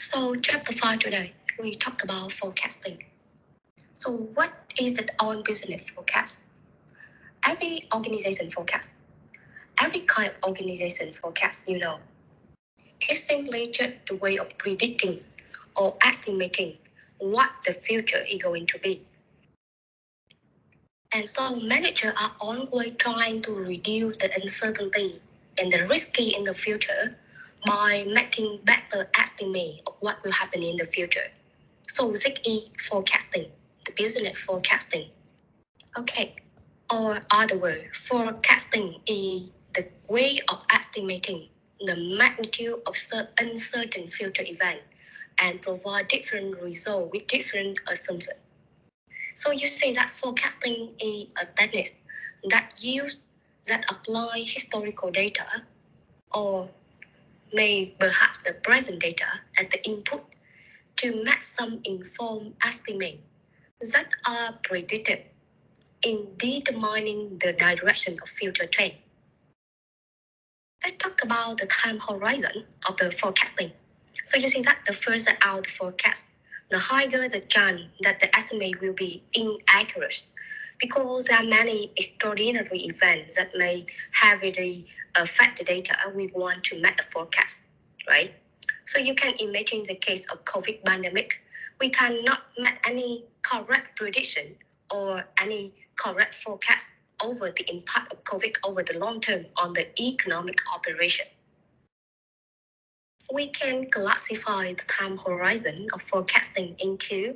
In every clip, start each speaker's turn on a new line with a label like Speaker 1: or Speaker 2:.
Speaker 1: So chapter 5 today, we talk about forecasting. So what is the on business forecast? Every organization forecast. Every kind of organization forecast, It's simply just the way of predicting or estimating what the future is going to be. And so managers are always trying to reduce the uncertainty and the risky in the future by making better estimate of what will happen in the future. So this is forecasting, the business forecasting. Okay, or other word, forecasting is the way of estimating the magnitude of uncertain future event and provide different results with different assumptions. So you say that forecasting is a technique that apply historical data or may perhaps the present data as the input to make some informed estimate that are predicted in determining the direction of future trend. Let's talk about the time horizon of the forecasting. So you see that the further out the forecast, the higher the chance that the estimate will be inaccurate because there are many extraordinary events that may heavily affect the data we want to make a forecast, right? So you can imagine the case of COVID pandemic. We cannot make any correct prediction or any correct forecast over the impact of COVID over the long term on the economic operation. We can classify the time horizon of forecasting into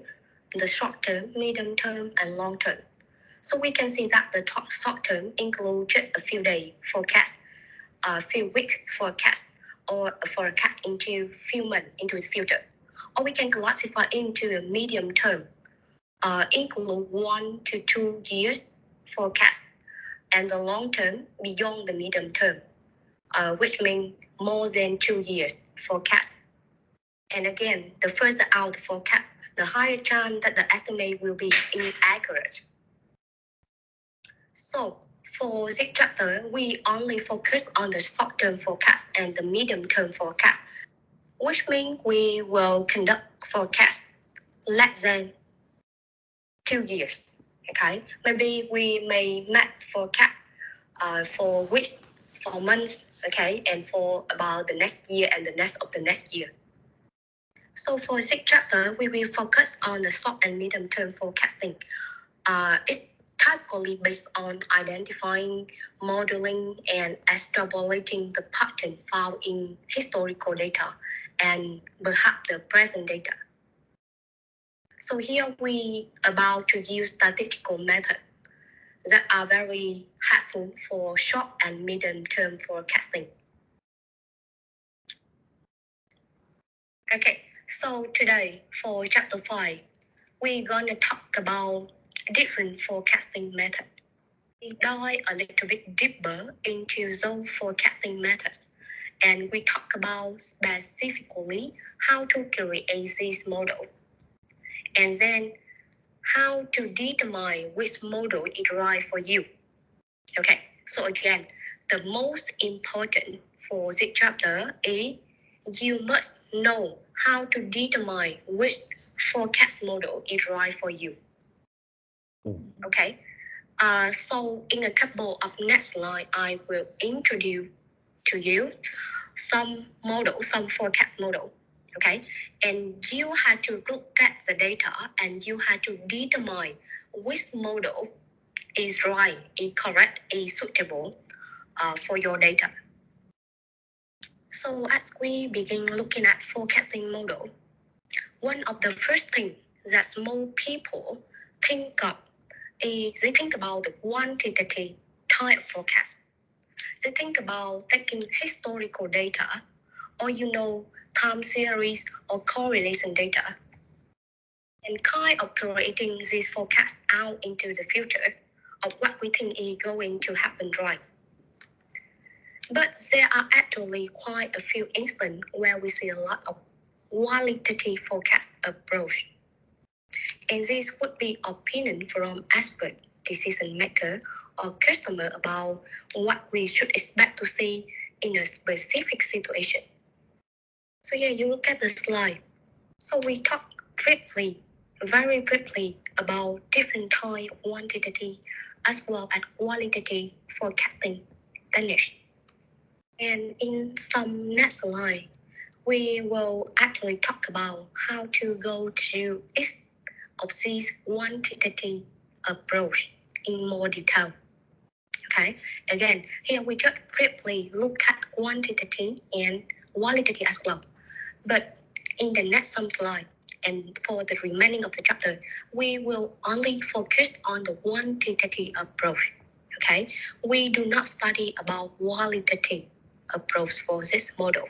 Speaker 1: the short term, medium term, and long term. So we can see that the short term includes just a few days forecast, a few week forecast, or a forecast into few months into the future. Or we can classify into a medium term, include 1 to 2 years forecast, and the long term beyond the medium term, which means more than 2 years forecast. And again, the further out the forecast, the higher chance that the estimate will be inaccurate. So for this chapter, we only focus on the short-term forecast and the medium-term forecast, which means we will conduct forecast less than 2 years. Okay, maybe we may make forecast for weeks, for months, okay, and for about the next year and the next of the next year. So for this chapter, we will focus on the short and medium term forecasting. It's typically based on identifying, modeling, and extrapolating the pattern found in historical data and perhaps the present data. So here we about to use statistical methods that are very helpful for short and medium term forecasting. Okay, so today for chapter 5, we're gonna talk about different forecasting methods. We dive a little bit deeper into those forecasting methods, and we talk about specifically how to create this model, and then how to determine which model is right for you. Okay, so again, the most important for this chapter is you must know how to determine which forecast model is right for you. Okay, so in a couple of next slide, I will introduce to you some model, some forecast model. Okay, and you have to look at the data and you have to determine which model is right, is correct, is suitable for your data. So as we begin looking at forecasting model, one of the first things that most people think of is they think about the quantitative type forecast. They think about taking historical data or time series or correlation data and kind of creating this forecast out into the future of what we think is going to happen, right? But there are actually quite a few instances where we see a lot of qualitative forecast approach. And this would be opinion from expert, decision maker, or customer about what we should expect to see in a specific situation. So yeah, you look at the slide. So we talk very briefly about different type of quantitative as well as qualitative forecasting techniques. And in some next slide, we will actually talk about how to go to each of these quantitative approach in more detail. Okay, again, here we just briefly look at quantitative and qualitative as well. But in the next some slide, and for the remaining of the chapter, we will only focus on the quantitative approach. Okay, we do not study about qualitative approach for this model.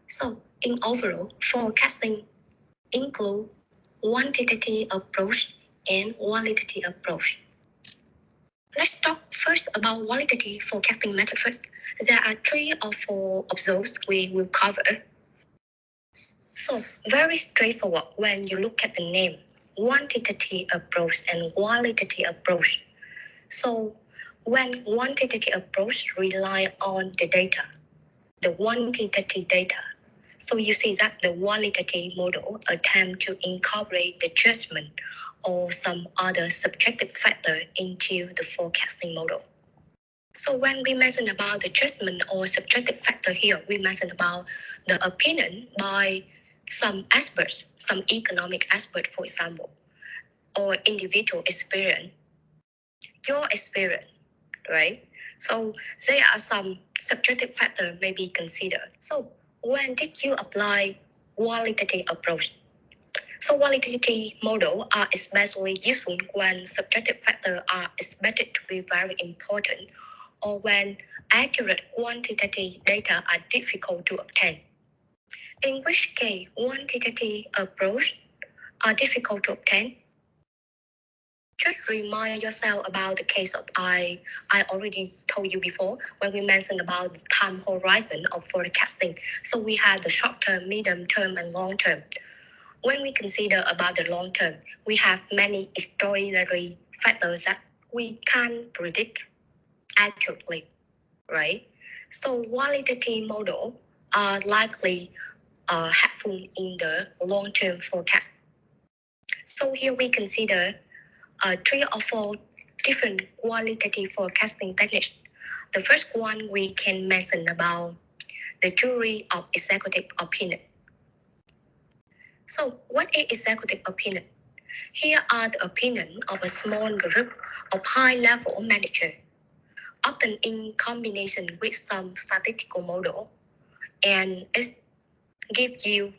Speaker 1: So, in overall, forecasting include quantitative approach and qualitative approach. Let's talk first about qualitative forecasting method first. There are 3 or 4 of those we will cover. So, very straightforward when you look at the name, quantitative approach and qualitative approach. So, when quantitative approach rely on the data, the quantitative data, so you see that the qualitative model attempt to incorporate the judgment or some other subjective factor into the forecasting model. So when we mention about the judgment or subjective factor here, we mention about the opinion by some experts, some economic expert, for example, or individual experience, your experience, right? So there are some subjective factor may be considered. So when did you apply qualitative approach? So qualitative model are especially useful when subjective factors are expected to be very important or when accurate quantitative data are difficult to obtain. In which case, quantitative approach are difficult to obtain. Just remind yourself about the case of I already told you before when we mentioned about the time horizon of forecasting. So we have the short term, medium term, and long term. When we consider about the long term, we have many extraordinary factors that we can't predict accurately, right? So qualitative model are likely helpful in the long-term forecast. So here we consider 3 or 4 different qualitative forecasting techniques. The first one we can mention about the jury of executive opinion. So what is executive opinion? Here are the opinion of a small group of high-level managers, often in combination with some statistical model, and it gives you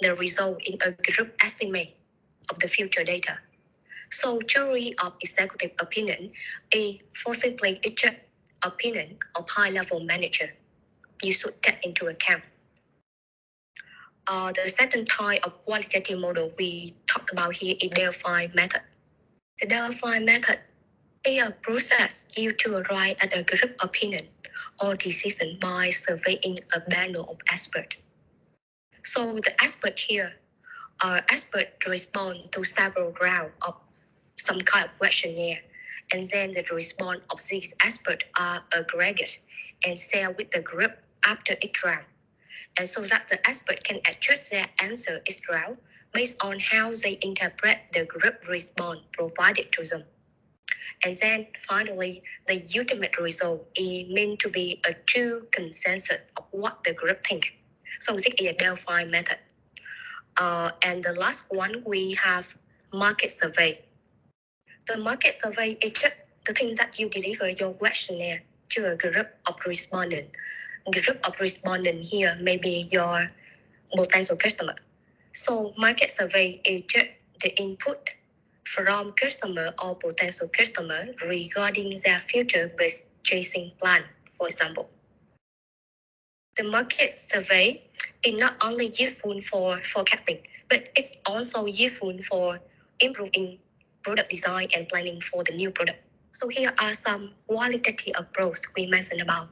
Speaker 1: the result in a group estimate of the future data. So jury of executive opinion is for simply each opinion of high-level manager. You should take into account. The second type of qualitative model we talked about here is Delphi method. The Delphi method is a process used to arrive at a group opinion or decision by surveying a panel of experts. So the expert here, expert respond to several rounds of some kind of questionnaire, and then the response of these experts are aggregated and shared with the group after each round, and so that the expert can adjust their answer each round based on how they interpret the group response provided to them. And then finally, the ultimate result is meant to be a true consensus of what the group think. So this is a Delphi method. And the last one, we have market survey. The market survey is just the thing that you deliver your questionnaire to a group of respondents. Group of respondents here may be your potential customer. So market survey is just the input from customer or potential customer regarding their future purchasing plan, for example. The market survey is not only useful for forecasting, but it's also useful for improving product design and planning for the new product. So here are some qualitative approach we mentioned about.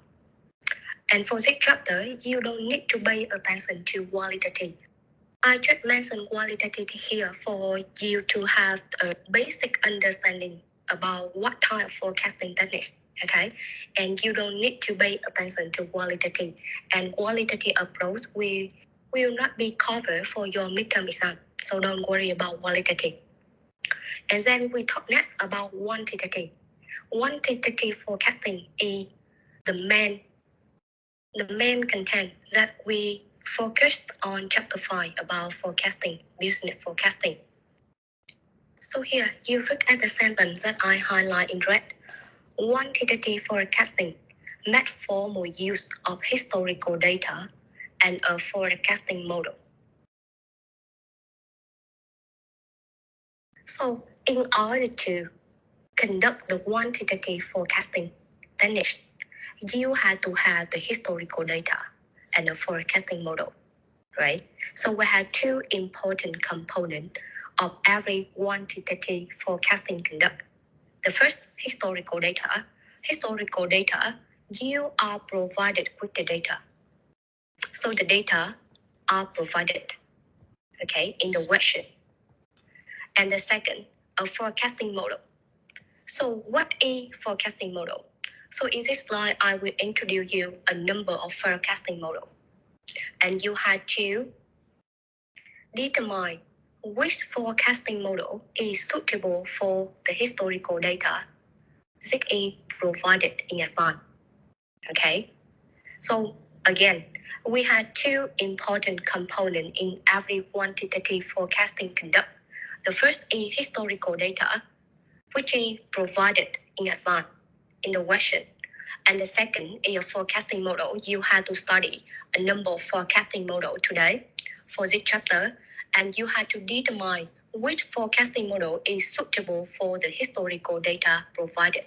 Speaker 1: And for this chapter, you don't need to pay attention to qualitative. I just mentioned qualitative here for you to have a basic understanding about what type of forecasting techniques, okay? And you don't need to pay attention to qualitative. And qualitative approach, we will not be covered for your midterm exam. So don't worry about qualitative. And then we talk next about quantitative. Quantitative forecasting is the main content that we focused on chapter 5 about forecasting, business forecasting. So here, you look at the sentence that I highlight in red. Quantitative forecasting made for more use of historical data and a forecasting model. So in order to conduct the quantitative forecasting techniques, you have to have the historical data and a forecasting model, right? So we have two important components of every quantitative forecasting conduct. The first, historical data. Historical data, you are provided with the data. So the data are provided, okay, in the worksheet. And the second, a forecasting model. So what is forecasting model? So in this slide, I will introduce you a number of forecasting model. And you have to determine which forecasting model is suitable for the historical data that is provided in advance. Okay, so again, we have two important components in every quantitative forecasting conduct. The first is historical data, which is provided in advance in the worksheet. And the second is a forecasting model. You have to study a number of forecasting models today for this chapter, and you have to determine which forecasting model is suitable for the historical data provided.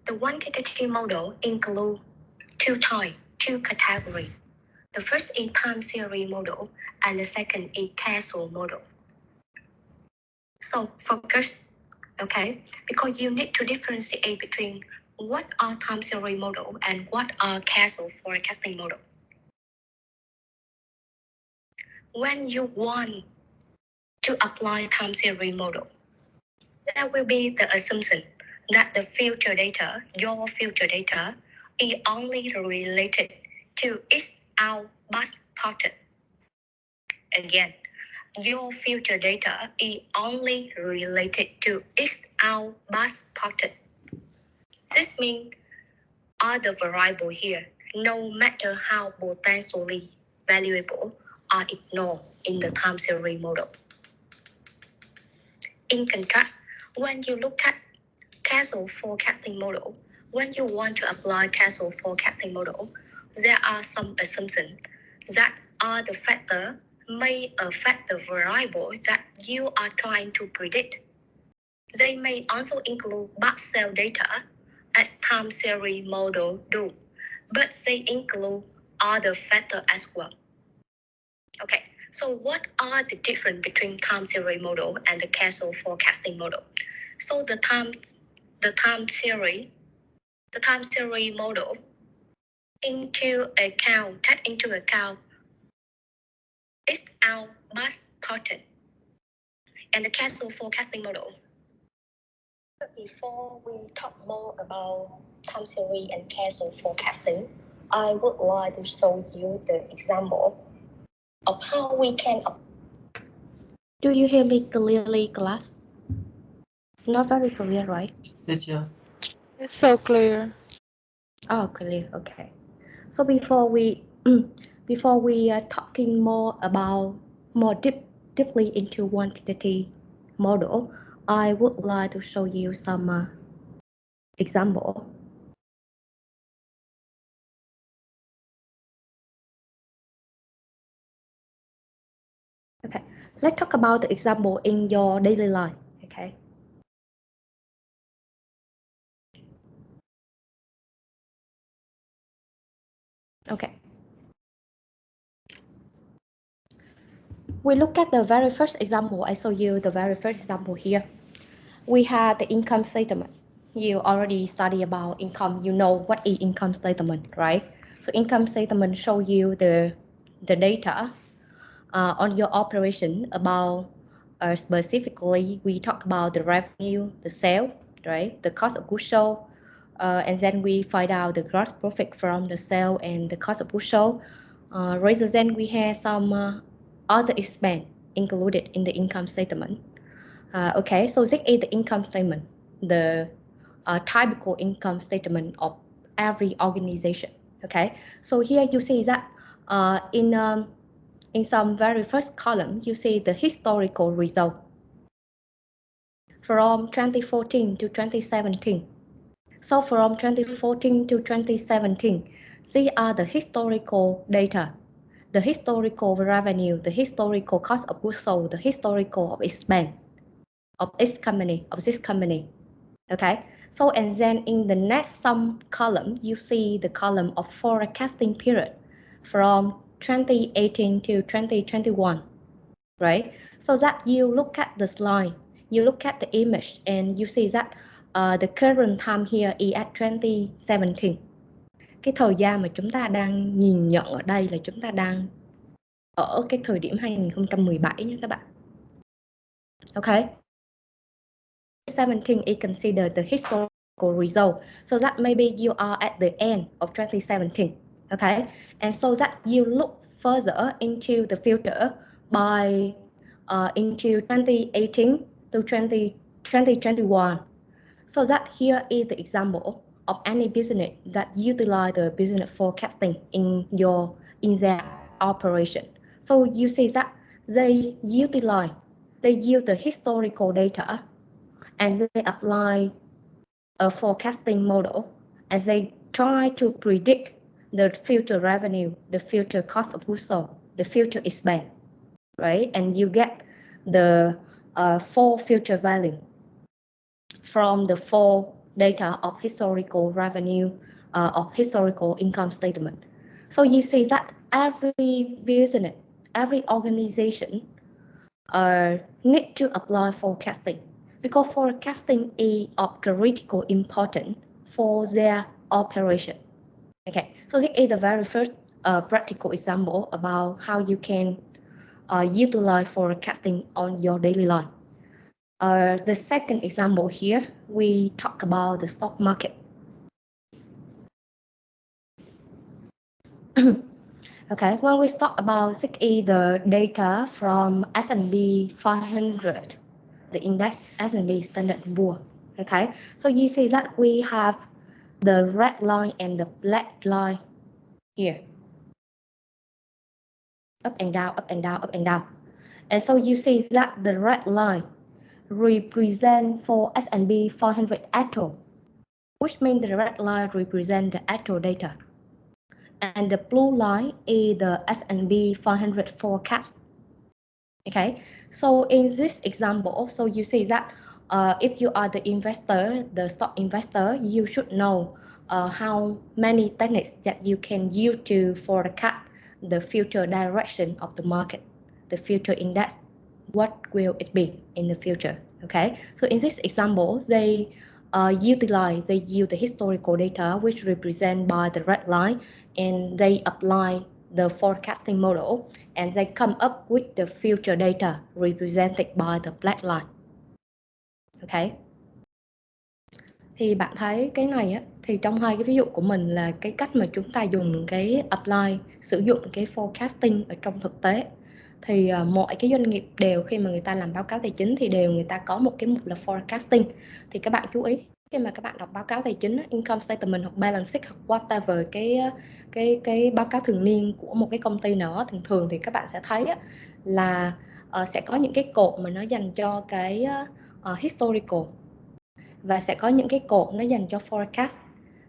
Speaker 1: The quantitative model includes two types, two categories. The first is time series model and the second is causal model. So focus, okay, because you need to differentiate between what are time series model and what are causal forecasting model. When you want to apply time series model, there will be the assumption that the future data, your future data, is only related to its out past pattern. Again, your future data is only related to its out past pattern. This means all the variables here, no matter how potentially valuable, are ignored in the time series model. In contrast, when you look at causal forecasting model, when you want to apply causal forecasting model, there are some assumptions that are the factor may affect the variable that you are trying to predict. They may also include back cell data as time series model do, but they include other factors as well. Okay, so what are the difference between time series model and the causal forecasting model? So the time series model take into account its out past pattern, and the causal forecasting model. Before we talk more about time series and causal forecasting, I would like to show you the example of how we can. Do you hear me clearly, class? Not very clear, right?
Speaker 2: It's so clear.
Speaker 1: Oh, clear. Okay. So before we are talking more deeply into quantitative model, I would like to show you some example. Okay, let's talk about the example in your daily life. Okay. Okay. We look at the very first example. I show you the very first example here. We had the income statement. You already study about income. You know what is income statement, right? So income statement show you the data on your operation about specifically we talk about the revenue, the sale, right? The cost of goods sold, and then we find out the gross profit from the sale and the cost of goods sold. Rather than we have some other expense included in the income statement. Okay, so this is the income statement, the typical income statement of every organization. Okay, so here you see that in some very first column, you see the historical result from 2014 to 2017. So from 2014 to 2017, these are the historical data, the historical revenue, the historical cost of goods sold, the historical of expense of this company. Okay, so and then in the next sum column, you see the column of forecasting period from 2018 to 2021, right? So that you look at the slide, you look at the image, and you see that the current time here is at 2017. Cái thời gian mà chúng ta đang nhìn nhận ở đây là chúng ta đang ở cái thời điểm 2017 nha các bạn. Okay. 2017 is considered the historical result. So that maybe you are at the end of 2017. Okay. And so that you look further into the future by into 2018 to 2021. So that here is the example of any business that utilize the business forecasting in their operation. So you see that they use the historical data and they apply a forecasting model and they try to predict the future revenue, the future cost of goods sold, the future expense, right? And you get the four future value from the four data of historical revenue, of historical income statement. So you see that every business, every organization need to apply forecasting, because forecasting is of critical importance for their operation. Okay, so this is the very first practical example about how you can utilize forecasting on your daily life. The second example here, we talk about the stock market. Okay, when we talk about the data from S&P 500, the index S&P Standard & Poor's. Okay, so you see that we have the red line and the black line here. Up and down, up and down, up and down. And so you see that the red line represent for S&P 500 actual, which means the red line represent the actual data. And the blue line is the S&P 500 forecast. Okay, so in this example, so you see that if you are the investor, the stock investor, you should know how many techniques that you can use to forecast the future direction of the market, the future index, what will it be in the future. Okay, so in this example, they use the historical data, which represent by the red line, and they apply the forecasting model, and they come up with the future data represented by the black line. Okay. Thì bạn thấy cái này á, thì trong hai cái ví dụ của mình là cái cách mà chúng ta dùng cái apply, sử dụng cái forecasting ở trong thực tế. Thì mọi cái doanh nghiệp đều, khi mà người ta làm báo cáo tài chính thì người ta có một cái mục là forecasting. Thì các bạn chú ý khi mà các bạn đọc báo cáo tài chính, income statement hoặc balance sheet hoặc whatever cái báo cáo thường niên của một cái công ty nào, thường thì các bạn sẽ thấy là sẽ có những cái cột mà nó dành cho cái historical, và sẽ có những cái cột nó dành cho forecast.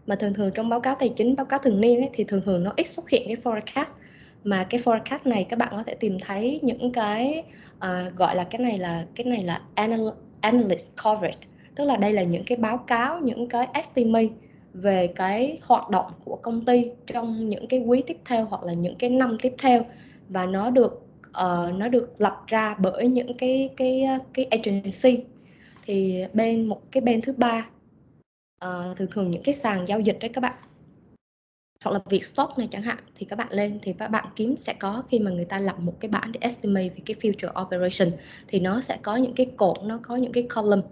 Speaker 1: Mà thường trong báo cáo tài chính, báo cáo thường niên ấy, thì thường nó ít xuất hiện cái forecast. Mà cái forecast này các bạn có thể tìm thấy những cái gọi là cái này là analyst coverage, tức là đây là những cái báo cáo, những cái estimate về cái hoạt động của công ty trong những cái quý tiếp theo hoặc là những cái năm tiếp theo, và nó được lập ra bởi những cái agency. Thì bên thứ ba, thường những cái sàn giao dịch đấy các bạn, hoặc là Vietstock này chẳng hạn, thì các bạn lên thì các bạn kiếm sẽ có, khi mà người ta lập một cái bảng để estimate về cái future operation, thì nó sẽ có những cái cột, nó có những cái column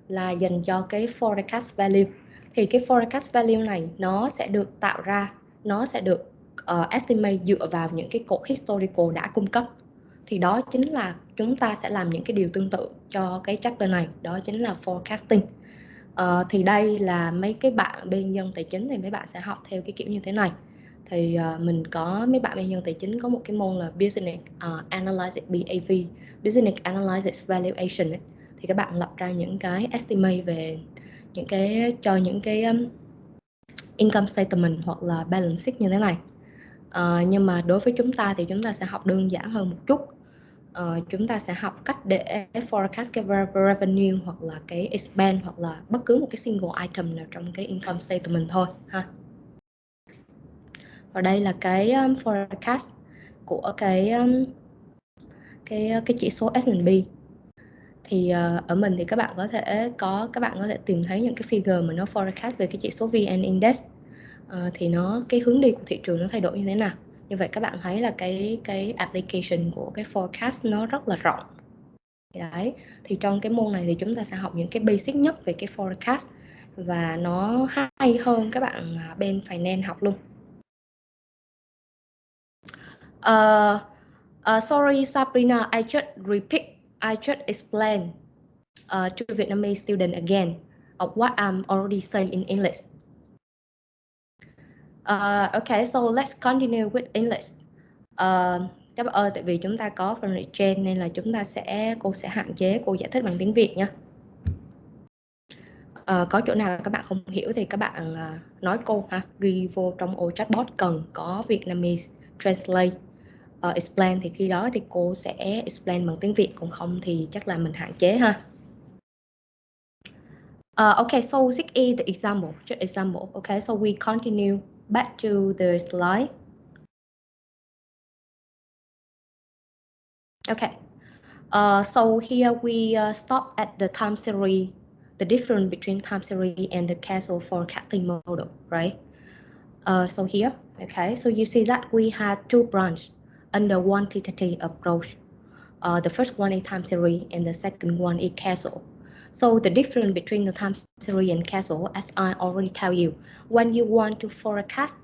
Speaker 1: là dành cho cái forecast value. Thì cái forecast value này nó sẽ được tạo ra, nó sẽ được estimate dựa vào những cái cột historical đã cung cấp. Thì đó chính là chúng ta sẽ làm những cái điều tương tự cho cái chapter này, đó chính là forecasting. Thì đây là mấy cái bạn bên dân tài chính thì mấy bạn sẽ học theo cái kiểu như thế này. Thì mình có mấy bạn bên dân tài chính có một cái môn là Business Analysis BAV, Business Analysis Valuation ấy. Thì các bạn lập ra những cái estimate về những cái income statement hoặc là balance sheet như thế này. Nhưng mà đối với chúng ta thì chúng ta sẽ học đơn giản hơn một chút. Chúng ta sẽ học cách để forecast cái revenue hoặc là cái expense hoặc là bất cứ một cái single item nào trong cái income statement thôi ha. Và đây là cái forecast của cái chỉ số S&P. Thì ở mình thì các bạn có thể tìm thấy những cái figure mà nó forecast về cái chỉ số VN Index. Thì cái hướng đi của thị trường nó thay đổi như thế nào. Như vậy các bạn thấy là cái application của cái forecast nó rất là rộng. Đấy, thì trong cái môn này thì chúng ta sẽ học những cái basic nhất về cái forecast, và nó hay hơn các bạn bên finance học luôn. Sorry Sabrina, I just explain to Vietnamese student again of what I'm already saying in English. Okay, so let's continue with English. Các bạn ơi, tại vì chúng ta có phần trên nên là cô sẽ hạn chế cô giải thích bằng tiếng Việt nha. Có chỗ nào các bạn không hiểu thì các bạn nói cô ha, ghi vô trong ô chatbot cần có Vietnamese translate explain, thì khi đó thì cô sẽ explain bằng tiếng Việt, còn không thì chắc là mình hạn chế ha. Okay, so 6E, the example, just example. Okay, so we continue back to the slide. Okay, so here we stop at the time series, the difference between time series and the causal forecasting model, right? So here, okay, so you see that we had two branches under one quantitative approach. The first one is time series and the second one is causal. So the difference between the time series and causal, as I already tell you, when you want to forecast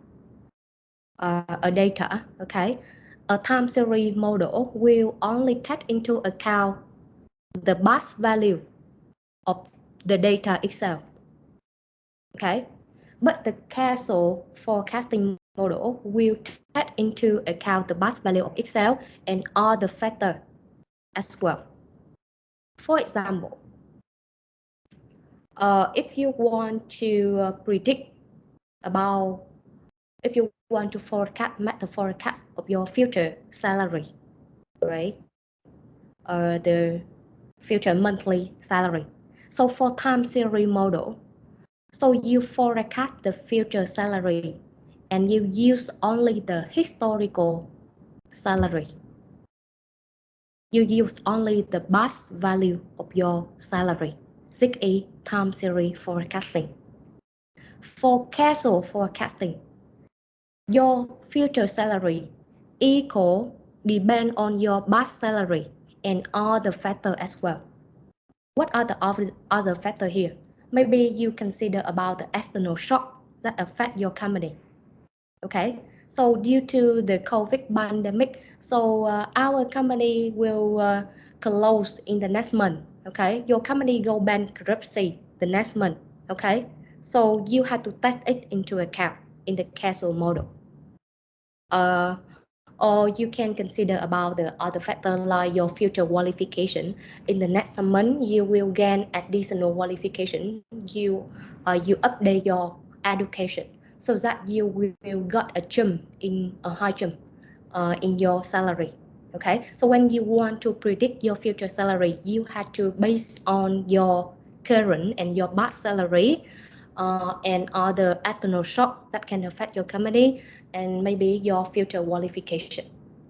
Speaker 1: a data, okay, a time series model will only take into account the base value of the data itself, okay? But the causal forecasting model will take into account the base value of Excel and other factors as well. For example, if you want to predict about, if you want to forecast, make the forecast of your future salary, right? The future monthly salary. So for time series model, so you forecast the future salary and you use only the historical salary. You use only the base value of your salary. 6E time series forecasting. For casual forecasting, your future salary equal depend on your base salary and other factors as well. What are the other factors here? Maybe you consider about the external shock that affect your company. Okay, so due to the COVID pandemic, so our company will close in the next month. Okay, your company go bankruptcy the next month. Okay, so you have to take it into account in the casual model. Or you can consider about the other factor like your future qualification. In the next month, you will gain additional qualification. You update your education so that you will got a jump in a high jump in your salary. Okay, so when you want to predict your future salary, you have to base on your current and your past salary and other external shock that can affect your company and maybe your future qualification.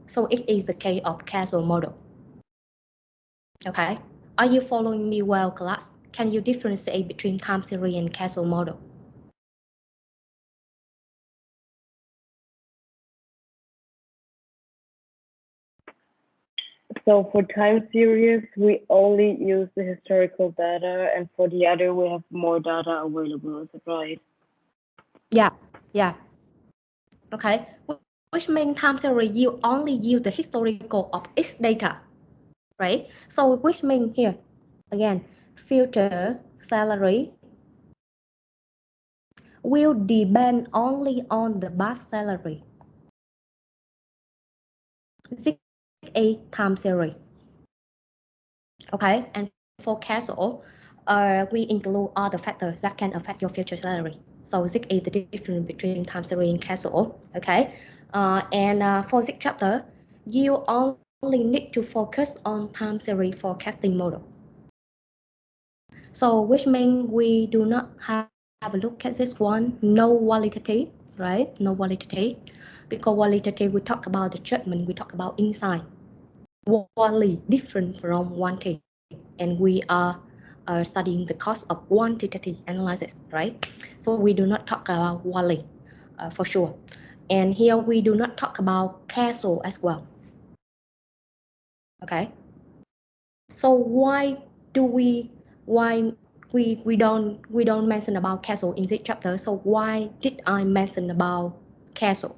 Speaker 1: So it is the case of casual model. Okay, are you following me well, class? Can you differentiate between time series and casual model?
Speaker 2: So for time series, we only use the historical data, and for the other, we have more data available. Is it right?
Speaker 1: Yeah, yeah. Okay, which means time series you only use the historical of its data, right? So which means here, again, future salary will depend only on the base salary. 6A time series. Okay, and for casual, we include all the factors that can affect your future salary. So 6A is the difference between time series and casual. Okay, and for this chapter, you only need to focus on time series forecasting model. So which means we do not have a look at this one, no qualitative, right? No qualitative, because qualitative we talk about the judgment, we talk about insight. Quality different from quantity, and we are studying the cost of quantitative analysis, right? So we do not talk about quality for sure. And here we do not talk about causal as well. Okay. So why do why we don't mention about causal in this chapter? So why did I mention about causal?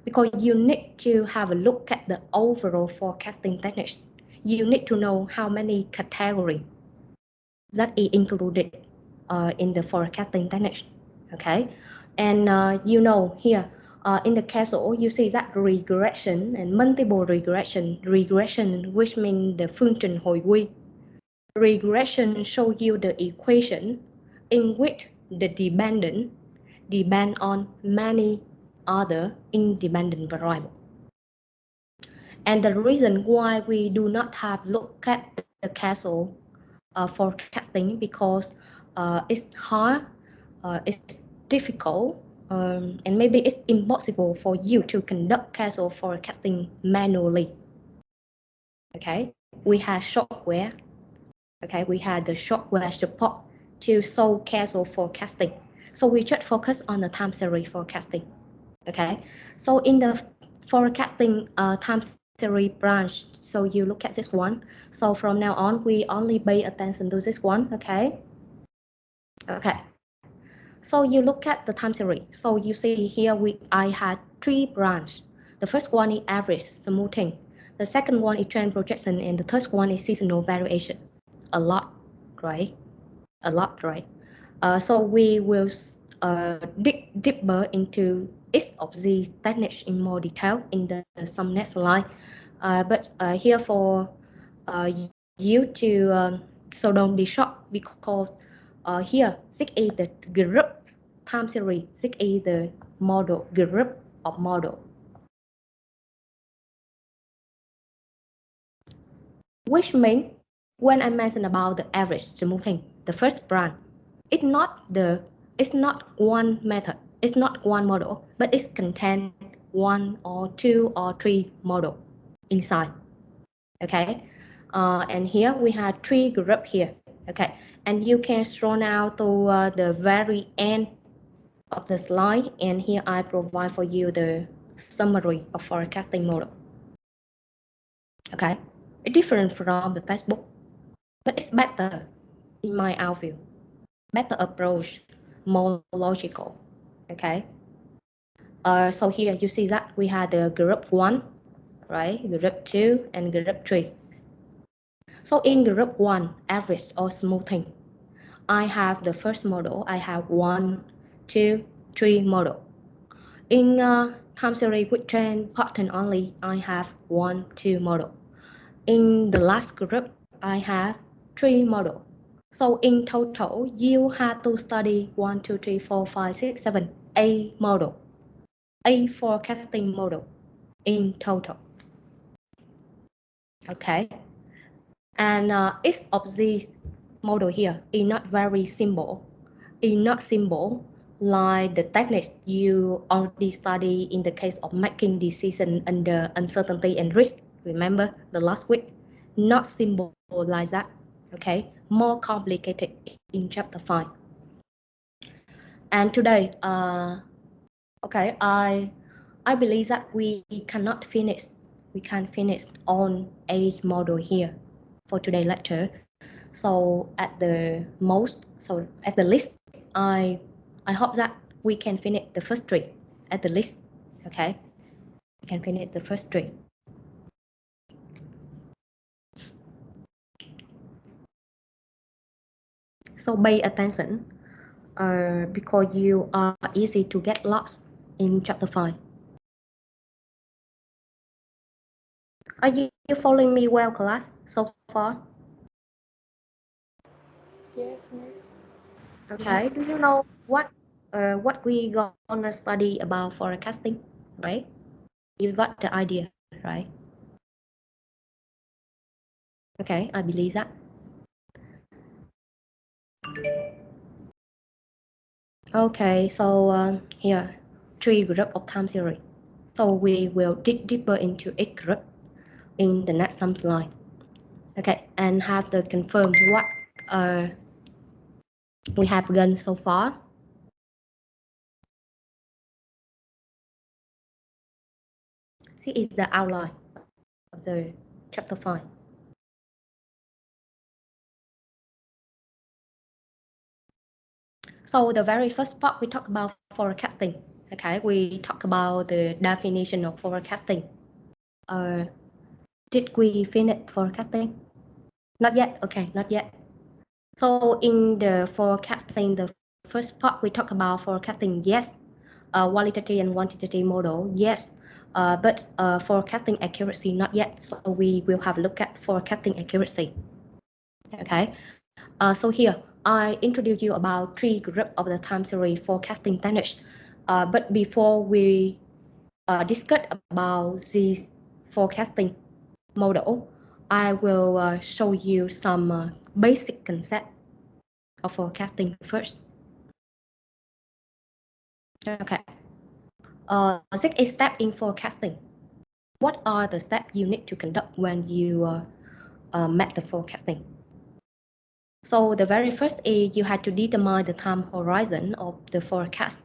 Speaker 1: Because you need to have a look at the overall forecasting techniques. You need to know how many categories that is included in the forecasting techniques. Okay, and you know here in the causal you see that regression and multiple regression which means the function hồi quy. Regression show you the equation in which the dependent depend on many other independent variables. And the reason why we do not have look at the causal forecasting because it's hard, it's difficult, and maybe it's impossible for you to conduct casual forecasting manually. Okay, we had software. Okay, we had the software support to solve casual forecasting. So we just focus on the time series forecasting. Okay, so in the forecasting time series branch, so you look at this one. So from now on, we only pay attention to this one. Okay. Okay. So you look at the time series. So you see here I had 3 branches. The first one is average smoothing. The second one is trend projection, and the third one is seasonal variation. A lot, right? A lot, right? So we will dig deeper into each of these techniques in more detail in some next slide. But here for you to so don't be shocked because here this is the group time series, this is the model group of model, which means when I mention about the average smoothing, the first brand, it's not the it's not one method, it's not one model, but it contains 1 or 2 or 3 model inside. Okay, and here we have 3 groups here. Okay, and you can scroll now to the very end of the slide, and here I provide for you the summary of forecasting model. Okay, it's different from the textbook, but it's better in my view. Better approach, more logical. Okay. So here you see that we have the group 1, right? Group 2 and group 3. So in group 1, average or smoothing, I have the first model. I have 1, 2, 3 model. In time series with trend pattern only, I have 1, 2 model. In the last group, I have 3 model. So in total, you have to study 1, 2, 3, 4, 5, 6, 7, 8 model, 8 forecasting model in total. Okay, and each of these model here is not very simple. Is not simple like the techniques you already study in the case of making decision under uncertainty and risk. Remember the last week? Not simple like that. Okay, more complicated in chapter 5. And today, okay, I believe that we cannot finish. We can finish on age model here for today's lecture. So at the most, so at the least, I hope that we can finish the first 3 at the least. Okay, we can finish the first 3. So pay attention, because you are easy to get lost in chapter 5. Are you following me well, class, so far?
Speaker 2: Yes, miss.
Speaker 1: Okay.
Speaker 3: Yes.
Speaker 1: Do you know what we gonna study about forecasting, right? You got the idea, right? Okay, I believe that. Okay, so here, 3 group of time series. So we will dig deeper into each group in the next some slide. Okay, and have to confirm what we have done so far. This is the outline of the chapter 5. So the very first part we talk about forecasting. Okay, we talk about the definition of forecasting. Did we finish forecasting? Not yet. Okay, not yet. So in the forecasting, the first part we talk about forecasting. Yes, qualitative and quantitative model. Yes, but forecasting accuracy not yet. So we will have a look at forecasting accuracy. Okay. So here I introduce you about 3 groups of the time series forecasting techniques. But before we discuss about this forecasting model, I will show you some basic concept. or forecasting first. Okay. This is step in forecasting. What are the steps you need to conduct when you make the forecasting? So the very first is you had to determine the time horizon of the forecast.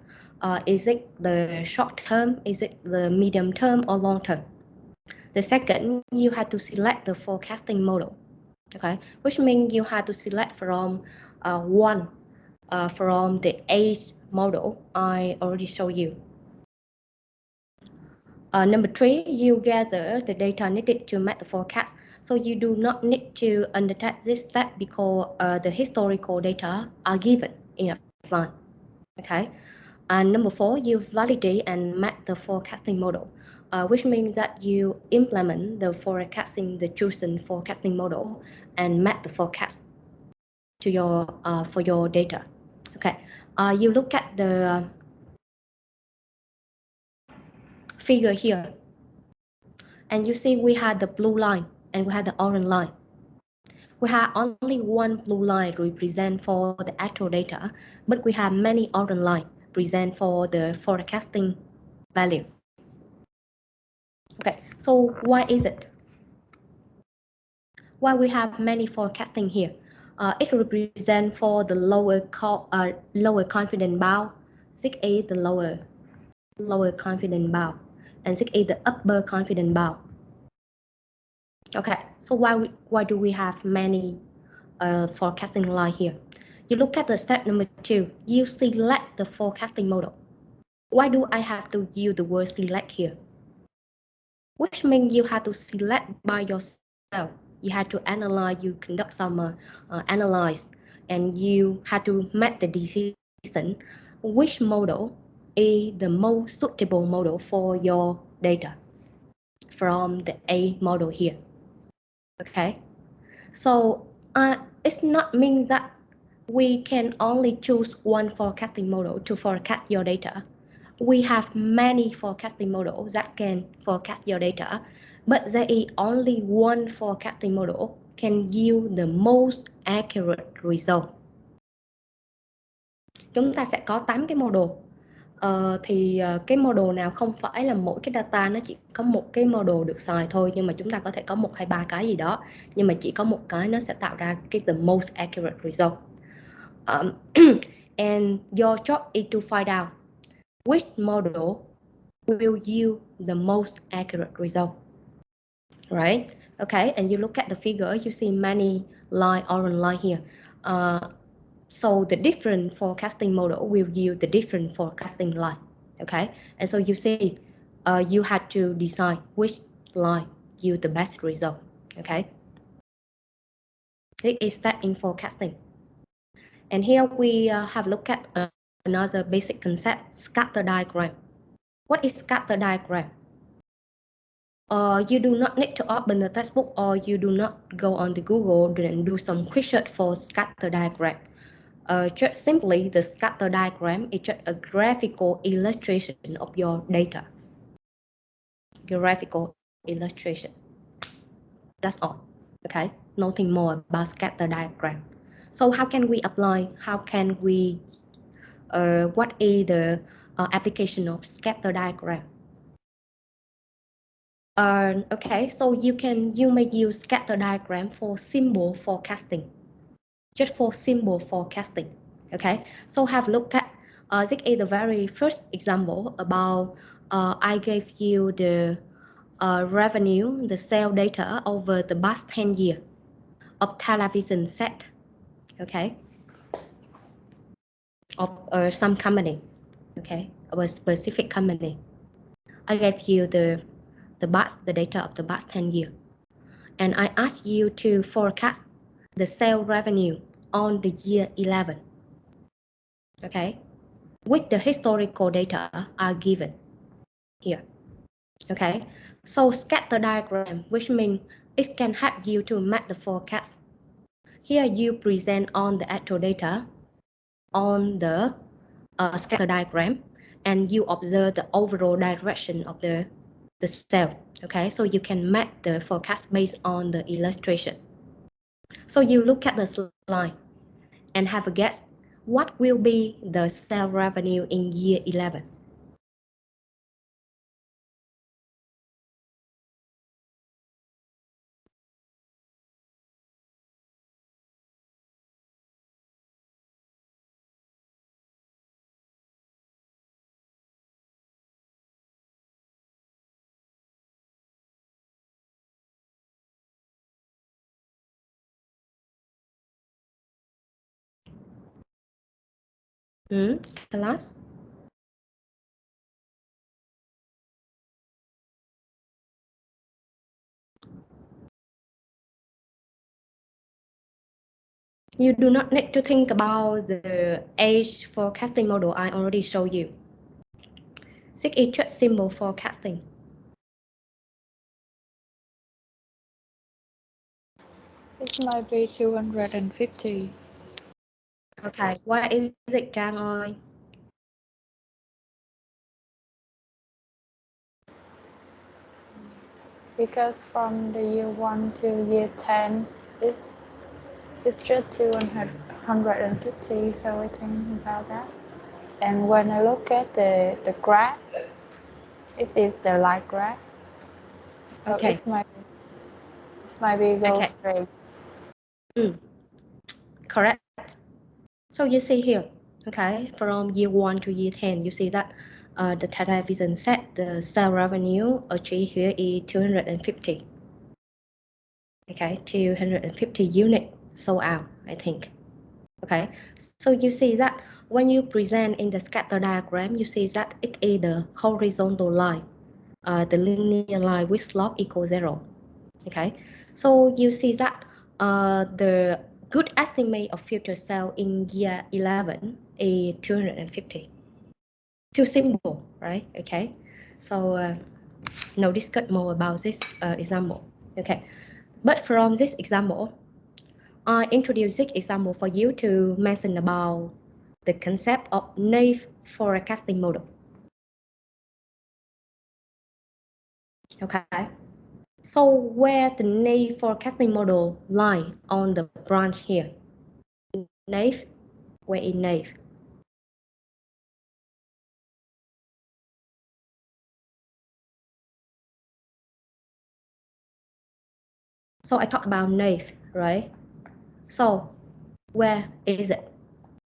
Speaker 1: Is it the short term? Is it the medium term or long term? The second, you had to select the forecasting model, okay, which means you had to select from from the age model I already showed you. Number three, you gather the data needed to make the forecast. So you do not need to undertake this step because the historical data are given in advance. Okay. And number four, you validate and map the forecasting model, which means that you implement the chosen forecasting model and map the forecast to your for your data. Okay. You look at the figure here, and you see we had the blue line and we had the orange line. We have only one blue line represent for the actual data, but we have many orange line present for the forecasting value. Okay, so why is it? Why we have many forecasting here? It represents for the lower confidence bound, 6A the lower confidence bound, and 6A the upper confidence bound. Okay, so why do we have many forecasting line here? You look at the step number 2, you select the forecasting model. Why do I have to use the word select here? Which means you have to select by yourself. You had to analyze, you conduct some analyze, and you had to make the decision which model is the most suitable model for your data from the A model here. Okay, so it's not mean that we can only choose one forecasting model to forecast your data. We have many forecasting models that can forecast your data, but there is only one forecasting model can yield the most accurate result. Chúng ta sẽ có 8 cái model. Cái model nào không phải là mỗi cái data nó chỉ có một cái model được xài thôi, nhưng mà chúng ta có thể có 1 hay 3 cái gì đó, nhưng mà chỉ có một cái nó sẽ tạo ra cái the most accurate result. And your job is to find out which model will yield the most accurate result, right? Okay, and you look at the figure, you see many orange line here. So the different forecasting model will yield the different forecasting line, okay? And so you see, you had to decide which line yield the best result, okay? This is step in forecasting. And here we have looked at another basic concept, scatter diagram. What is scatter diagram? You do not need to open the textbook, or you do not go on the Google and do some quick search for scatter diagram. Just simply, the scatter diagram is just a graphical illustration of your data. Graphical illustration. That's all. Okay, nothing more about scatter diagram. So how can we apply? How can we? What is the application of scatter diagram? Okay, so you may use scatter diagram for symbol forecasting, just for symbol forecasting. Okay, so have a look at this is the very first example about I gave you the revenue, the sale data over the past 10 years of television set. Okay, of some company. Okay, of a specific company. I gave you the data of the past 10 years. And I ask you to forecast the sale revenue on the year 11, okay, with the historical data are given here, okay. So scatter diagram, which means it can help you to map the forecast. Here you present on the actual data on the scatter diagram, and you observe the overall direction of the sale, okay. So you can map the forecast based on the illustration. So you look at the slide, and have a guess. What will be the sales revenue in year 11? Class? You do not need to think about the age forecasting model I already showed you. This is just simple forecasting.
Speaker 3: It might be 250.
Speaker 1: Okay, why is it, Trang ơi?
Speaker 3: Because from the year 1 to year 10, it's just 250, so I think about that. And when I look at the graph, it is the line graph. So
Speaker 1: Okay.
Speaker 3: it might be go straight.
Speaker 1: Correct. So you see here, okay, from year 1 to year 10, you see that the television set, the sale revenue achieved here is 250. Okay, 250 units sold out, I think. Okay, so you see that when you present in the scatter diagram, you see that it is the horizontal line, the linear line with slope equals 0. Okay, so you see that the good estimate of future sale in year 11 is 250. Too simple, right? Okay, so no discuss more about this example. Okay, but from this example, I introduce this example for you to mention about the concept of naive forecasting model. Okay, so where the naive forecasting model lie on the branch here? Naive, where is naive? So I talk about naive, right? So where is it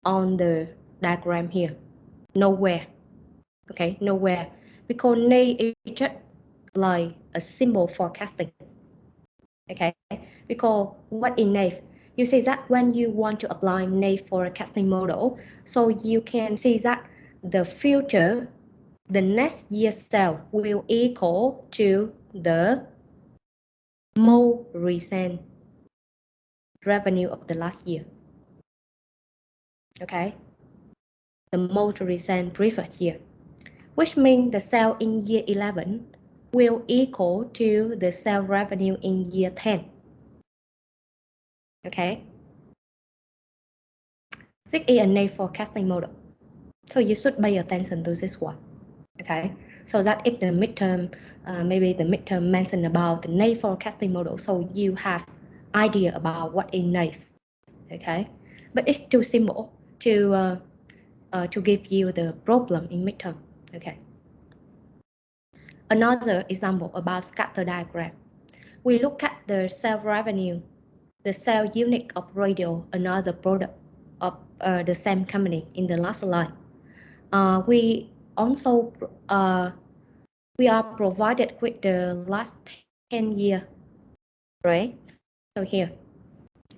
Speaker 1: on the diagram here? Nowhere. Okay, nowhere. Because naive is just like a simple forecasting. Okay, because what is naive? You see that when you want to apply naive forecasting model, so you can see that the future, the next year's sale will equal to the more recent revenue of the last year. Okay, the most recent previous year, which means the sale in year 11 will equal to the sale revenue in year 10. Okay, this is a naive forecasting model. So you should pay attention to this one. Okay, so that if the midterm, maybe the midterm mentioned about the naive forecasting model, so you have idea about what is naive. Okay, but it's too simple to give you the problem in midterm. Okay. Another example about scatter diagram. We look at the sales revenue, the sales unit of radio, another product of the same company in the last line. We also we are provided with the last 10 year, right? So here,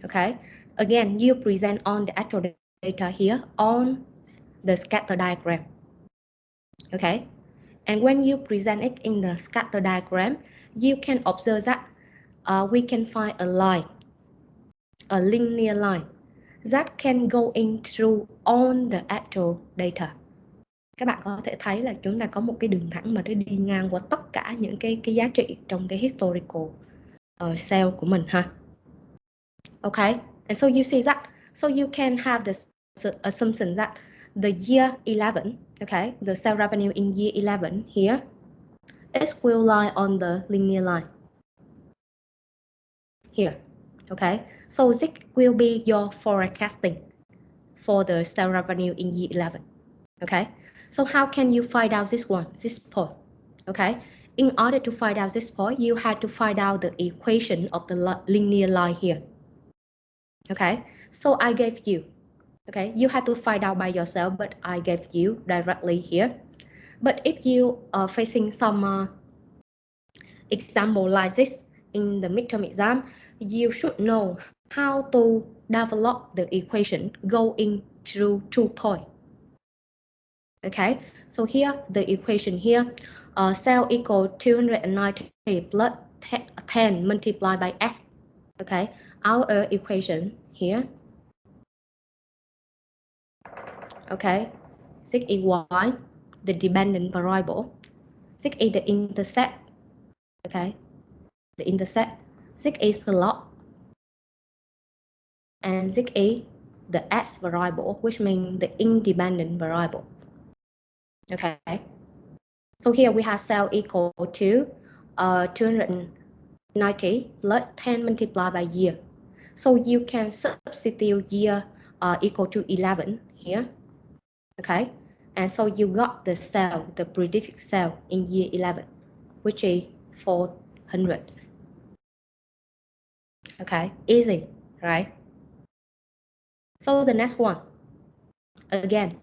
Speaker 1: okay. Again, you present on the actual data here on the scatter diagram, okay. And when you present it in the scatter diagram, you can observe that we can find a line, a linear line that can go in through on the actual data. Các bạn có thể thấy là chúng ta có một cái đường thẳng mà nó đi ngang qua tất cả những cái giá trị trong cái historical sale của mình ha. Okay, and so you see that, so you can have the assumption that the year 11, okay, the sale revenue in year 11 here, it will lie on the linear line here. Okay, so this will be your forecasting. for the sales revenue in year 11. Okay, so how can you find out this point? Okay, in order to find out this point, you had to find out the equation of the linear line here. Okay, so I gave you, okay, you had to find out by yourself, but I gave you directly here. But if you are facing some example like this in the midterm exam, you should know how to develop the equation going through 2 points. Okay, so here the equation here, cell equal 290 plus 10 multiplied by s. Okay, our equation here. Okay, 6 is y, the dependent variable. 6 is the intercept. Okay, the intercept. 6 is the log, and 6 is the s variable, which means the independent variable. Okay, so here we have cell equal to 290 plus 10 multiplied by year. So you can substitute year equal to 11 here. Okay, and so you got the cell, the predicted cell in year 11, which is 400. Okay, easy, right? So the next one, again,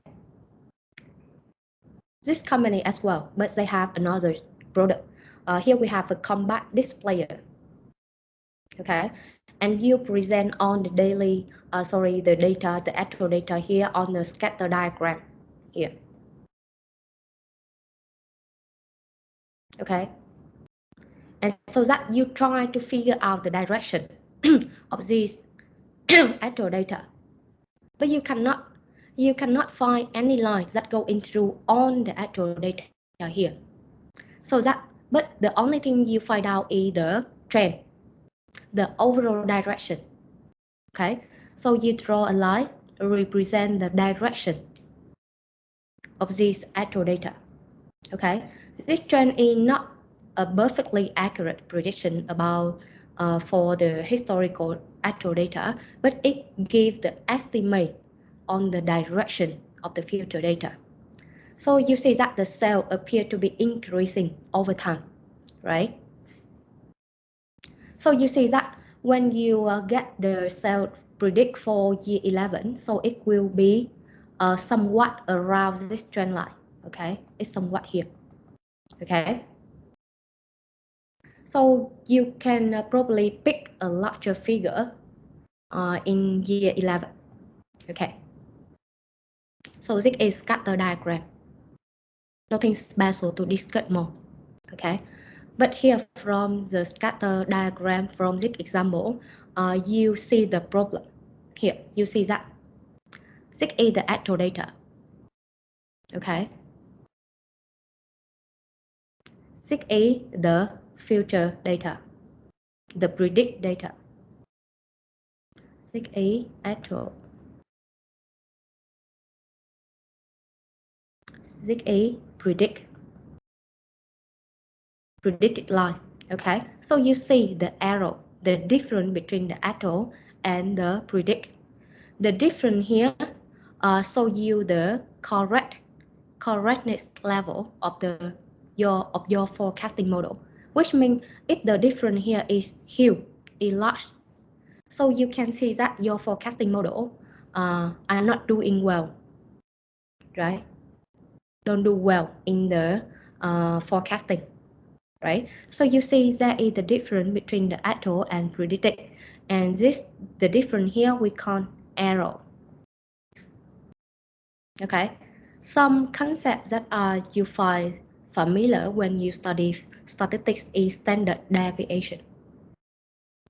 Speaker 1: this company as well, but they have another product. Here we have a compact displayer. Okay, and you present on the daily, the data, the actual data here on the scatter diagram here. Okay, and so that you try to figure out the direction of these actual data, but you cannot find any lines that go into on the actual data here. So that, but the only thing you find out is the trend, the overall direction. Okay, so you draw a line represent the direction of this actual data. Okay, this trend is not a perfectly accurate prediction about for the historical actual data, but it gives the estimate on the direction of the future data. So you see that the cell appear to be increasing over time, right? So you see that when you get the cell predict for year 11, so it will be somewhat around this trend line. Okay, it's somewhat here. Okay, so you can probably pick a larger figure in year 11. Okay, so this is scatter diagram. Nothing special to discuss more. Okay, but here from the scatter diagram from this example, you see the problem. Here you see that this is the actual data. Okay, this is the future data, the predict data. This is actual. This is predicted line. Okay, so you see the arrow, the difference between the actual and the predict. The difference here show you the correctness level of your forecasting model, which means if the difference here is huge, is large, so you can see that your forecasting model are not doing well, right? Don't do well in the forecasting, right? So you see there is the difference between the actual and predicted, and the difference here we call error. Okay, some concepts that you find familiar when you study statistics is standard deviation.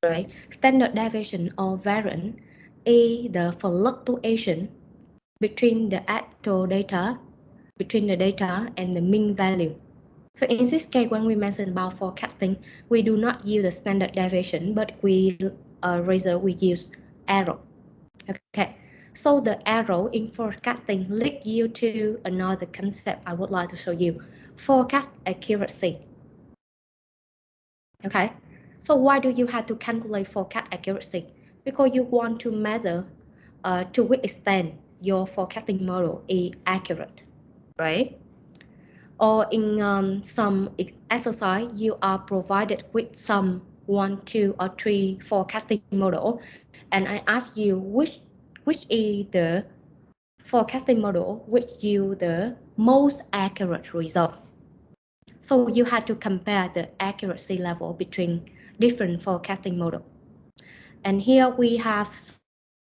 Speaker 1: Right, standard deviation or variance is the fluctuation between the actual data, between the data and the mean value. So in this case, when we mention about forecasting, we do not use the standard deviation, but we rather we use error. Okay, so the error in forecasting leads you to another concept I would like to show you, forecast accuracy. Okay, so why do you have to calculate forecast accuracy? Because you want to measure to which extent your forecasting model is accurate, right? Or in some exercise, you are provided with some 1, 2, or 3 forecasting model, and I ask you which is the forecasting model which yield the most accurate result. So you had to compare the accuracy level between different forecasting model. And here we have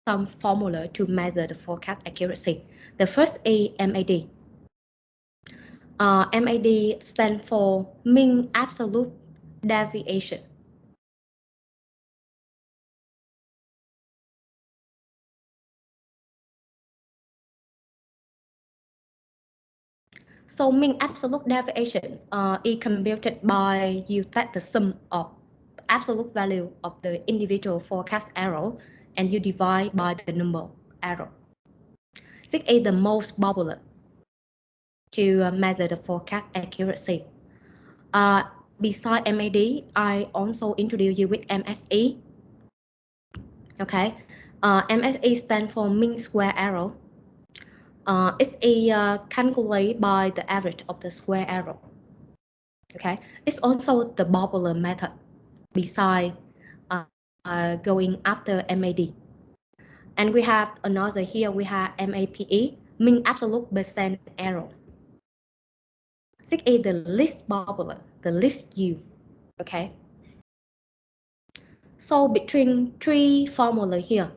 Speaker 1: some formula to measure the forecast accuracy. The first is MAD. MAD stands for mean absolute deviation. So mean absolute deviation is computed by you take the sum of absolute value of the individual forecast error and you divide by the number of error. This is the most popular to measure the forecast accuracy. Uh, Beside MAD, I also introduce you with MSE. Okay, MSE stands for mean square error. It's calculated by the average of the square error. Okay, it's also the popular method beside going after MAD. And we have another here, we have MAPE, mean absolute percent error. This is the least popular, the least used, okay? So between three formula here,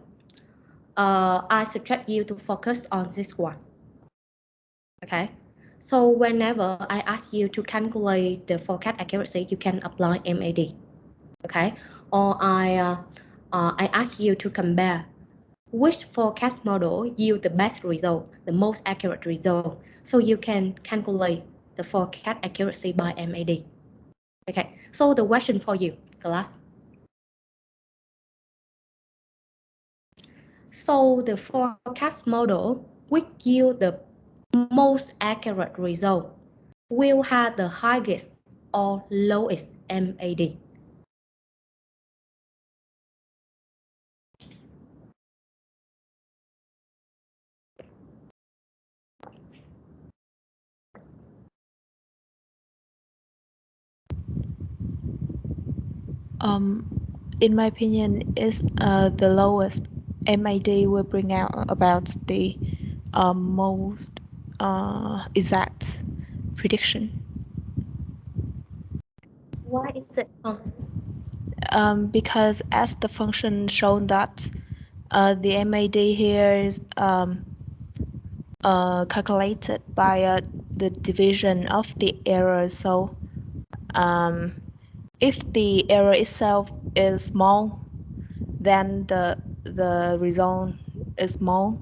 Speaker 1: I suggest you to focus on this one, okay? So whenever I ask you to calculate the forecast accuracy, you can apply MAD, okay? Or I ask you to compare which forecast model yield the best result, the most accurate result. So you can calculate the forecast accuracy by MAD. Okay, so the question for you, class. So the forecast model which yield the most accurate result will have the highest or lowest MAD.
Speaker 3: In my opinion, is the lowest MAD will bring out about the most exact prediction.
Speaker 1: Why is it?
Speaker 3: Because as the function shown that the MAD here is calculated by the division of the error. So if the error itself is small, then the result is small,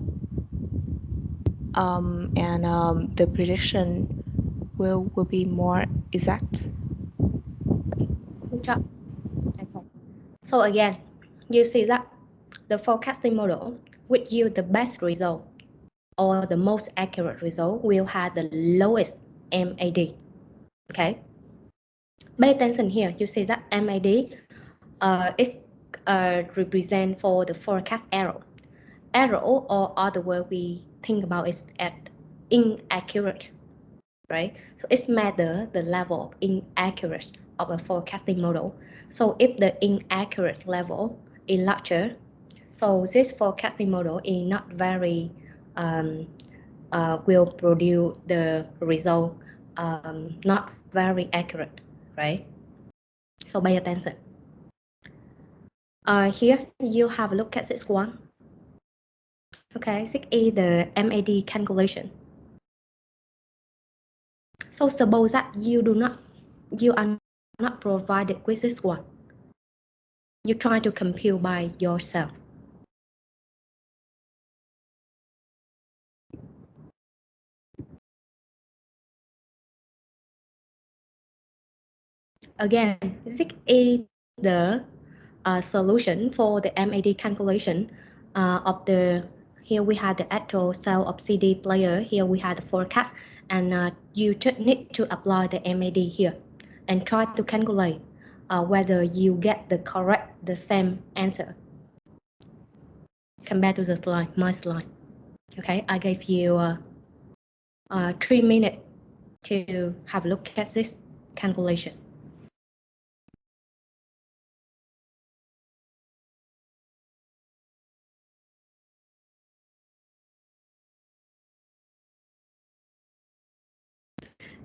Speaker 3: and the prediction will be more exact.
Speaker 1: Good job. Okay. So again, you see that the forecasting model which yield the best result or the most accurate result will have the lowest MAD. Okay. Pay attention here. You see that MAD is represent for the forecast error. Error, or other word we think about is at inaccurate, right? So it's matter the level of inaccuracy of a forecasting model. So if the inaccurate level is larger, so this forecasting model is not very will produce the result not very accurate, right? So pay attention. Here you have a look at this one. Okay, 6E, the MAD calculation. So suppose that you are not provided with this one. You try to compute by yourself. Again, 6E, the solution for the MAD calculation of the, here we have the actual cell of CD player, here we have the forecast, and you just need to apply the MAD here and try to calculate whether you get the same answer compared to the slide, my slide. Okay, I gave you 3 minutes to have a look at this calculation.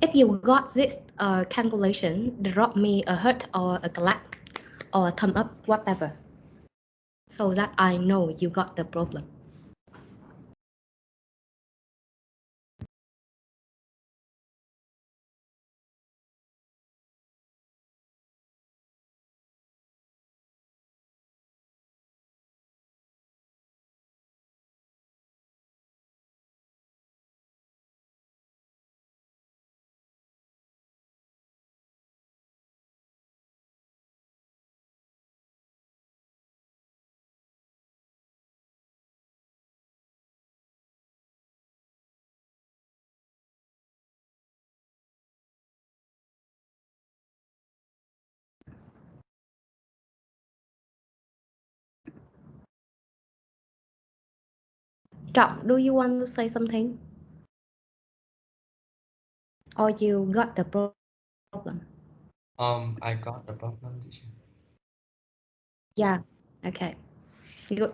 Speaker 1: If you got this calculation, drop me a heart or a clap or a thumb up, whatever, so that I know you got the problem. Doc, do you want to say something? Or you got the problem?
Speaker 4: I got the problem, teacher.
Speaker 1: Yeah, okay, good.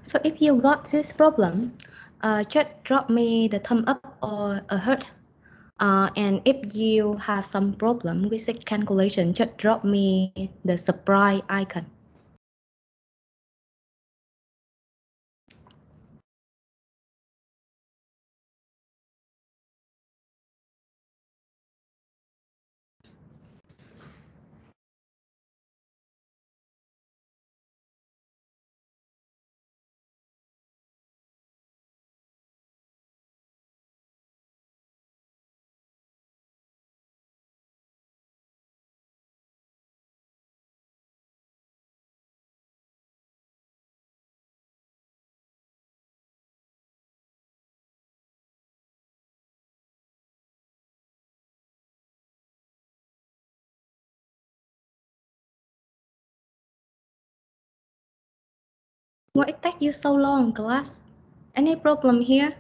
Speaker 1: So if you got this problem, just drop me the thumb up or a heart. And if you have some problem with the calculation, just drop me the surprise icon. Why it take you so long, class? Any problem here?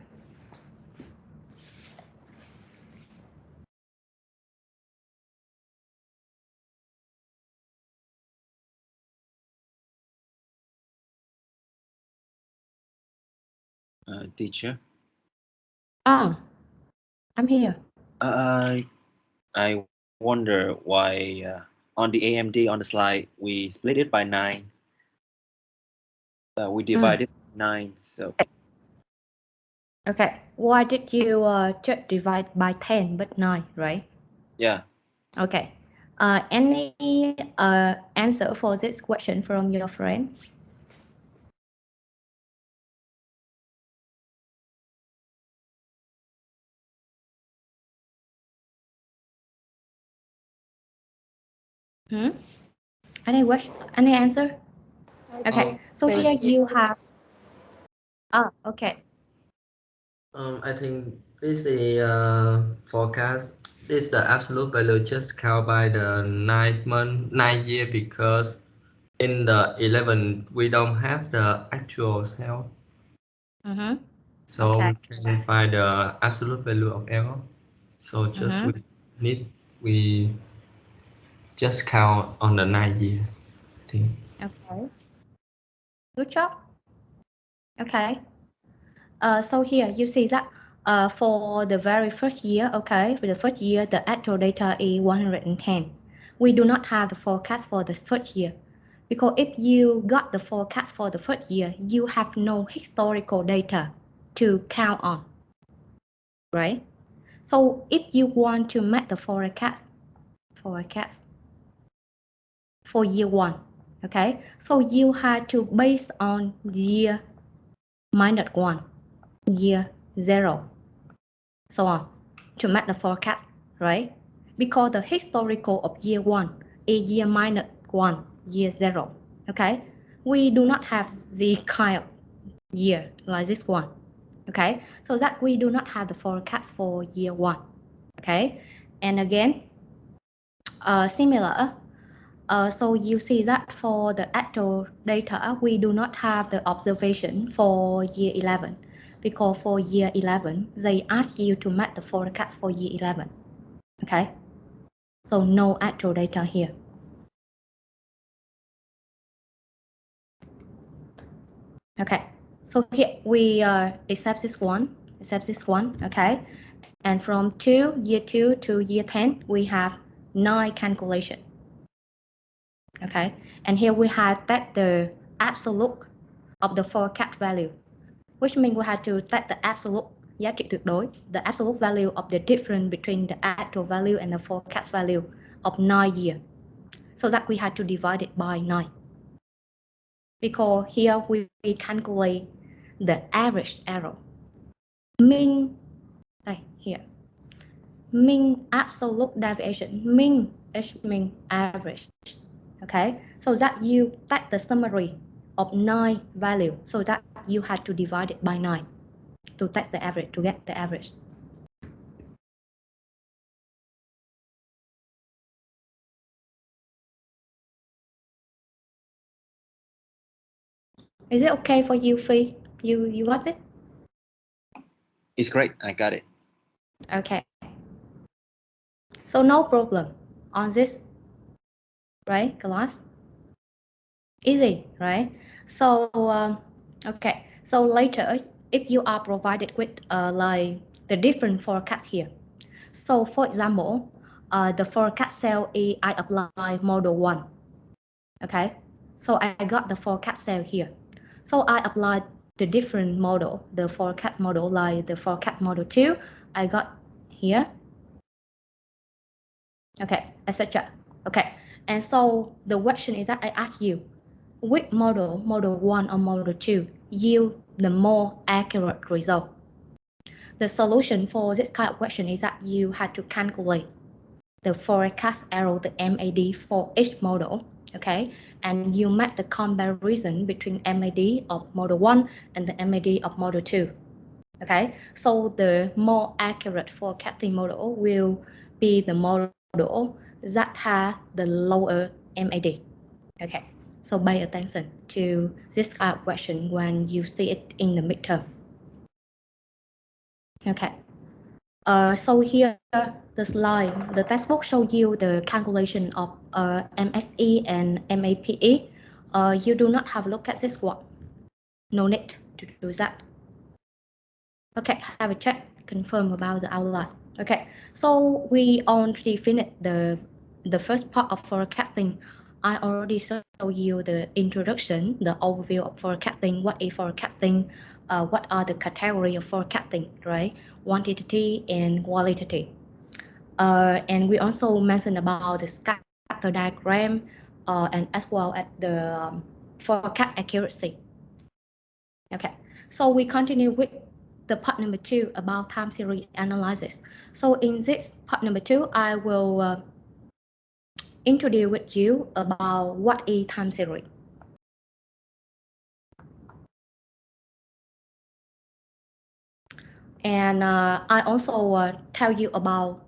Speaker 5: Teacher,
Speaker 1: Ah, I'm here.
Speaker 5: I I wonder why on the AMD on the slide we split it by 9. We
Speaker 1: Mm.
Speaker 5: divided 9. So
Speaker 1: Okay, why did you just divide by 10 but 9, right?
Speaker 5: yeah,
Speaker 1: Okay. Any answer for this question from your friend? Hmm? Any answer?
Speaker 3: I
Speaker 1: Okay,
Speaker 3: think
Speaker 1: so
Speaker 3: they
Speaker 1: here you have, okay.
Speaker 4: I think this is forecast. This is the absolute value just count by the 9 month, 9 year because in the 11 we don't have the actual sale,
Speaker 1: Mm-hmm.
Speaker 4: so
Speaker 1: Okay.
Speaker 4: we can find the absolute value of error. So just
Speaker 1: Mm-hmm.
Speaker 4: we need we just count on the 9 years. I think.
Speaker 1: Okay. Good job. Okay. So here you see that for the very first year, okay, for the first year, the actual data is 110. We do not have the forecast for the first year because if you got the forecast for the first year, you have no historical data to count on, right? So if you want to make the forecast for year one, okay, so you had to base on year -1, year 0, so on to make the forecast, right? Because the historical of year 1 is year -1, year 0, okay? We do not have the kind of year like this one, okay? So that we do not have the forecast for year 1, okay? And again, similar, so you see that for the actual data, we do not have the observation for year 11 because for year 11, they ask you to make the forecast for year 11, okay? So no actual data here. Okay, so here we accept this one, okay? And from year 2 to year 10, we have 9 calculation. Okay, and here we have that the absolute of the forecast value, which means we have to set the absolute giá trị tuyệt đối, the absolute value of the difference between the actual value and the forecast value of 9 years. So that we had to divide it by 9. Because here we calculate the average error. Mean, here. Mean absolute deviation, mean average. Okay, so that you take the summary of 9 value, so that you had to divide it by 9 to take the average, to get the average. Is it okay for you, Phi? You got it?
Speaker 5: It's great. I got it.
Speaker 1: Okay. So no problem on this, right, class? Easy, right? So, okay. So later, if you are provided with like the different forecast here. So for example, the forecast cell is I apply model 1. Okay. So I got the forecast cell here. So I applied the different model, the forecast model, like the forecast model 2, I got here. Okay, etc. Okay, and so the question is that I ask you, which model 1 or model 2, yield the more accurate result? The solution for this kind of question is that you had to calculate the forecast error, the MAD for each model, okay? And you make the comparison between MAD of model 1 and the MAD of model 2, okay? So the more accurate forecasting model will be the model that has the lower MAD, okay? So pay attention to this kind of question when you see it in the midterm. Okay. So here the slide, the textbook shows you the calculation of MSE and MAPE. You do not have a look at this one. No need to do that. Okay, have a check, confirm about the outline. Okay, so we already finished the first part of forecasting. I already showed you the introduction, the overview of forecasting, what is forecasting, what are the category of forecasting, right? Quantitative and qualitative. And we also mentioned about the scatter diagram and as well as the forecast accuracy. Okay, so we continue with the part number 2 about time series analysis. So in this part number 2, I will introduce with you about what is time series. And I also tell you about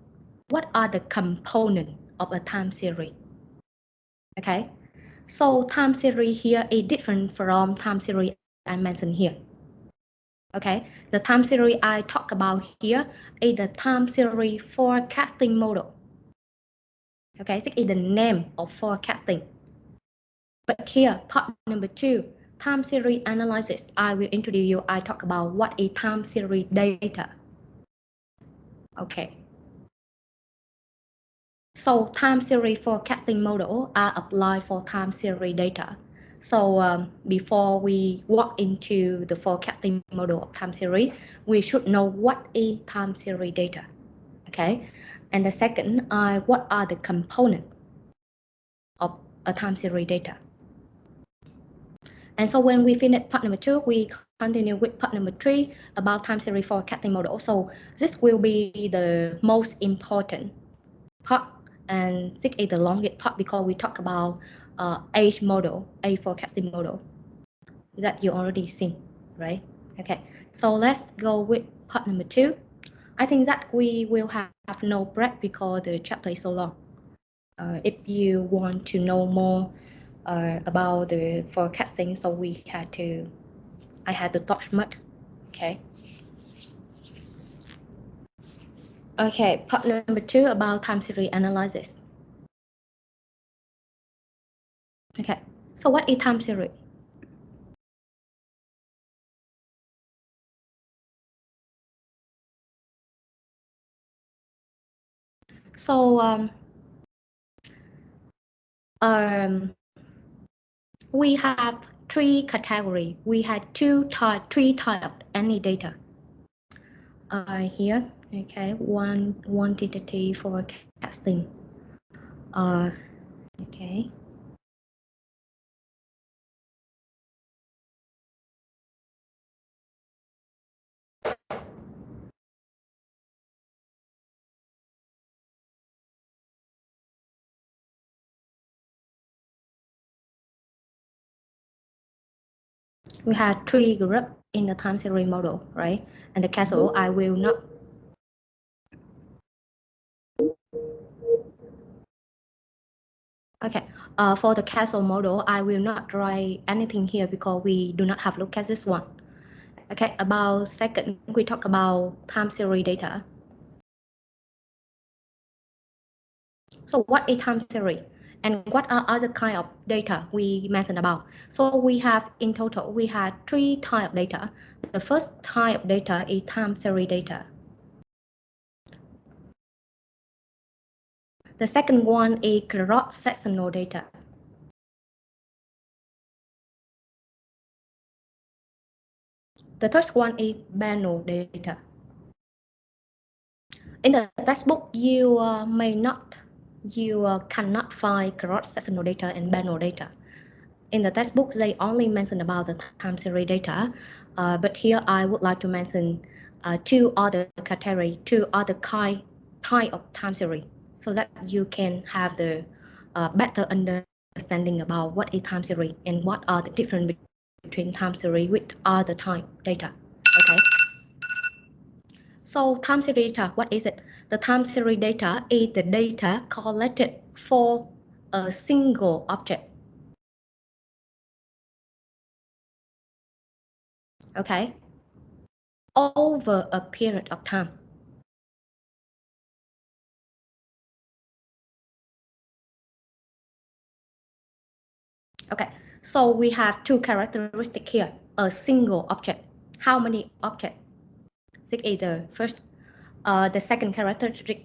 Speaker 1: what are the components of a time series. Okay, so time series here is different from time series I mentioned here. Okay, the time series I talk about here is the time series forecasting model. Okay, this is the name of forecasting. But here, part number 2, time series analysis. I will introduce you. I talk about what is time series data. Okay. So time series forecasting model are applied for time series data. So before we walk into the forecasting model of time series, we should know what is time series data. Okay. And the second, what are the components of a time series data? And so when we finish part number 2, we continue with part number 3 about time series forecasting model. So this will be the most important part, and this is the longest part because we talk about age model, age forecasting model that you already seen, right? Okay, so let's go with part number 2. I think that we will have no break because the chapter is so long. If you want to know more about the forecasting, so I had to talk much. Okay. Okay, part number 2 about time series analysis. Okay, so what is time series? So we have 3 categories. We had three types of any data. Here, okay, one quantitative forecasting. Okay. We had 3 groups in the time series model, right? And the castle, I will not. Okay, for the castle model, I will not write anything here because we do not have look at this one. Okay, about second, we talk about time series data. So what is time series? And what are other kind of data we mentioned about? So we have, in total, we had 3 types of data. The first type of data is time series data. The second one is cross-sectional data. The third one is banal data. In the textbook, you cannot find cross-sectional data and banal data. In the textbook, they only mention about the time series data, but here I would like to mention 2 other categories, 2 other type of time series, so that you can have the better understanding about what is time series and what are the difference between time series with other type data. Okay. So time series data, what is it? The time series data is the data collected for a single object. Okay, over a period of time. Okay, so we have 2 characteristics here. A single object. How many objects? This is the first. The second characteristic.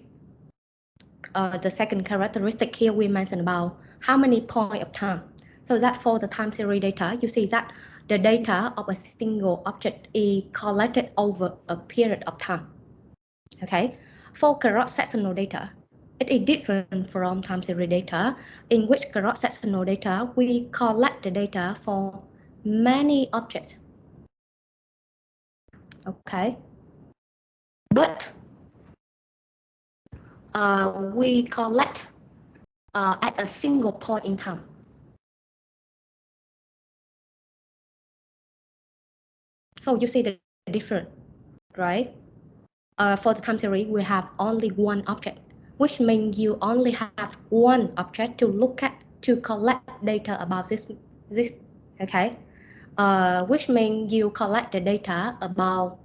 Speaker 1: Here we mentioned about how many point of time. So that for the time series data, you see that the data of a single object is collected over a period of time. Okay, for cross-sectional data, it is different from time series data, in which cross-sectional data, we collect the data for many objects. Okay, but we collect at a single point in time. So you see the difference, right? For the time series, we have only one object, which means you only have one object to look at to collect data about this. Okay, which means you collect the data about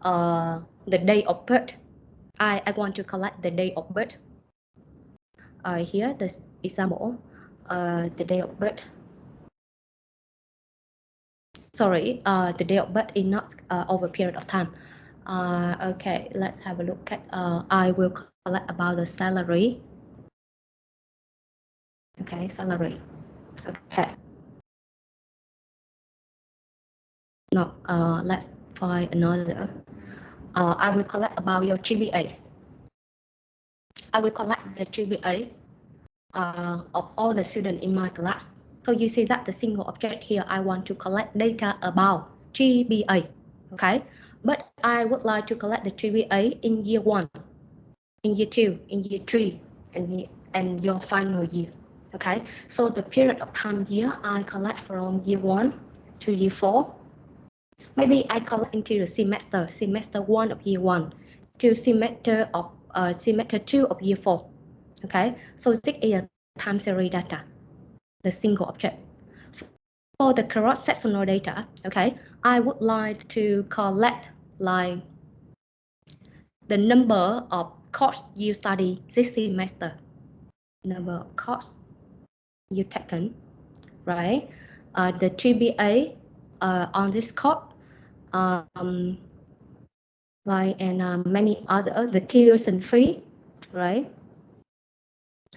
Speaker 1: the day of birth. I want to collect the day of birth. here the example, the day of birth. Sorry, the day of birth is not over a period of time. Okay, let's have a look at, I will collect about the salary. Okay, salary. Okay. No, let's find another. I will collect about your GPA. I will collect the GPA of all the students in my class. So you see that the single object here, I want to collect data about GPA, okay? But I would like to collect the GPA in year 1, in year 2, in year 3, and your final year, okay? So the period of time here, I collect from year 1 to year 4. Maybe I collect into the semester 1 of year 1 to semester 2 of year 4, okay? So this is a time series data, the single object. For the cross-sectional data, okay, I would like to collect like the number of course you study this semester, number of course you taken, right? The GPA on this course, like and many other, the tuition fee, right?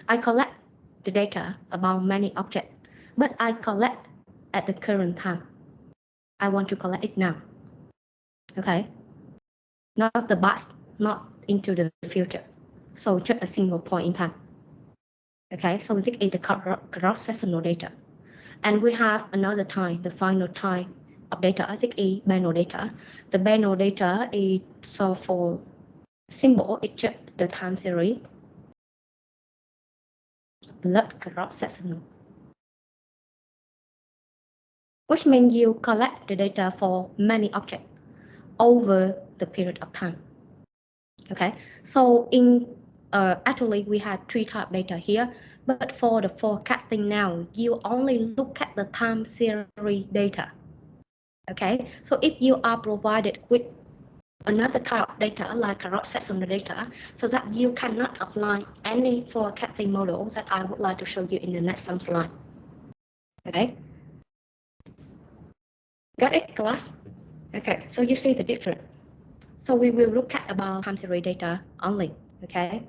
Speaker 1: I collect the data about many objects, but I collect at the current time. I want to collect it now, okay? Not the past, not into the future. So just a single point in time. Okay, so this is the cross-sectional data. And we have another time, the final time of data, this is binary data. The binary data is, so for symbol, it's just the time series, blood cross-sectional, which means you collect the data for many objects over the period of time. Okay, so in actually we have 3 type data here, but for the forecasting now, you only look at the time series data. Okay, so if you are provided with another type of data like a cross-sectional data, so that you cannot apply any forecasting model that I would like to show you in the next slide. Okay, got it, class? Okay, so you see the difference. So we will look at about time series data only. Okay.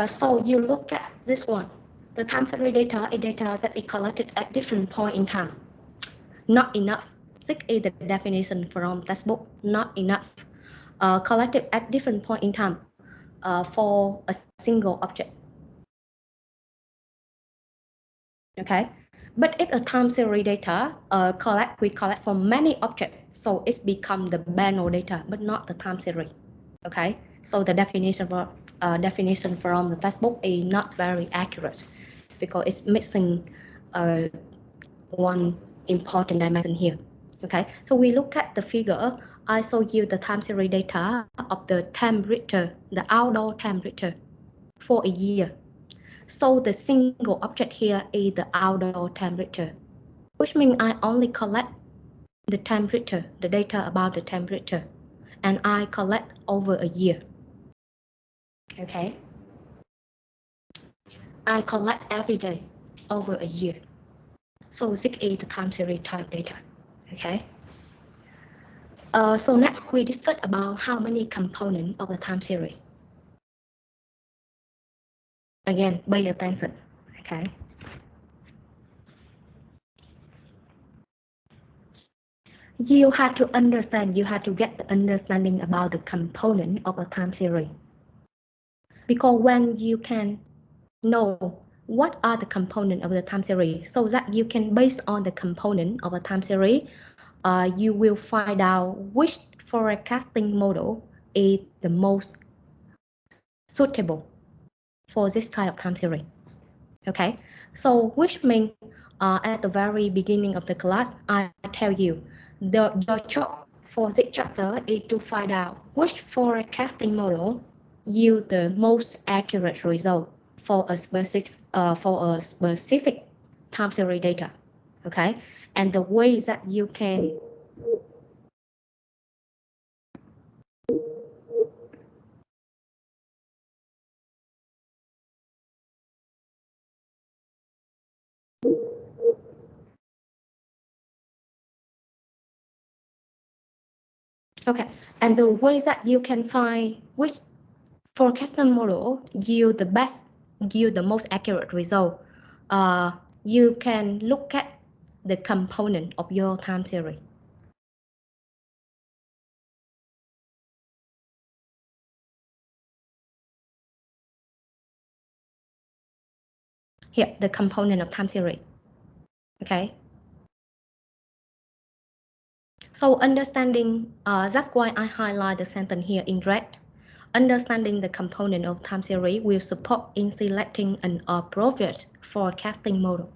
Speaker 1: So you look at this one. The time series data is data that is collected at different point in time. Not enough. This is the definition from textbook. Not enough. Collected at different point in time for a single object. Okay. But if a time series data we collect from many objects, so it's become the binary data, but not the time series. Okay. So the definition from the textbook is not very accurate because it's missing one important dimension here. Okay, so we look at the figure. I show you the time series data of the temperature, the outdoor temperature for a year. So the single object here is the outdoor temperature, which means I only collect the temperature, the data about the temperature, and I collect over a year. Okay, I collect every day over a year. So this is the time series type data. Okay. So next we discuss about how many components of the time series. Again, pay attention. Okay. You have to understand, you have to get the understanding about the component of a time series. Because when you can know what are the components of the time series, so that you can, based on the component of a time series, you will find out which forecasting model is the most suitable for this type of time series. Okay, so which means at the very beginning of the class, I tell you your job for this chapter is to find out which forecasting model yield the most accurate result for a specific time series data. Okay, and the way that you can Okay, and the way that you can find which forecasting model yield the most accurate result, you can look at the component of your time series. Here, the component of time series. Okay. So understanding, that's why I highlight the sentence here in red. Understanding the component of time series will support in selecting an appropriate forecasting model.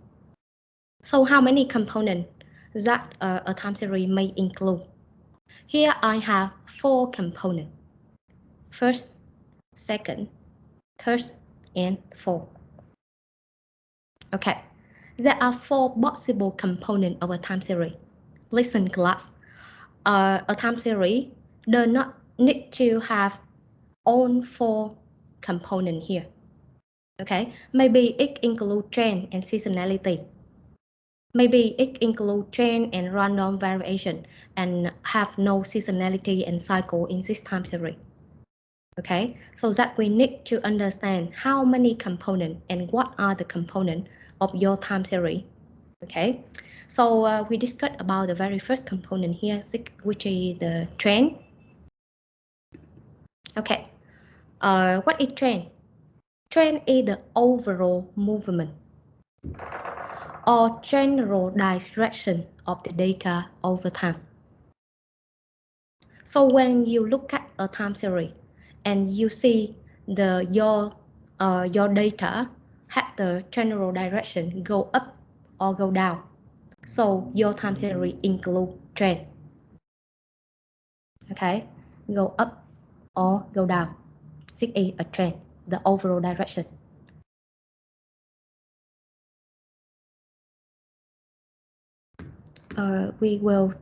Speaker 1: So how many components that a time series may include? Here I have 4 components. First, second, third, and fourth. Okay, there are 4 possible components of a time series. Listen class, a time series does not need to have all 4 components here. Okay, maybe it includes trend and seasonality. Maybe it includes trend and random variation and have no seasonality and cycle in this time series. Okay, so that we need to understand how many components and what are the components of your time series. Okay, so we discussed about the very first component here, which is the trend. Okay, what is trend? Trend is the overall movement or general direction of the data over time. So when you look at a time series and you see your data had the general direction go up or go down, so your time series include trend. Okay, go up or go down. This is a trend, the overall direction. We will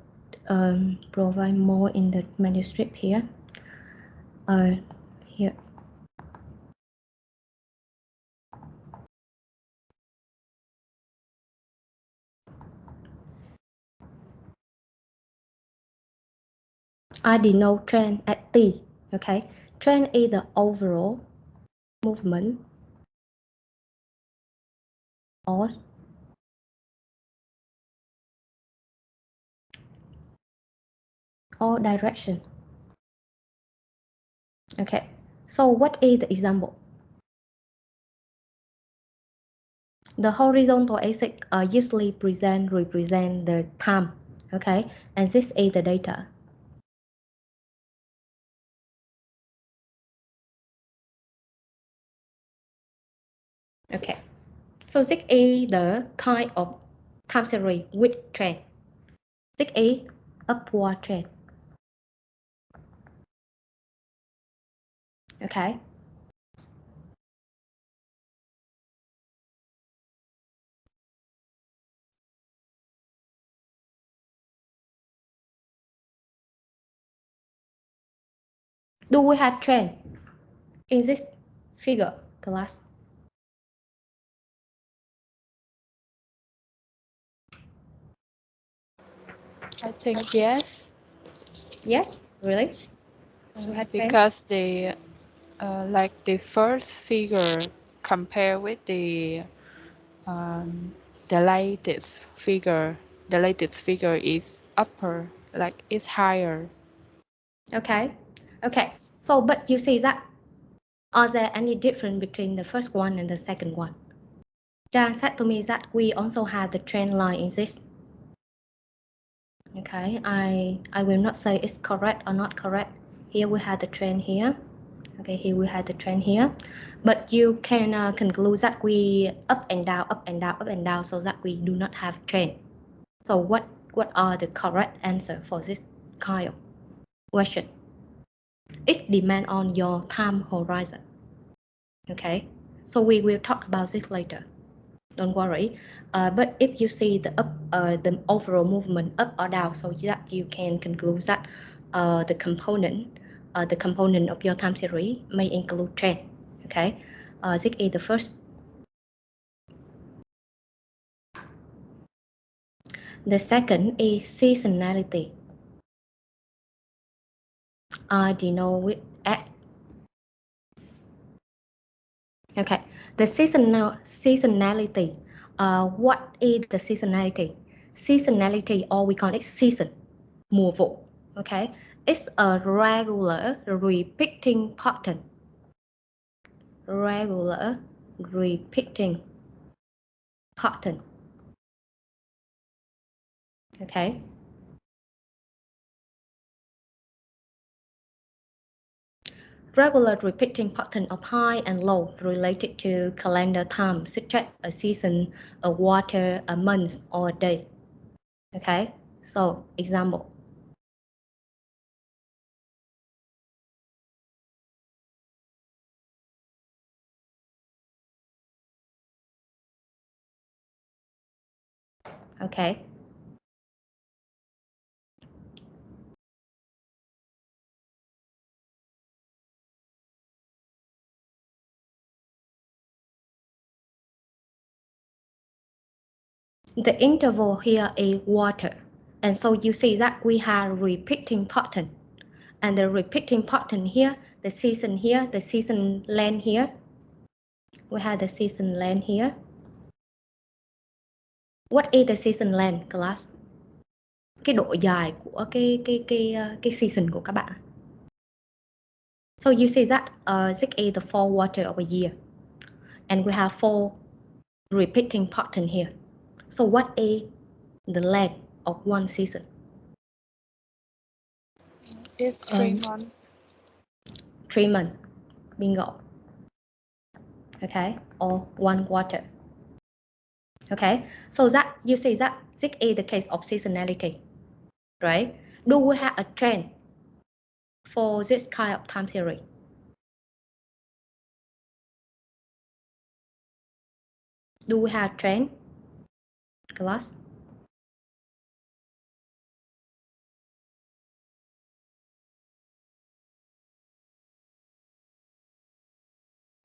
Speaker 1: provide more in the manuscript here. Here. I denote trend at T. Okay, trend is the overall movement or direction. Okay, so what is the example? The horizontal axis usually represent the time. Okay, and this is the data. Okay, so this is the kind of time series with trend. This is upward trend. Okay. Do we have trend in this figure, class?
Speaker 3: I think yes.
Speaker 1: Yes, really?
Speaker 3: Because like the first figure compared with the latest figure, the latest figure is upper, like it's higher.
Speaker 1: Okay. Okay. So, but you see that, are there any difference between the first one and the second one? Jan said to me that we also have the trend line in this. Okay, I will not say it's correct or not correct. Here we have the trend here. Okay, here we have the trend here. But you can conclude that we up and down, up and down, up and down, so that we do not have trend. So what are the correct answer for this kind of question? It depends on your time horizon. Okay, so we will talk about this later. Don't worry. But if you see the overall movement up or down, so that you can conclude that the component of your time series may include trend. Okay, this is the first. The second is seasonality. denote with S. Okay, the seasonality. What is the seasonality? Seasonality, or we call it season, mùa vụ. Okay, it's a regular repeating pattern. Regular repeating pattern. Okay. Regular repeating pattern of high and low related to calendar time, such as a season, a quarter, a month, or a day. Okay, so example. Okay. The interval here is water. And so you see that we have repeating pattern. And the repeating pattern here, the season here, the season length here. We have the season length here. What is the season length, class? Cái độ dài của cái season của các bạn. So you see that this is the 4 quarter of a year. And we have 4 repeating pattern here. So what is the length of one season?
Speaker 3: It's 3 months.
Speaker 1: 3 months. Bingo. Okay, or 1 quarter. Okay, so that you see that this is the case of seasonality, right? Do we have a trend for this kind of time series? Do we have trend, class?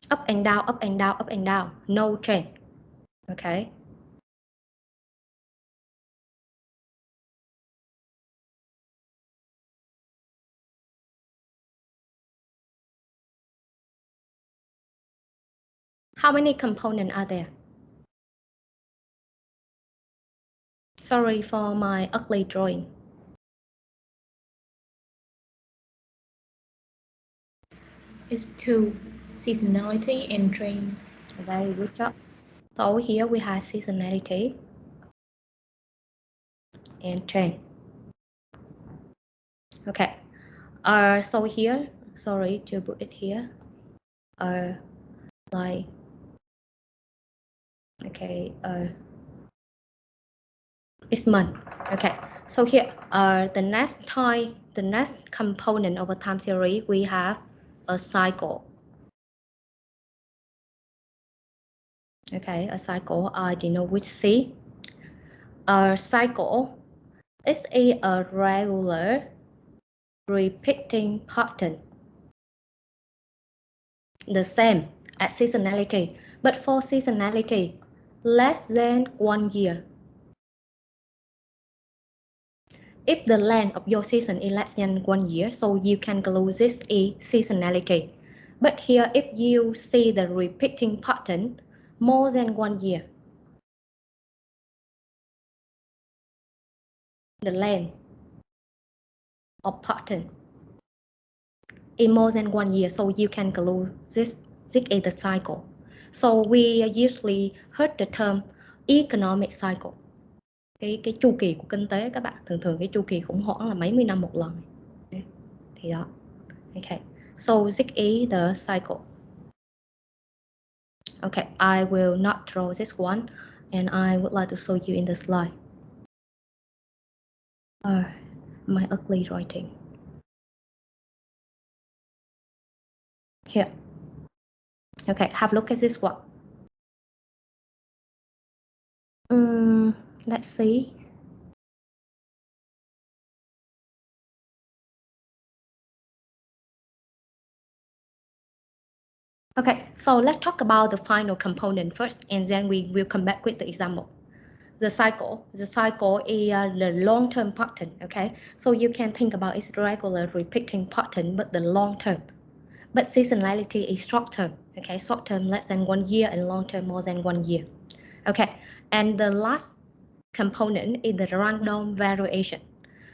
Speaker 1: Up and down, up and down, up and down. No trend. Okay. How many components are there? Sorry for my ugly drawing.
Speaker 6: It's 2, seasonality and trend.
Speaker 1: Very good job. So here we have seasonality and trend. Okay. So here, sorry to put it here. Like, okay, it's month. Okay. So here, the next component of a time series, we have a cycle. Okay, a cycle. I denote with C. A cycle is a regular repeating pattern. The same as seasonality, but for seasonality, less than 1 year. If the length of your season is less than 1 year, so you can call this a seasonality. But here, if you see the repeating pattern more than 1 year, the length of pattern is more than 1 year, so you can call this is the cycle. So we usually heard the term economic cycle. Cái chu kỳ của kinh tế các bạn, thường cái chu kỳ khủng hoảng là mấy mươi năm một lần. Thì đó. Okay. So this is the cycle. Okay, I will not draw this one, and I would like to show you in the slide. My ugly writing. Here. Okay, have a look at this one. Let's see. Okay, so let's talk about the final component first, and then we will come back with the example. the cycle is the long-term pattern. Okay, so you can think about it's regular repeating pattern, but the long term. But seasonality is short term. Okay, short term less than 1 year and long term more than 1 year. Okay, and the last component is the random variation.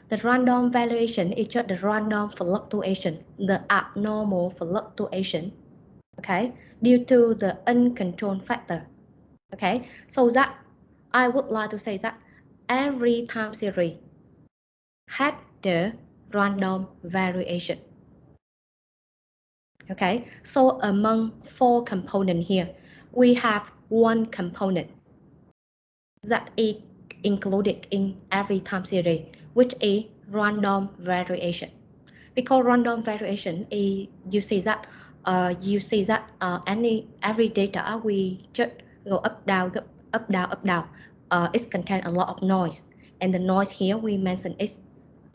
Speaker 1: The random variation is just the random fluctuation, the abnormal fluctuation, okay, due to the uncontrolled factor. Okay, so that I would like to say that every time series had the random variation. Okay, so among 4 components here, we have 1 component that is included in every time series, which is random variation. Because random variation is you see that every data we just go up down up down. It contains a lot of noise, and the noise here we mention is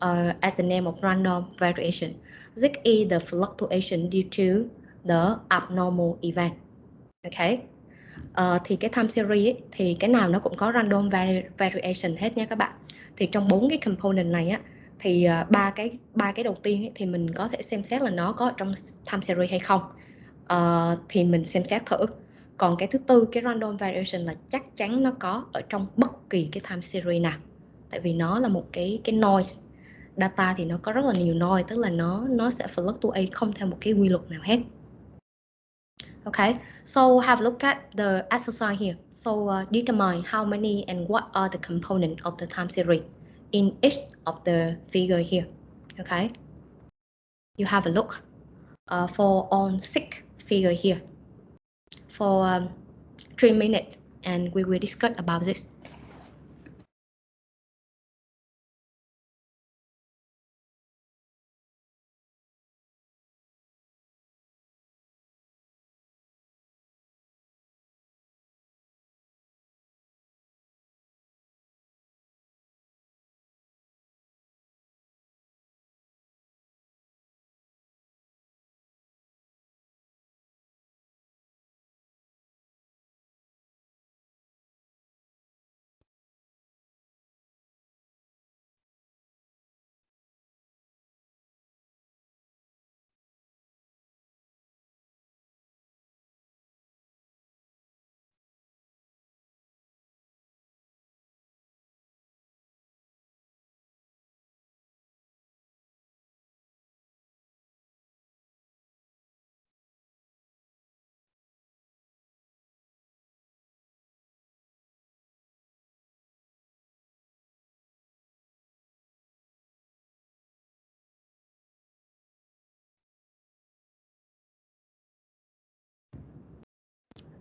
Speaker 1: as the name of random variation. This is the fluctuation due to the abnormal event. Okay. Thì cái time series ấy, thì cái nào nó cũng có random variation hết nha các bạn. Thì trong 4 cái component này á, thì ba cái đầu tiên ấy, thì mình có thể xem xét là nó có trong time series hay không. Thì mình xem xét thử. Còn cái thứ tư, cái random variation là chắc chắn nó có ở trong bất kỳ cái time series nào. Tại vì nó là một cái noise. Data thì nó có rất là nhiều noise, tức là nó sẽ fluctuate không theo một cái quy luật nào hết. Okay, so have a look at the exercise here. So determine how many and what are the components of the time series in each of the figure here. Okay, you have a look for on 6 figure here for 3 minutes, and we will discuss about this.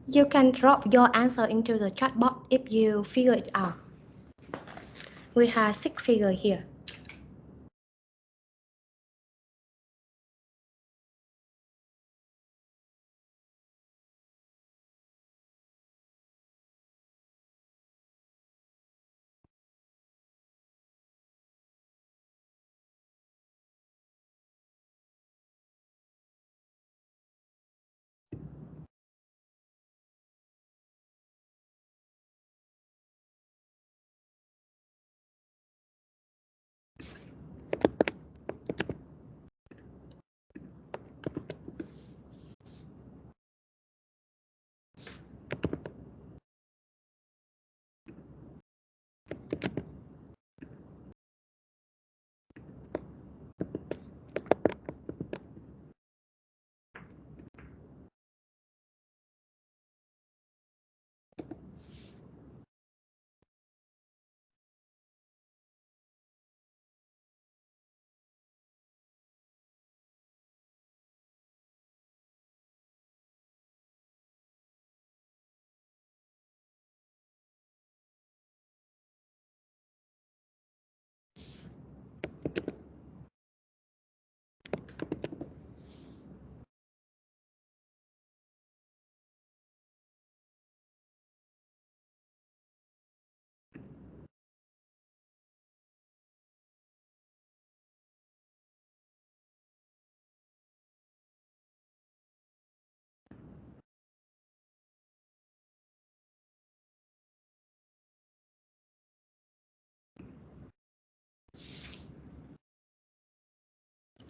Speaker 1: You can drop your answer into the chat box if you figure it out. We have 6 figures here.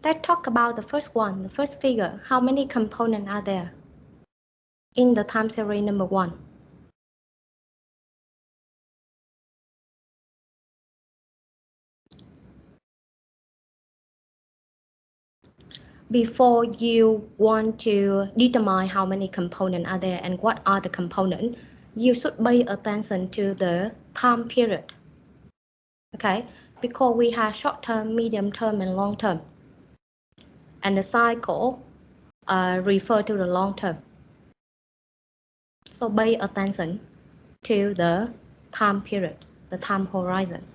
Speaker 1: Let's talk about the first one, the first figure. How many components are there in the time series number 1? Before you want to determine how many components are there and what are the components, you should pay attention to the time period. Okay, because we have short term, medium term, and long term. And the cycle refer to the long term. So pay attention to the time period, the time horizon.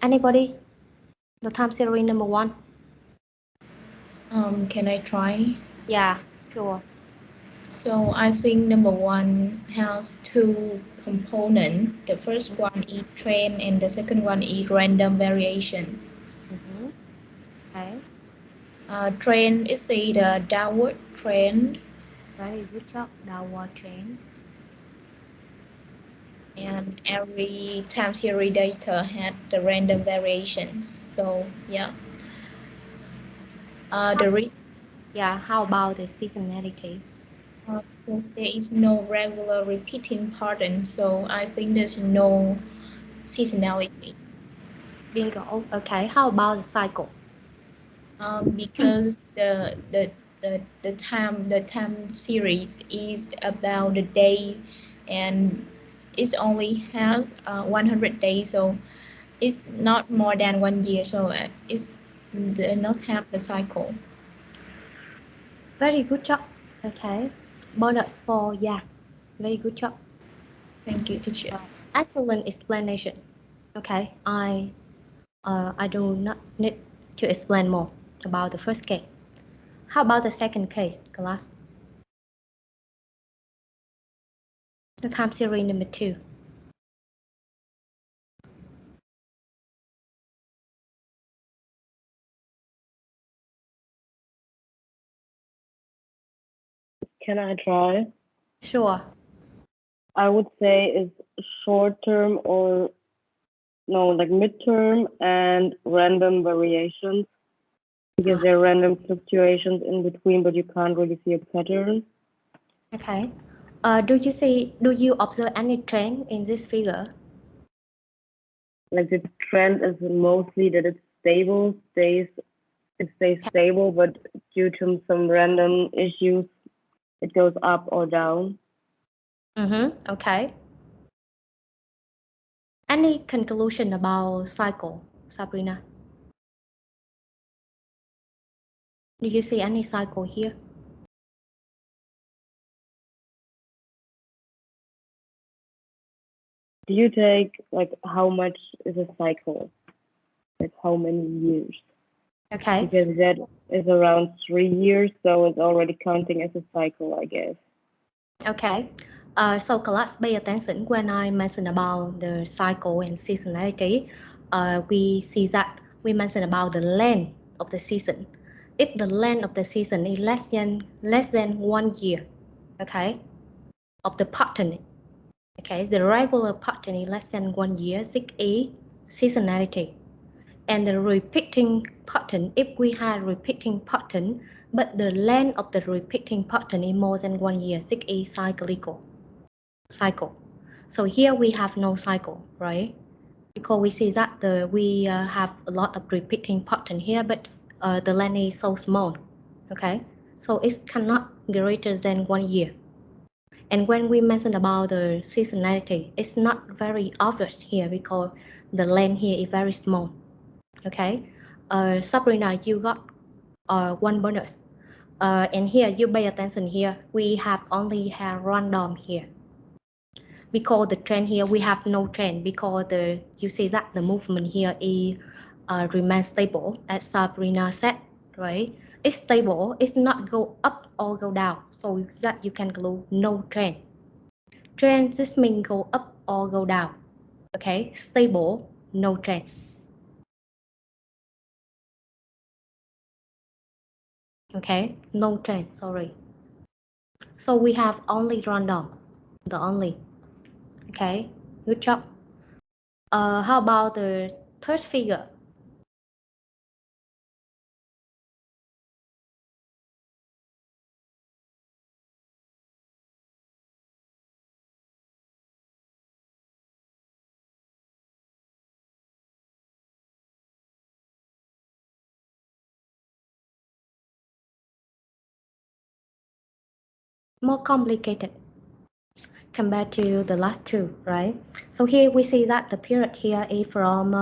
Speaker 1: Anybody? The time series number 1?
Speaker 6: Can I try?
Speaker 1: Yeah, sure.
Speaker 6: So I think number 1 has 2 components. The first one is trend and the second one is random variation.
Speaker 1: Okay.
Speaker 6: Trend is the downward trend.
Speaker 1: Very good job. Downward trend.
Speaker 6: And every time series data had the random variations. So yeah. The reason.
Speaker 1: Yeah. How about the seasonality?
Speaker 6: Because there is no regular repeating pattern, so I think there's no seasonality.
Speaker 1: Bingo. Okay. How about the cycle?
Speaker 6: Because the time series is about the day, and it only has 100 days, so it's not more than 1 year, so it's not have the cycle.
Speaker 1: Very good job. Okay. Bonus for yeah. Very good job.
Speaker 6: Thank you, teacher.
Speaker 1: Excellent explanation. Okay. I do not need to explain more about the first case. How about the second case, class? The time series number 2.
Speaker 2: Can I try?
Speaker 1: Sure.
Speaker 2: I would say it's short term or no, like midterm and random variations because there are random fluctuations in between, but you can't really see a pattern.
Speaker 1: Okay. Do you observe any trend in this figure?
Speaker 2: Like the trend is mostly that it's stable, it stays stable, but due to some random issues, it goes up or down.
Speaker 1: Okay. Any conclusion about cycle, Sabrina? Do you see any cycle here?
Speaker 2: Do you take like how much is a cycle? Like how many years?
Speaker 1: Okay.
Speaker 2: Because that is around 3 years, so it's already counting as a cycle, I guess.
Speaker 1: Okay. So class, pay attention when I mention about the cycle and seasonality. We see that we mention about the length of the season. If the length of the season is less than 1 year, okay, of the pattern, okay, the regular pattern is less than 1 year, 6E seasonality. And the repeating pattern, if we have repeating pattern, but the length of the repeating pattern is more than 1 year, 6E cyclical. So here we have no cycle, right? Because we see that we have a lot of repeating pattern here, but the length is so small, okay? So it cannot greater than 1 year. And when we mention about the seasonality, it's not very obvious here because the length here is very small, okay? Sabrina, you got one bonus. And here you pay attention here, we have only have random here. Because the trend here, we have no trend because you see that the movement here is remains stable, as Sabrina said, right? It's stable, it's not go up or go down, so that you can go no trend. Trend just means go up or go down, okay? Stable, no trend. Okay, no trend, sorry. So we have only random, the only. Okay, good job. How about the third figure? More complicated compared to the last two, right? So here we see that the period here is from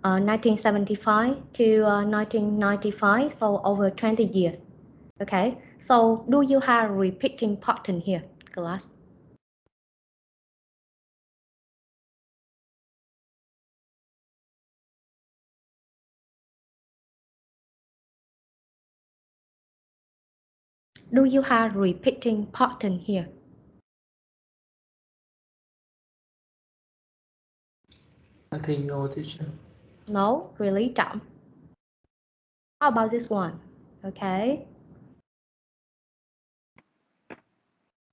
Speaker 1: 1975 to 1995, so over 20 years. Okay, so do you have repeating pattern here, class? Do you have repeating pattern here?
Speaker 4: Nothing, no teacher.
Speaker 1: No, really chậm. How about this one? Okay.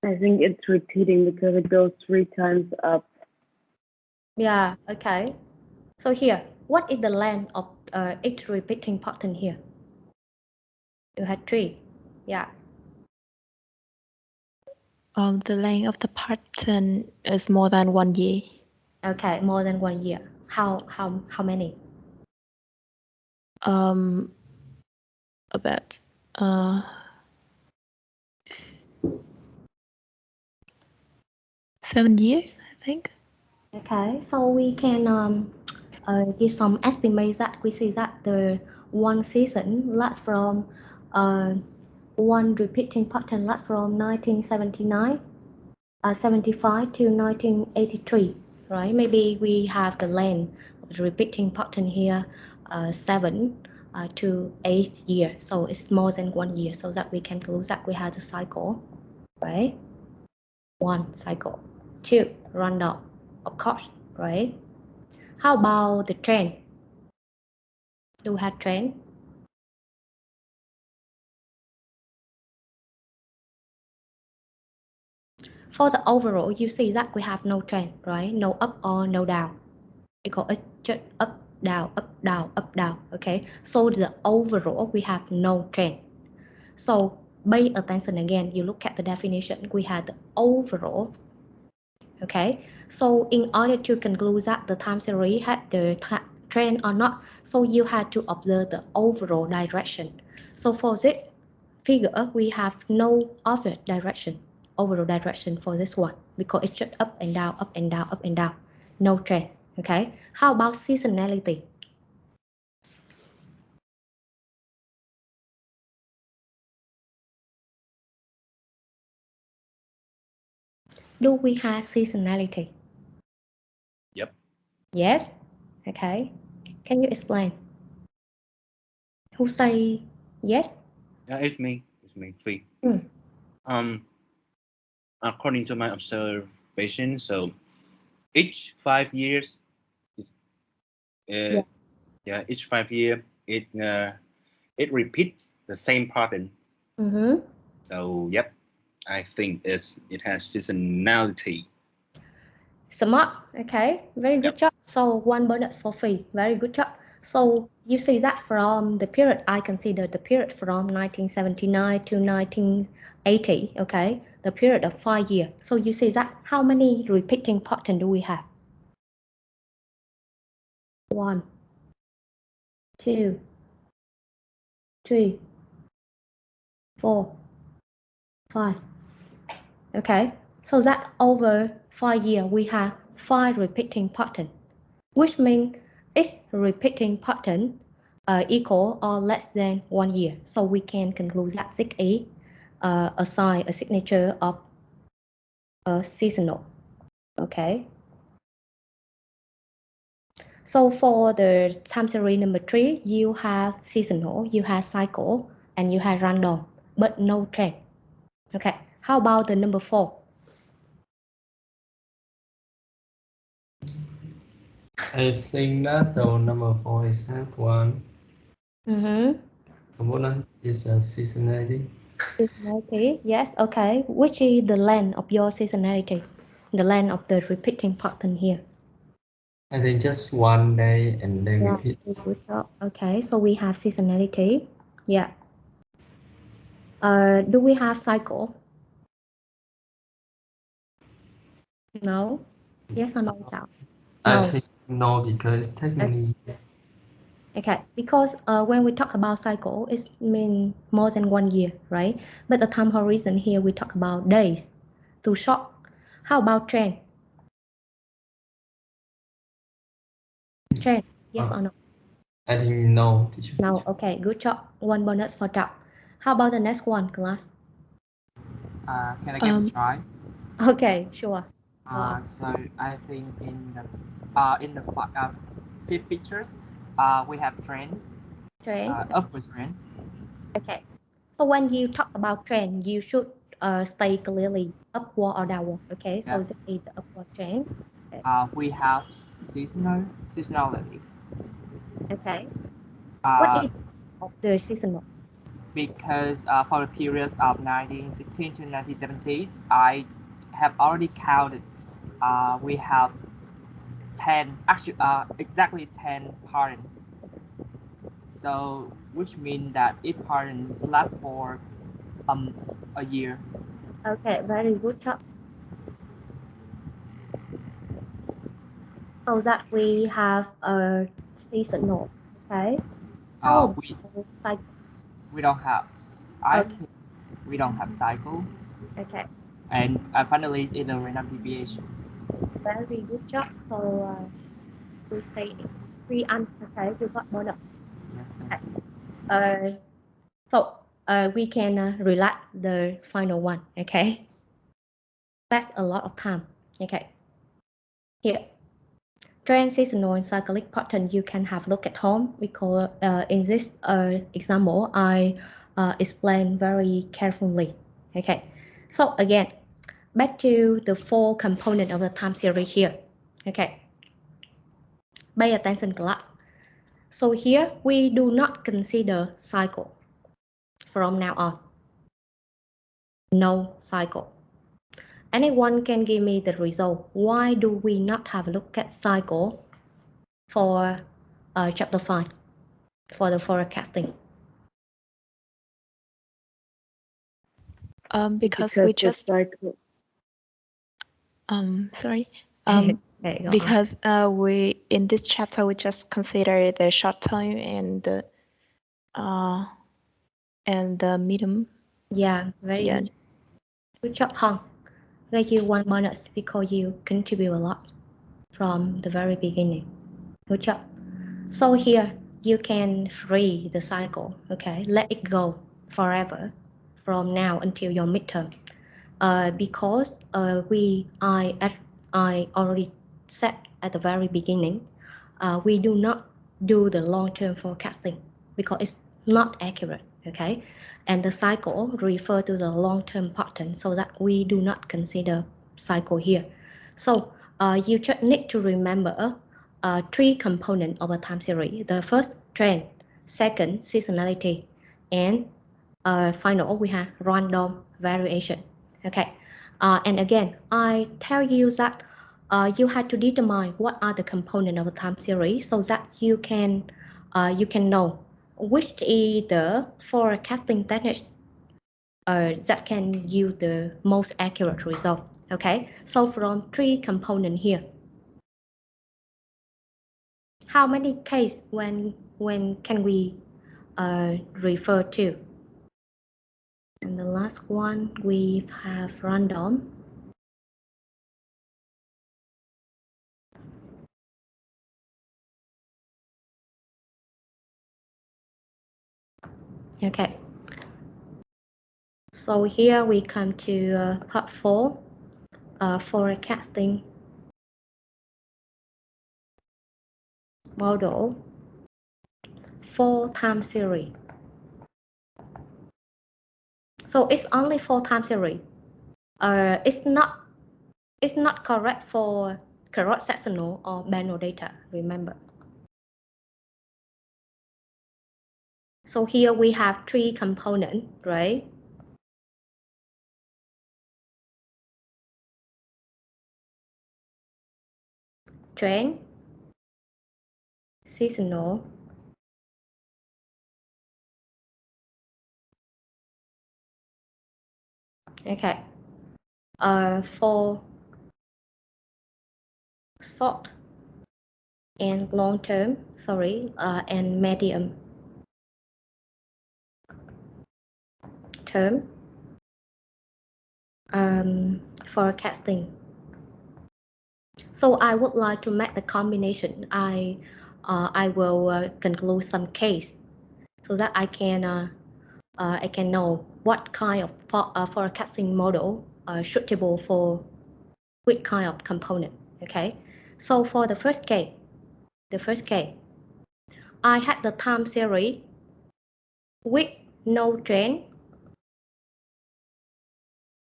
Speaker 2: I think it's repeating because it goes 3 times up.
Speaker 1: Yeah, okay. So here, what is the length of each repeating pattern here? You had 3. Yeah.
Speaker 7: The length of the pattern is more than 1 year.
Speaker 1: Okay, more than 1 year. How many?
Speaker 7: About 7 years, I think.
Speaker 1: Okay, so we can give some estimates that we see that the one season lasts from one repeating pattern lasts from 1979, 75 to 1983, right? Maybe we have the length of the repeating pattern here, 7 to 8 years. So it's more than 1 year, so that we can conclude that we have the cycle, right? 1 cycle, 2 random, of course, right? How about the trend? Do we have trend? For the overall, you see that we have no trend, right? No up or no down. Because it's just up, down, up, down, up, down. Okay. So the overall, we have no trend. So pay attention again. You look at the definition. We have the overall. Okay. So in order to conclude that the time series had the trend or not, so you had to observe the overall direction. So for this figure, we have no other direction, overall direction for this one, because it's just up and down, up and down, up and down, no trend. Okay. How about seasonality? Do we have seasonality?
Speaker 5: Yep.
Speaker 1: Yes. Okay. Can you explain? Who say yes?
Speaker 5: Yeah, it's me. It's me. Phi. Um, according to my observation, so each 5 years is
Speaker 1: Yeah.
Speaker 5: yeah, each 5 year it repeats the same pattern.
Speaker 1: Mm-hmm.
Speaker 5: So yep, I think it has seasonality.
Speaker 1: Smart. Okay. Very good
Speaker 5: Yep.
Speaker 1: job. So one bonus for free. Very good job. So you see that from the period, I consider the period from 1979 to 1980. Okay. The period of 5 years. So you see that how many repeating pattern do we have? 1, 2, 3, 4, 5. Okay. So that over 5 years we have 5 repeating pattern, which means each repeating pattern equal or less than 1 year. So we can conclude that 6E assign a signature of a seasonal. Okay. So for the time series number 3, you have seasonal, you have cycle, and you have random, but no trend. Okay. How about the number 4?
Speaker 4: I think that the number 4 is that one.
Speaker 1: Mm-hmm.
Speaker 4: Component is a seasonality.
Speaker 1: Seasonality, yes, okay. Which is the length of your seasonality? The length of the repeating pattern here.
Speaker 4: I think just one day and then repeat.
Speaker 1: Good job. Okay, so we have seasonality. Yeah. Do we have cycle? No. Yes or no, Chao?
Speaker 4: I
Speaker 1: No.
Speaker 4: think no, because technically
Speaker 1: Okay, because when we talk about cycle, it means more than 1 year, right? But the time horizon here, we talk about days, too short. How about trend? Trend, yes or no?
Speaker 4: I think no, teacher.
Speaker 1: No, okay, good job. One bonus for Chao. How about the next one, class?
Speaker 8: Can I get a try?
Speaker 1: Okay, sure.
Speaker 8: So I think in the fifth pictures, we have trend,
Speaker 1: Trend.
Speaker 8: upward trend.
Speaker 1: Okay. So when you talk about trend, you should stay clearly upward or downward. Okay. So
Speaker 8: Yes.
Speaker 1: this is the upward trend. Okay.
Speaker 8: We have seasonality.
Speaker 1: Okay. What
Speaker 8: Uh,
Speaker 1: is of the seasonal?
Speaker 8: because for the periods of 1916 to 1970s, I have already counted. We have 10, actually, exactly 10 pardon. So, which means that if pardons last for a year.
Speaker 1: Okay. Very good job. So that we have a seasonal. Okay. How about cycle?
Speaker 8: We don't have. I
Speaker 1: Okay.
Speaker 8: think we don't have cycle.
Speaker 1: Okay.
Speaker 8: And finally, it's a random deviation.
Speaker 1: Very good job. So we say three answers. Okay. You got bonus. Okay. So we can relax the final one. Okay. That's a lot of time. Okay. Here. Trend, seasonal, and cyclic pattern you can have look at home because in this example I explain very carefully. Okay. So again, back to the four components of the time series here. Okay. Pay attention class. So here we do not consider cycle from now on. No cycle. Anyone can give me the result. Why do we not have a look at cycle for chapter 5 for the forecasting?
Speaker 7: Because we just
Speaker 2: cycle.
Speaker 7: sorry.
Speaker 1: Okay,
Speaker 7: Because we in this chapter we just consider the short term and the medium.
Speaker 1: Yeah, very good. Good job, Hong. Gave you one bonus because you contribute a lot from the very beginning. Good job. So here you can free the cycle. Okay, let it go forever from now until your midterm. Because I already said at the very beginning, we do not do the long-term forecasting because it's not accurate. Okay, and the cycle refer to the long-term pattern, so that we do not consider cycle here. So you just need to remember three components of a time series. The first, trend; second, seasonality; and final, we have random variation. Okay, and again, I tell you that you have to determine what are the components of a time series so that you can know which is the forecasting technique that can yield the most accurate result. Okay, so from three components here, how many cases when can we refer to? And the last one we have random. Okay. So here we come to part 4, forecasting model for time series. So it's only for time series. It's not correct for cross sectional or banal data. Remember. So here we have three components, right? Trend, seasonal. Okay. For short and long term, and medium term forecasting. So I would like to make the combination. I will conclude some case so that I can know what kind of forecasting model suitable for which kind of component. Okay. So for the first case, I had the time series with no trend,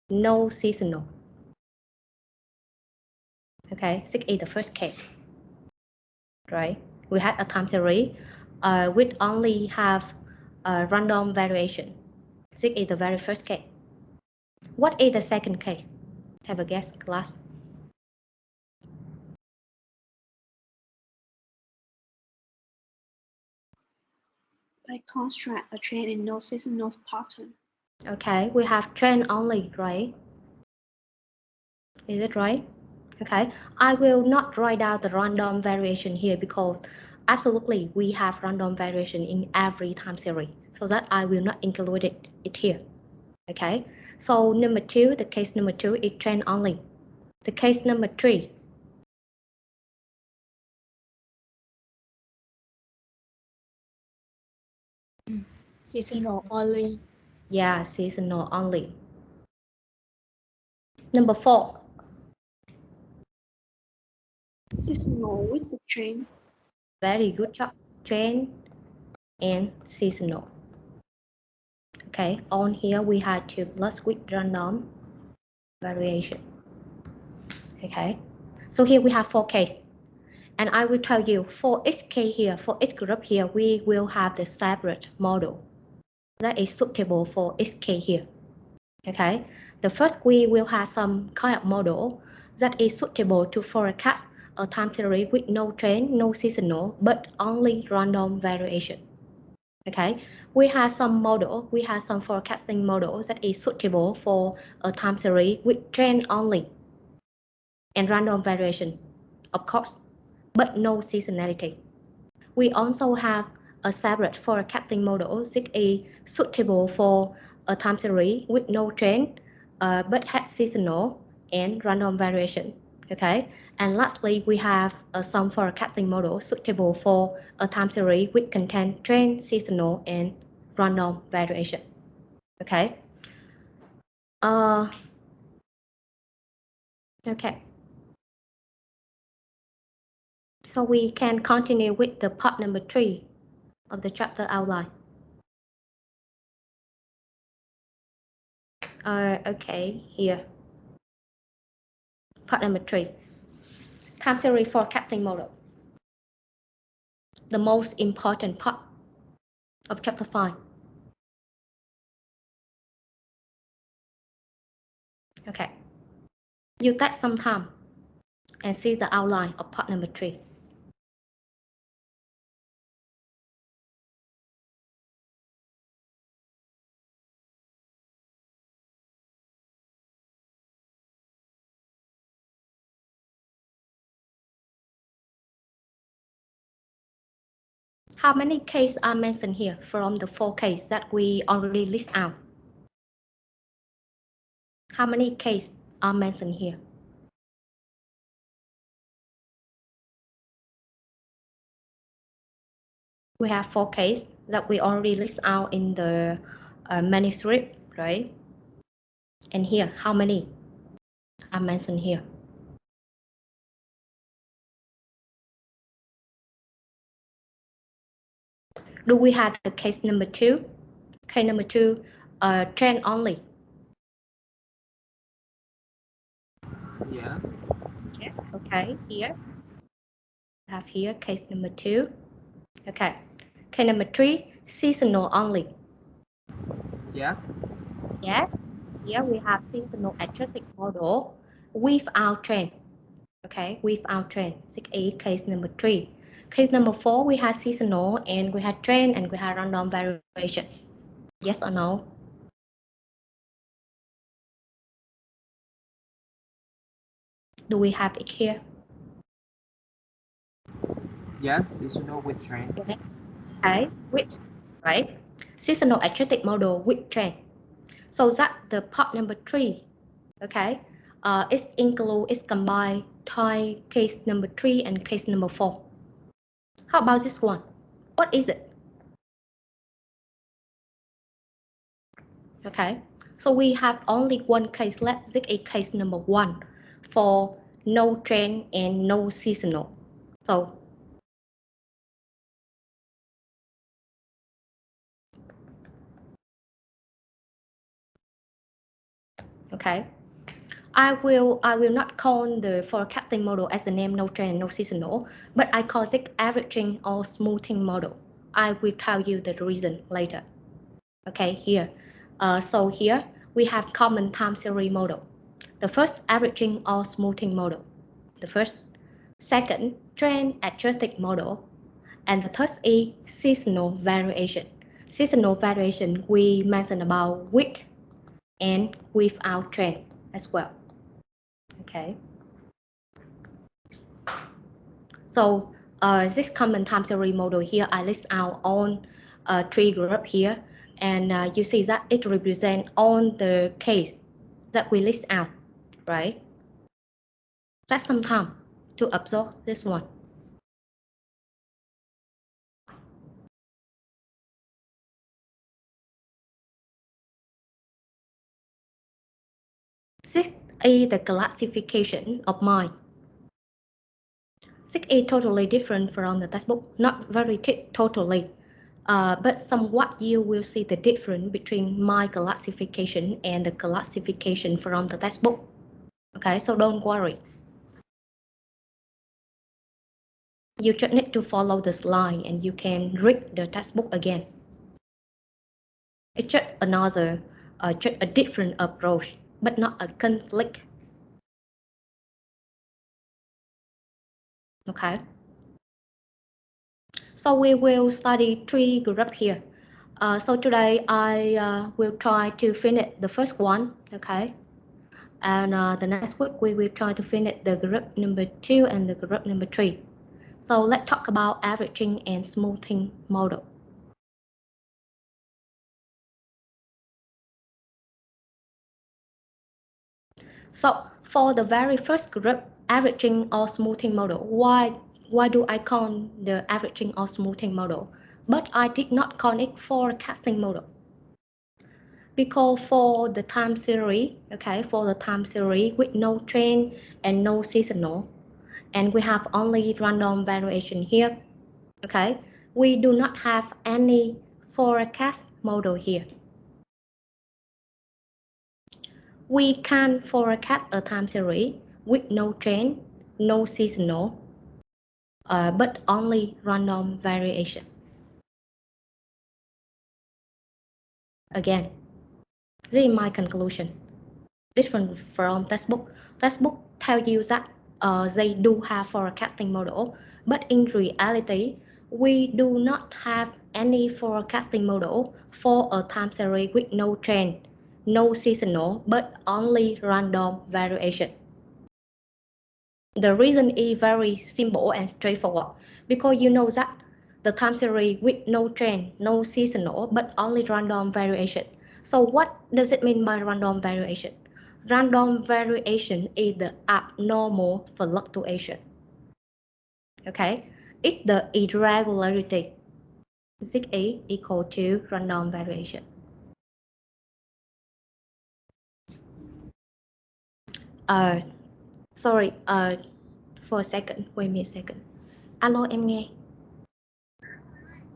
Speaker 1: no seasonal. Okay, 6 is the first case, right? We had a time series which only have random variation. 6 is the very first case. What is the second case? Have a guess, class.
Speaker 9: By construct a trend in no seasonal pattern.
Speaker 1: Okay, we have trend only, right? Is it right? Okay, I will not write down the random variation here because absolutely we have random variation in every time series, so that I will not include it here. Okay, so number 2, the case number 2 is trend only. The case number 3.
Speaker 9: Seasonal only.
Speaker 1: Yeah, seasonal only. Number 4.
Speaker 9: Seasonal with the trend.
Speaker 1: Very good job. Trend and seasonal. Okay, on here we had to plus with random variation. Okay, so here we have 4 cases. And I will tell you for each case here, for each group here, we will have the separate model that is suitable for each case here. Okay, the first we will have some kind of model that is suitable to forecast a time series with no trend, no seasonal, but only random variation. Okay, we have some forecasting model that is suitable for a time series with trend only and random variation, of course, but no seasonality. We also have a separate forecasting model that is suitable for a time series with no trend, but has seasonal and random variation. Okay, and lastly, we have some forecasting model suitable for a time series with contain trend, seasonal, and random variation. Okay. Okay. So we can continue with the part number 3 of the chapter outline. Okay, here. Part number 3. Time series forecasting model. The most important part of chapter 5. Okay. You take some time and see the outline of part number 3. How many cases are mentioned here from the 4 cases that we already list out? How many cases are mentioned here? We have 4 cases that we already list out in the manuscript, right? And here, how many are mentioned here? Do we have the case number 2? Case number 2, trend only.
Speaker 8: Yes.
Speaker 1: Yes. Okay. Here. I have here case number 2. Okay. Case number 3, seasonal only.
Speaker 8: Yes.
Speaker 1: Yes. Here we have seasonal arithmetic model without trend. Okay, without trend. 6A case number 3. Case number 4, we had seasonal and we had trend and we had random variation. Yes or no? Do we have it here?
Speaker 8: Yes, seasonal with trend.
Speaker 1: Okay, with, right? Seasonal arithmetic model with trend. So that the part number 3, okay, it's combined case number 3 and case number 4. How about this one? What is it? Okay, so we have only one case left. This is case number 1 for no trend and no seasonal. So okay, I will not call the forecasting model as the name no trend, no seasonal, but I call it averaging or smoothing model. I will tell you the reason later. Okay, here. So here we have common time series model. The first, averaging or smoothing model. The first. Second, trend adjusted model. And the third is seasonal variation. Seasonal variation we mentioned about week and without trend as well. Okay. So this common time series model here, I list out on 3 groups here, and you see that it represents all the case that we list out, right? Take some time to absorb this one. This is the classification of mine. This is totally different from the textbook, not very totally, but somewhat you will see the difference between my classification and the classification from the textbook. Okay, so don't worry. You just need to follow the slide and you can read the textbook again. It's just another, just a different approach, but not a conflict. Okay. So we will study 3 groups here. So today I will try to finish the first one, okay? And the next week we will try to finish the group number 2 and the group number 3. So let's talk about averaging and smoothing model. So for the very first group, averaging or smoothing model, why do I call the averaging or smoothing model? But I did not call it forecasting model. Because for the time series, okay, for the time series with no trend and no seasonal, and we have only random variation here, okay, we do not have any forecast model here. We can forecast a time series with no trend, no seasonal, but only random variation. Again, this is my conclusion. Different from textbook. Textbook tell you that they do have forecasting model, but in reality, we do not have any forecasting model for a time series with no trend, no seasonal, but only random variation. The reason is very simple and straightforward, because you know that the time series with no trend, no seasonal, but only random variation. So what does it mean by random variation? Random variation is the abnormal fluctuation. Okay, it's the irregularity. This is equal to random variation. Uh, sorry, for a second, wait me a second. Alo em nghe.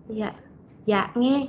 Speaker 1: Dạ, dạ nghe.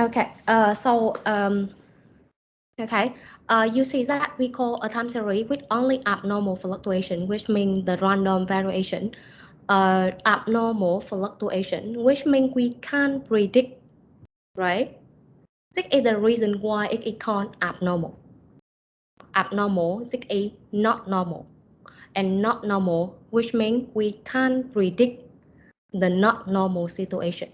Speaker 1: Okay, okay, you see that we call a time series with only abnormal fluctuation, which means the random variation. Abnormal fluctuation, which means we can't predict, right? This is the reason why it is called abnormal. Abnormal, this is not normal. And not normal, which means we can't predict the not normal situation.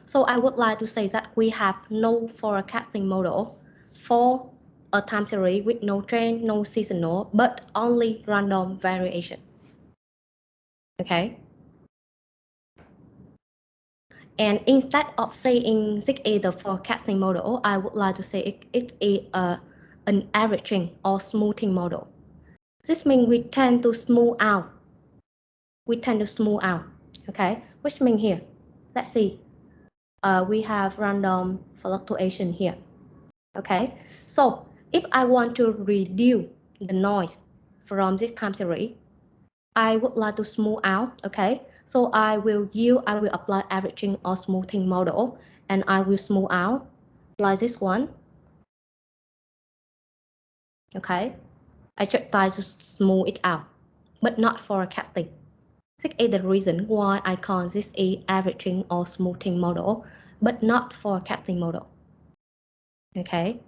Speaker 1: So I would like to say that we have no forecasting model for a time series with no trend, no seasonal, but only random variation. Okay. And instead of saying this is the forecasting model, I would like to say it is an averaging or smoothing model. This means we tend to smooth out. We tend to smooth out. Okay. Which means here, let's see. We have random fluctuation here. Okay, so if I want to reduce the noise from this time series, I would like to smooth out. Okay, so I will apply averaging or smoothing model, and I will smooth out like this one. Okay, I just try to smooth it out, but not forecasting. This is the reason why I call this a averaging or smoothing model, but not forecasting model. Okay.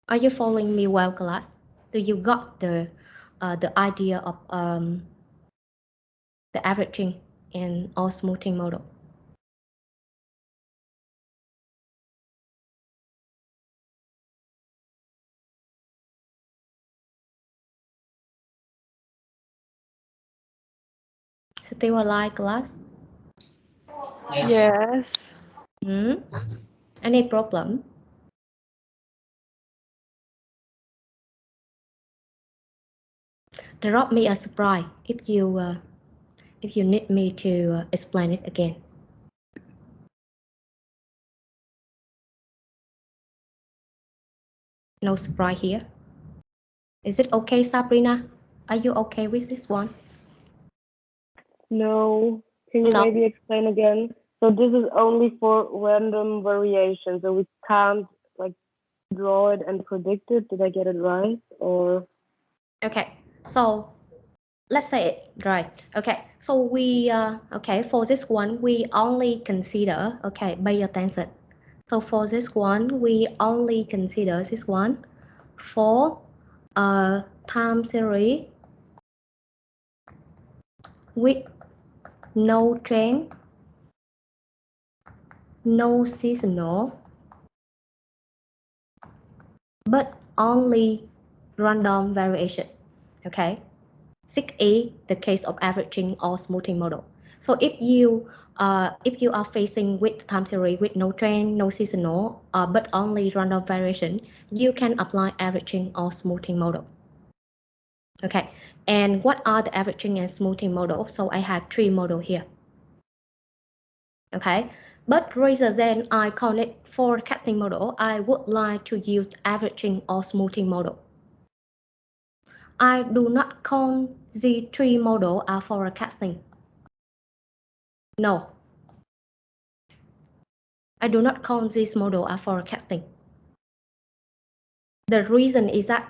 Speaker 1: Are you following me well, class? Do you got the idea of the averaging and or smoothing model? Still alive, class?
Speaker 3: Yes.
Speaker 1: Hmm? Any problem? Drop me a surprise if you need me to explain it again. No surprise here. Is it okay, Sabrina? Are you okay with this one?
Speaker 2: No. Can you
Speaker 1: No.
Speaker 2: maybe explain again? So this is only for random variation, so we can't like draw it and predict it. Did I get it right? Or
Speaker 1: Okay. So let's say it right. Okay. So we okay, for this one we only consider, okay, pay attention. So for this one we only consider this one for a time series with no trend, no seasonal, but only random variation. Okay. 6A, the case of averaging or smoothing model. So if you are facing with time series with no trend, no seasonal, but only random variation, you can apply averaging or smoothing model. Okay, and what are the averaging and smoothing models? So I have 3 models here. Okay, but rather than I call it forecasting model, I would like to use averaging or smoothing model. I do not call the 3 model are forecasting. No, I do not call this model a forecasting. The reason is that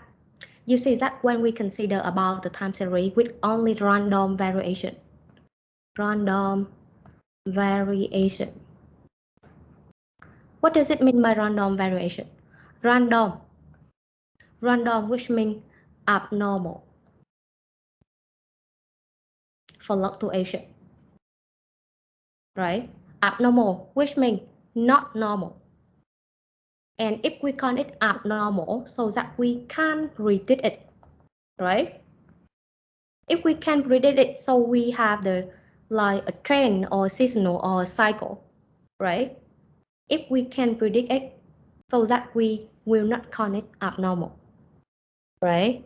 Speaker 1: you see that when we consider about the time series with only random variation, what does it mean by random variation? Random, which means abnormal fluctuation, right? Abnormal, which means not normal. And if we call it abnormal, so that we can't predict it, right? If we can predict it, so we have the like a trend or seasonal or a cycle, right? If we can predict it, so that we will not call it abnormal, right?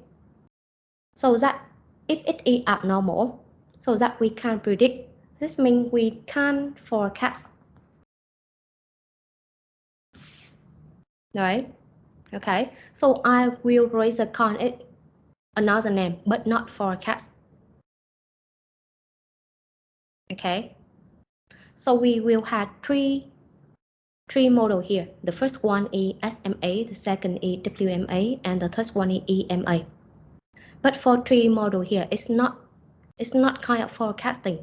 Speaker 1: So that if it is abnormal, so that we can predict, this means we can't forecast, right? Okay, so I will raise the call it another name, but not forecast. Okay, so we will have 3 three model here. The first one is SMA, the second is WMA, and the third one is EMA. But for three model here, it's not kind of forecasting.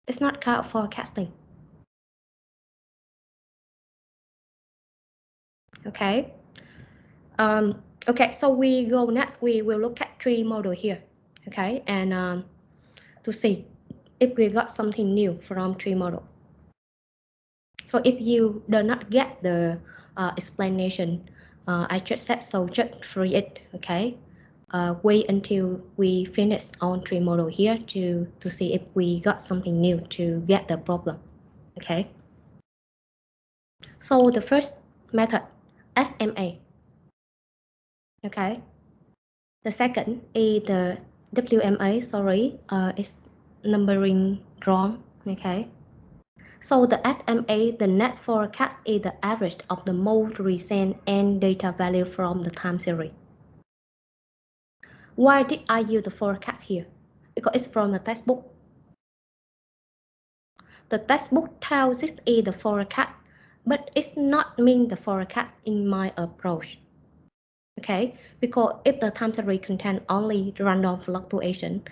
Speaker 1: It's not kind of forecasting. Okay. Okay, so we go next. We will look at three model here. Okay, and to see if we got something new from three model. So if you do not get the explanation, I just said so, just free it. Okay. Wait until we finish on three model here to see if we got something new to get the problem. Okay. So the first method, SMA. Okay. The second is the WMA. Sorry, it's numbering wrong. Okay. So the SMA, the net forecast is the average of the most recent end data value from the time series. Why did I use the forecast here? Because it's from the textbook. The textbook tells this is the forecast, but it's not mean the forecast in my approach. Okay, because if the time series contains only random fluctuation,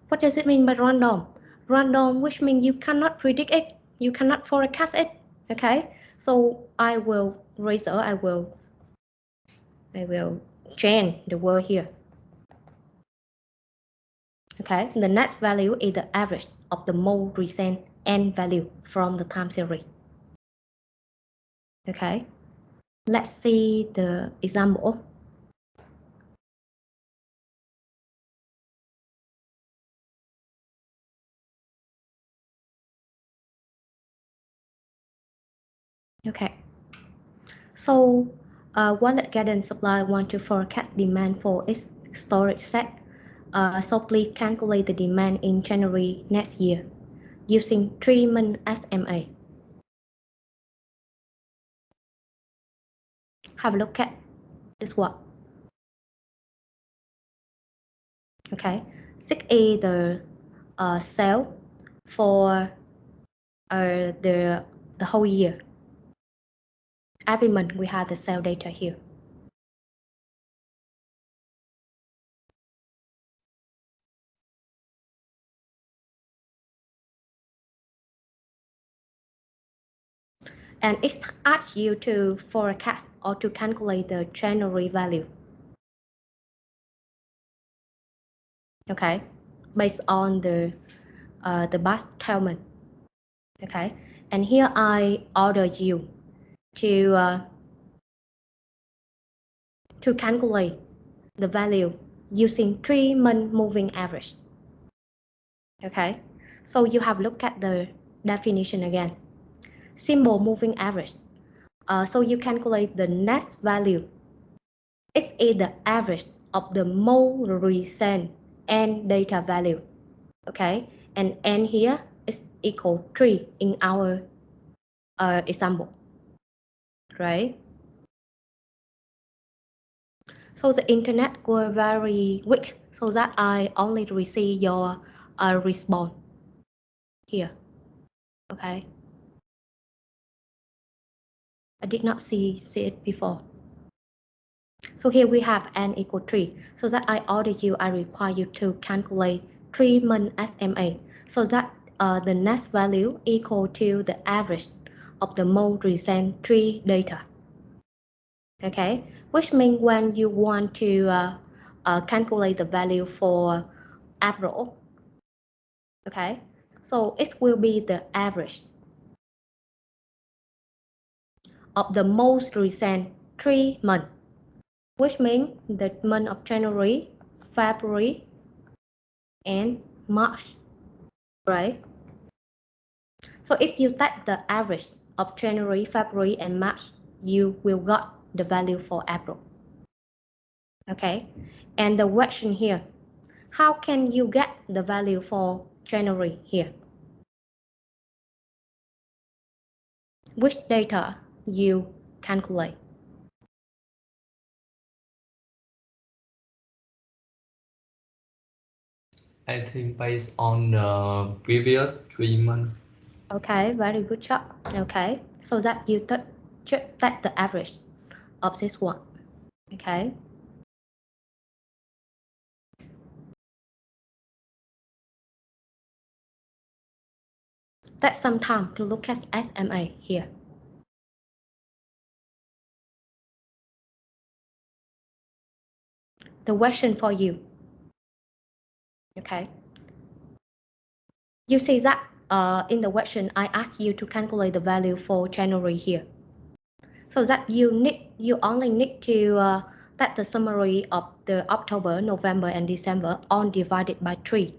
Speaker 1: what does it mean by random? Random, which means you cannot predict it, you cannot forecast it. Okay, so I will change the word here. Okay, the next value is the average of the most recent end value from the time series. Okay, let's see the example. Okay, so wallet guidance supply want to forecast demand for its storage set. So please calculate the demand in January next year using 3-month SMA. Have a look at this one. Okay, 6 is the sale for the whole year. Every month we have the sale data here. And it asks you to forecast or to calculate the January value. Okay, based on the past 12 months. Okay, and here I order you to calculate the value using 3-month moving average. Okay, so you have looked at the definition again. Simple moving average. So you calculate the net value. It is the average of the most recent end data value. Okay, and n here is equal 3 in our example, right? So the internet were very weak, so that I only receive your response here. Okay, I did not see it before. So here we have n equal 3. So that I order you, I require you to calculate 3-month SMA. So that the net value equal to the average of the most recent 3 data. Okay, which means when you want to calculate the value for April, okay, so it will be the average of the most recent 3 months, which means the month of January, February, and March, right? So if you take the average of January, February, and March, you will got the value for April. Okay, and the question here, how can you get the value for January here? Which data you calculate?
Speaker 4: I think based on the previous 3 months.
Speaker 1: Okay, very good job. Okay, so that you take the average of this one. Okay. Take some time to look at SMA here. The question for you. Okay. You see that in the question I asked you to calculate the value for January here. So that you only need to take the summary of the October, November, and December all divided by 3,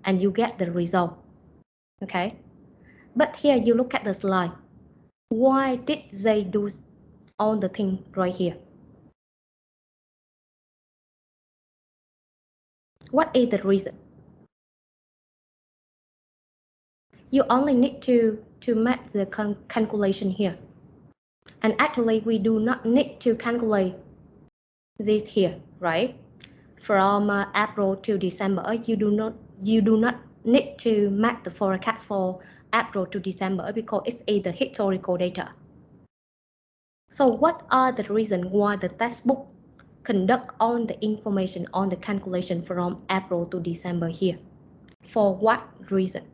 Speaker 1: and you get the result. Okay. But here you look at the slide. Why did they do all the thing right here? What is the reason? You only need to make the calculation here. And actually, we do not need to calculate this here, right? From April to December, you do not need to make the forecast for April to December because it's the historical data. So what are the reasons why the textbook conduct all the information on the calculation from April to December here? For what reason?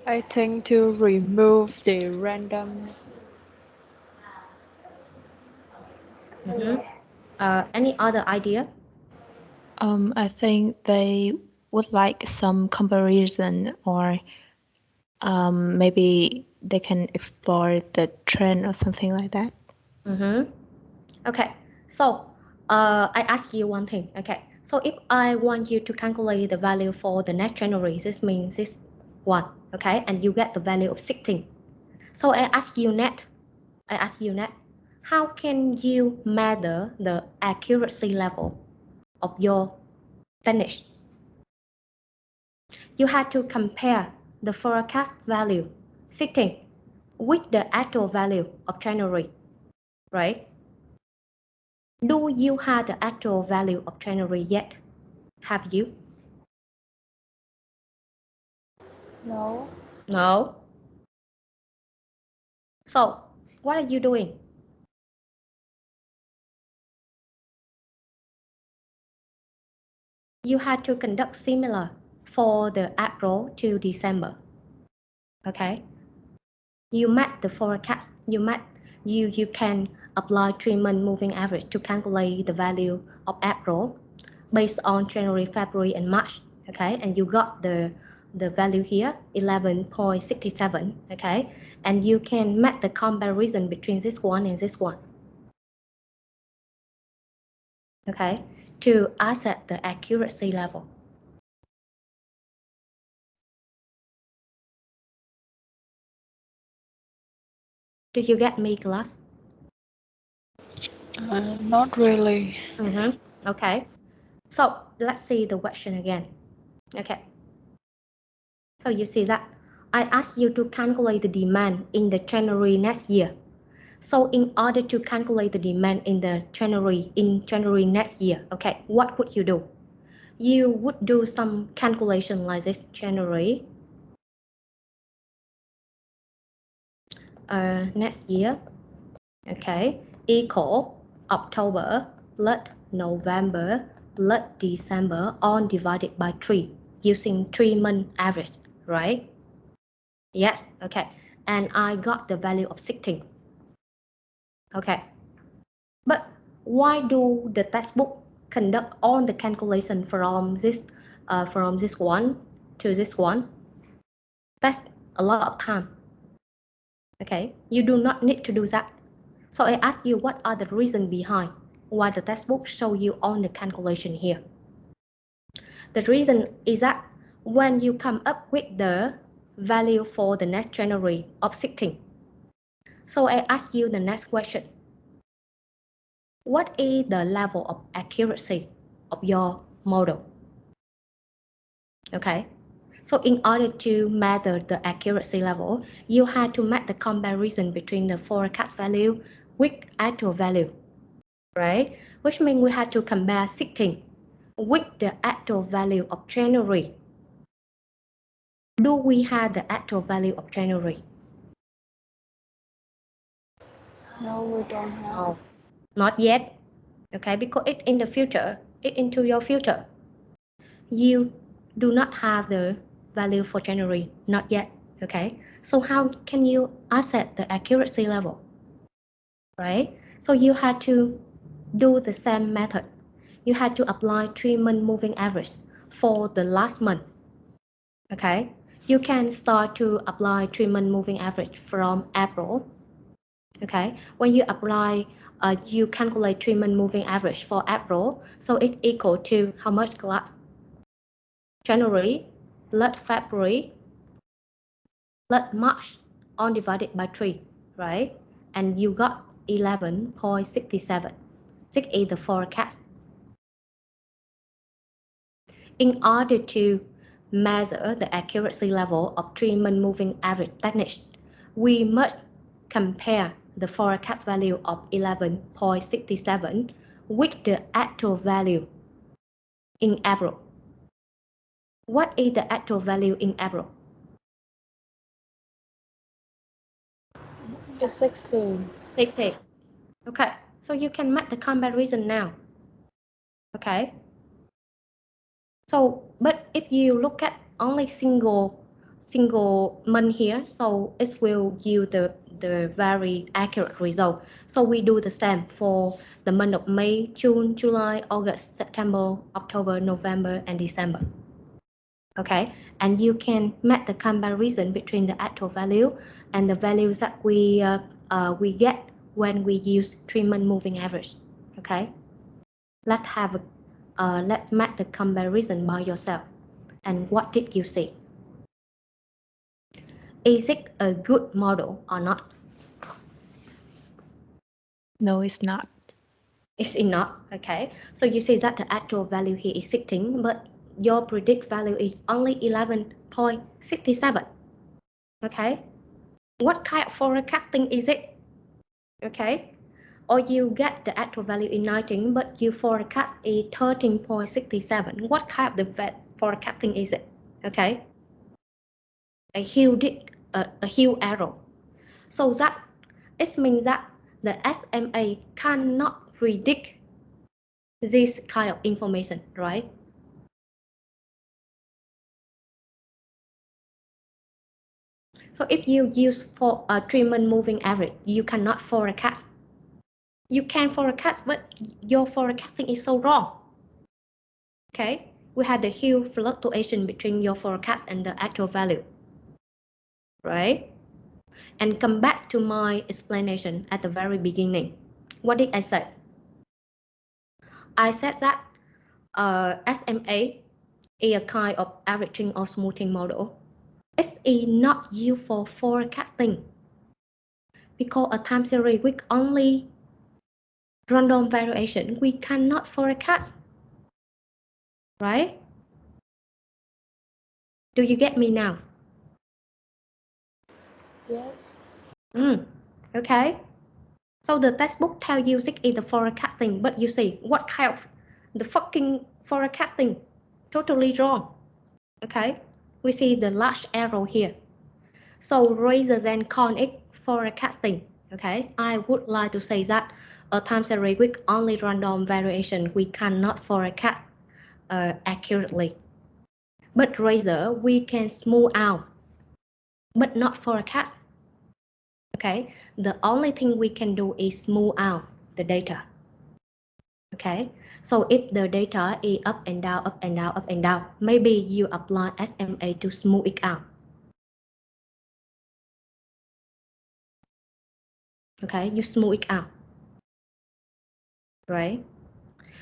Speaker 3: I think to remove the random.
Speaker 1: Any other idea?
Speaker 7: I think they would like some comparison, or maybe they can explore the trend or something like that.
Speaker 1: Okay, so I ask you one thing. Okay, so if I want you to calculate the value for the next January, this means this one. Okay, and you get the value of 16. So I ask you net. How can you measure the accuracy level of your finish? You had to compare the forecast value 16 with the actual value of January, right? Do you have the actual value of January yet? Have you?
Speaker 3: No.
Speaker 1: No. So, what are you doing? You had to conduct similar for the April to December. Okay. You met the forecast. You can apply 3-month moving average to calculate the value of April based on January, February, and March. Okay, and you got the value here 11.67. Okay, and you can make the comparison between this one and this one. Okay, to assess the accuracy level. Did you get me, class?
Speaker 3: Not really.
Speaker 1: Okay, so let's see the question again. Okay, so you see that I asked you to calculate the demand in the January next year. So in order to calculate the demand in January next year, okay, what would you do? You would do some calculation like this: January next year, okay, equal October plus November plus December all divided by 3 using 3-month average, right? Yes, okay, and I got the value of 16. Okay, but why do the textbook conduct all the calculation from this one to this one? That's a lot of time. Okay, you do not need to do that. So I ask you, what are the reasons behind why the textbook show you all the calculation here? The reason is that when you come up with the value for the next January of 16, so I ask you the next question. What is the level of accuracy of your model? Okay, so in order to measure the accuracy level, you had to make the comparison between the forecast value with actual value, right? Which means we had to compare 16 with the actual value of January. Do we have the actual value of January?
Speaker 3: No, we don't have.
Speaker 1: No, not yet. Okay, because it's in the future, it's into your future. You do not have the value for January, not yet. Okay, so how can you assess the accuracy level? Right? So you had to do the same method. You had to apply 3-month moving average for the last month. Okay, you can start to apply 3-month moving average from April. Okay, when you apply, you calculate 3-month moving average for April, so it's equal to how much class? January, let February, let March, all divided by 3, right? And you got 11.67. This is the forecast. In order to measure the accuracy level of 3-month moving average technique, we must compare the forecast value of 11.67 with the actual value in April. What is the actual value in April?
Speaker 3: It's 16.
Speaker 1: 16. Okay, so you can make the comparison now. Okay. So, but if you look at only single month here, so it will yield the very accurate result. So we do the same for the month of May, June, July, August, September, October, November, and December. Okay, and you can make the comparison between the actual value and the values that we get when we use 3-month moving average. Okay, let's have let's make the comparison by yourself. And what did you see? Is it a good model or not?
Speaker 7: No, it's not.
Speaker 1: Is it not? Okay, so you see that the actual value here is 16, but your predict value is only 11.67. Okay, what kind of forecasting is it? Okay, or you get the actual value in 19, but you forecast a 13.67. What kind of the forecasting is it? Okay, a huge error. So that it means that the SMA cannot predict this kind of information, right? So if you use for a 3-month moving average, you cannot forecast. You can forecast, but your forecasting is so wrong. Okay, we had the huge fluctuation between your forecast and the actual value, right? And come back to my explanation at the very beginning. What did I say? I said that SMA is a kind of averaging or smoothing model. It's not used for forecasting because a time series with only random variation, we cannot forecast, right? Do you get me now?
Speaker 3: Yes.
Speaker 1: Okay. So the textbook tell you this is the forecasting, but you see what kind of the fucking forecasting? Totally wrong. Okay. We see the large arrow here. So rather than call it forecasting, okay, I would like to say that a time series with only random variation, we cannot forecast accurately. But rather, we can smooth out, but not forecast. Okay, the only thing we can do is smooth out the data. Okay, so if the data is up and down, up and down, up and down, maybe you apply SMA to smooth it out. Okay, you smooth it out, right?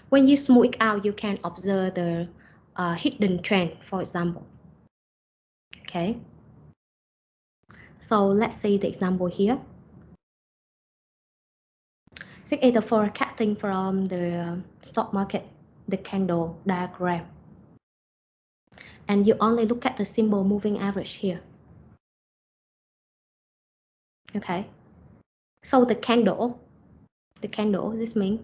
Speaker 1: When you smooth it out, you can observe the hidden trend, for example. Okay, so let's see the example here. This is the forecasting from the stock market, the candle diagram. And you only look at the simple moving average here. Okay, so the candle, this means,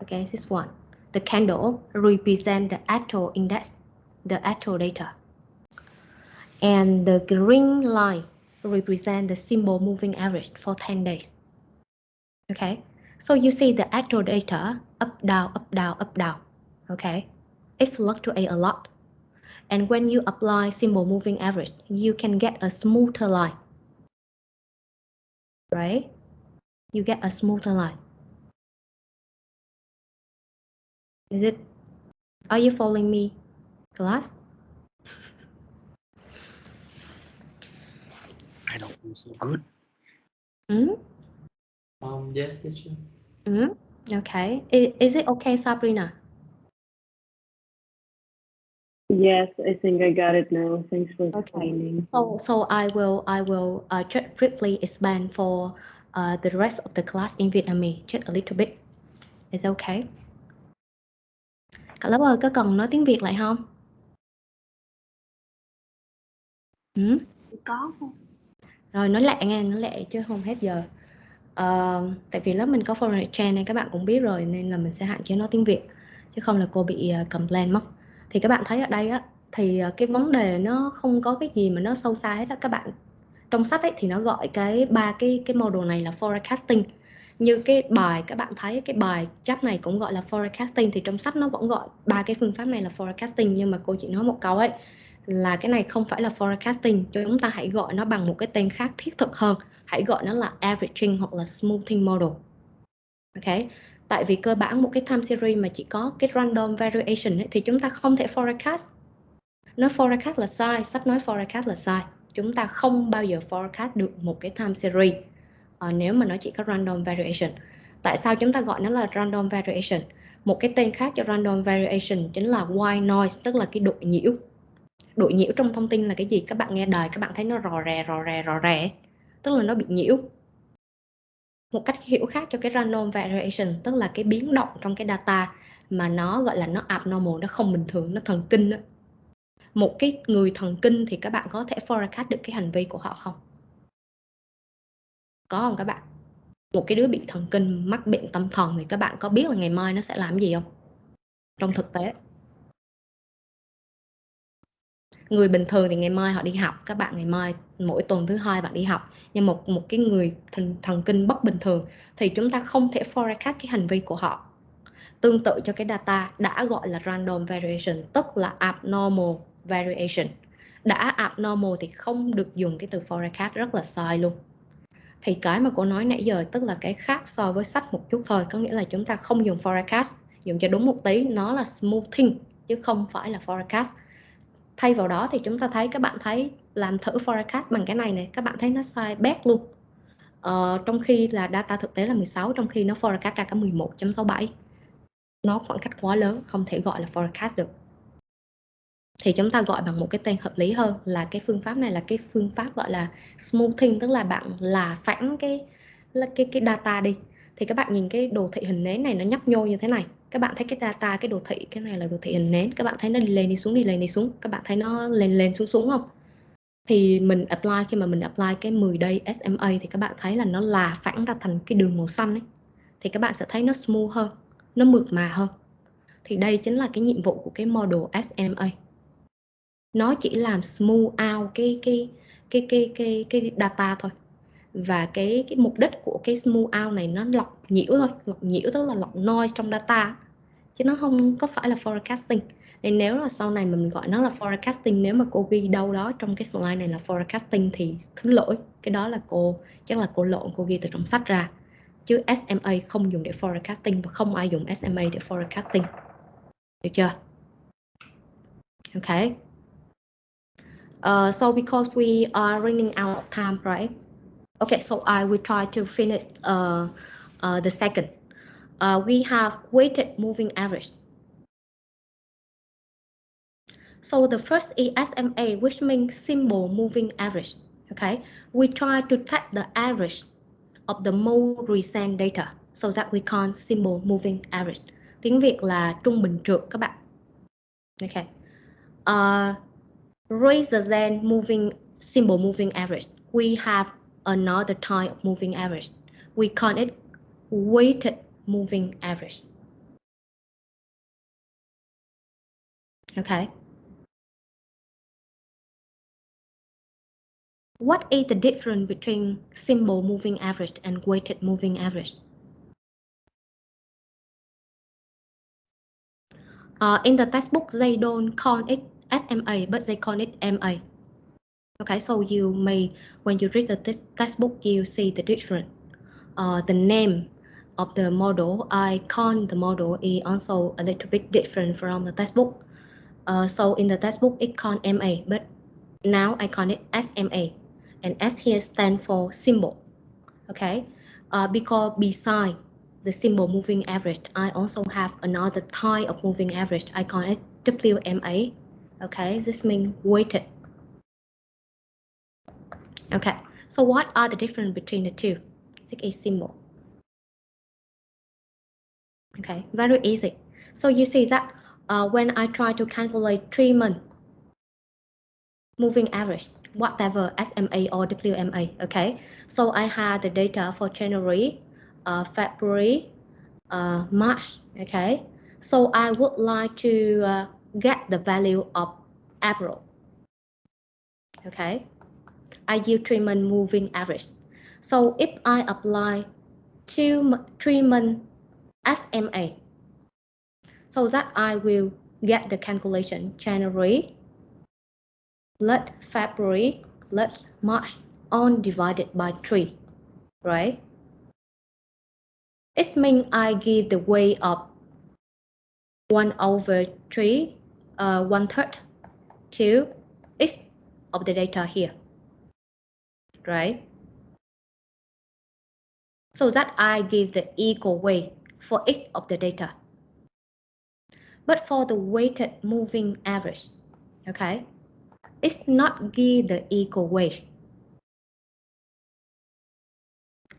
Speaker 1: okay, this one. the candle represent the actual index, the actual data. And the green line represent the simple moving average for 10 days. Okay, so you see the actual data up, down, up, down, up, down. Okay, it fluctuates a lot. And when you apply simple moving average, you can get a smoother line, right? You get a smoother line. Is it? Are you following me, class?
Speaker 5: I don't feel so good.
Speaker 4: Yes, teacher.
Speaker 1: Okay. Is it okay, Sabrina?
Speaker 2: Yes, I think I got it now. Thanks for
Speaker 1: Okay.
Speaker 2: explaining.
Speaker 1: So I will just briefly expand for the rest of the class in Vietnamese just a little bit. Is that okay? Cả lớp ơi, có cần nói tiếng Việt lại không?
Speaker 9: Có không?
Speaker 1: Rồi nói lẹ nghe, nói lẹ chứ không hết giờ. Tại vì lớp mình có foreign exchange nên các bạn cũng biết rồi, nên là mình sẽ hạn chế nói tiếng Việt, chứ không là cô bị complain mất. Thì các bạn thấy ở đây á, thì cái vấn đề nó không có cái gì mà nó sâu xa hết á các bạn. Trong sách ấy thì nó gọi cái model này là forecasting. Như cái bài các bạn thấy, cái bài chap này cũng gọi là forecasting, thì trong sách nó vẫn gọi 3 cái phương pháp này là forecasting. Nhưng mà cô chỉ nói một câu ấy, là cái này không phải là forecasting, cho chúng ta hãy gọi nó bằng một cái tên khác thiết thực hơn. Hãy gọi nó là averaging hoặc là smoothing model. Ok, tại vì cơ bản một cái time series mà chỉ có cái random variation ấy, thì chúng ta không thể forecast. Nói forecast là sai, sách nói forecast là sai. Chúng ta không bao giờ forecast được một cái time series nếu mà nó chỉ có random variation. Tại sao chúng ta gọi nó là random variation? Một cái tên khác cho random variation chính là white noise, tức là cái độ nhiễu. Độ nhiễu trong thông tin là cái gì? Các bạn nghe đài các bạn thấy nó rò rè, tức là nó bị nhiễu. Một cách hiểu khác cho cái random variation, tức là cái biến động trong cái data mà nó gọi là nó abnormal, nó không bình thường, nó thần kinh đó. Một cái người thần kinh thì các bạn có thể forecast được cái hành vi của họ không? Có không các bạn? Một cái đứa bị thần kinh, mắc bệnh tâm thần thì các bạn có biết là ngày mai nó sẽ làm gì không? Trong thực tế, người bình thường thì ngày mai họ đi học, các bạn ngày mai mỗi tuần thứ hai bạn đi học. Nhưng một cái người thần kinh bất bình thường thì chúng ta không thể forecast cái hành vi của họ. Tương tự cho cái data đã gọi là random variation, tức là abnormal variation. Đã abnormal thì không được dùng cái từ forecast, rất là sai luôn. Thì cái mà cô nói nãy giờ tức là cái khác so với sách một chút thôi, có nghĩa là chúng ta không dùng forecast, dùng cho đúng một tí, nó là smoothing chứ không phải là forecast. Thay vào đó thì chúng ta thấy, các bạn thấy làm thử forecast bằng cái này này, các bạn thấy nó sai bét luôn. Trong khi là data thực tế là 16, trong khi nó forecast ra cả 11.67. Nó khoảng cách quá lớn, không thể gọi là forecast được. Thì chúng ta gọi bằng một cái tên hợp lý hơn là cái phương pháp này là cái phương pháp gọi là smoothing, tức là bạn là phẳng cái data đi. Thì các bạn nhìn cái đồ thị hình nến này nó nhấp nhô như thế này. Các bạn thấy cái data, cái đồ thị, cái này là đồ thị hình nến. Các bạn thấy nó đi lên đi xuống, đi lên đi xuống. Các bạn thấy nó lên lên xuống xuống không? Thì mình apply, khi mà mình apply cái 10 day SMA thì các bạn thấy là nó là phẳng ra thành cái đường màu xanh ấy. Thì các bạn sẽ thấy nó smooth hơn, nó mượt mà hơn. Thì đây chính là cái nhiệm vụ của cái model SMA. Nó chỉ làm smooth out cái data thôi. Và cái mục đích của cái smooth out này nó lọc nhiễu thôi. Lọc nhiễu tức là lọc noise trong data, chứ nó không có phải là forecasting. Nên nếu là sau này mình gọi nó là forecasting, nếu mà cô ghi đâu đó trong cái slide này là forecasting thì thứ lỗi. Cái đó là chắc là cô lộn, cô ghi từ trong sách ra. Chứ SMA không dùng để forecasting và không ai dùng SMA để forecasting. Được chưa? Okay. So because we are running out of time, right? Okay, so I will try to finish the second. We have weighted moving average. So the first is SMA, which means simple moving average. Okay, we try to take the average of the more recent data so that we call simple moving average. Tiếng Việt là trung bình trượt các bạn. Okay. Rather than simple moving average, we have another type of moving average. We call it weighted moving average. Okay. What is the difference between simple moving average and weighted moving average? In the textbook, they don't call it SMA, but they call it MA. Okay, so you may, when you read the textbook, you see the difference. The name of the model, icon the model is also a little bit different from the textbook. So in the textbook, it called MA, but now I call it SMA, and S here stands for symbol. Okay, because beside the simple moving average, I also have another type of moving average. I call it WMA. Okay, this means weighted. Okay, so what are the difference between the two? This is symbol. Okay, very easy. So you see that when I try to calculate 3-month moving average, whatever SMA or WMA, okay? So I had the data for January, February, March, okay? So I would like to get the value of April, okay? I use 3-month moving average. So if I apply 3-month SMA, so that I will get the calculation January, let February, let March, on divided by 3, right? It means I give the weight of 1/3, 1/3 to x of the data here, right? So that I give the equal weight for x of the data. But for the weighted moving average, okay, it's not give the equal weight.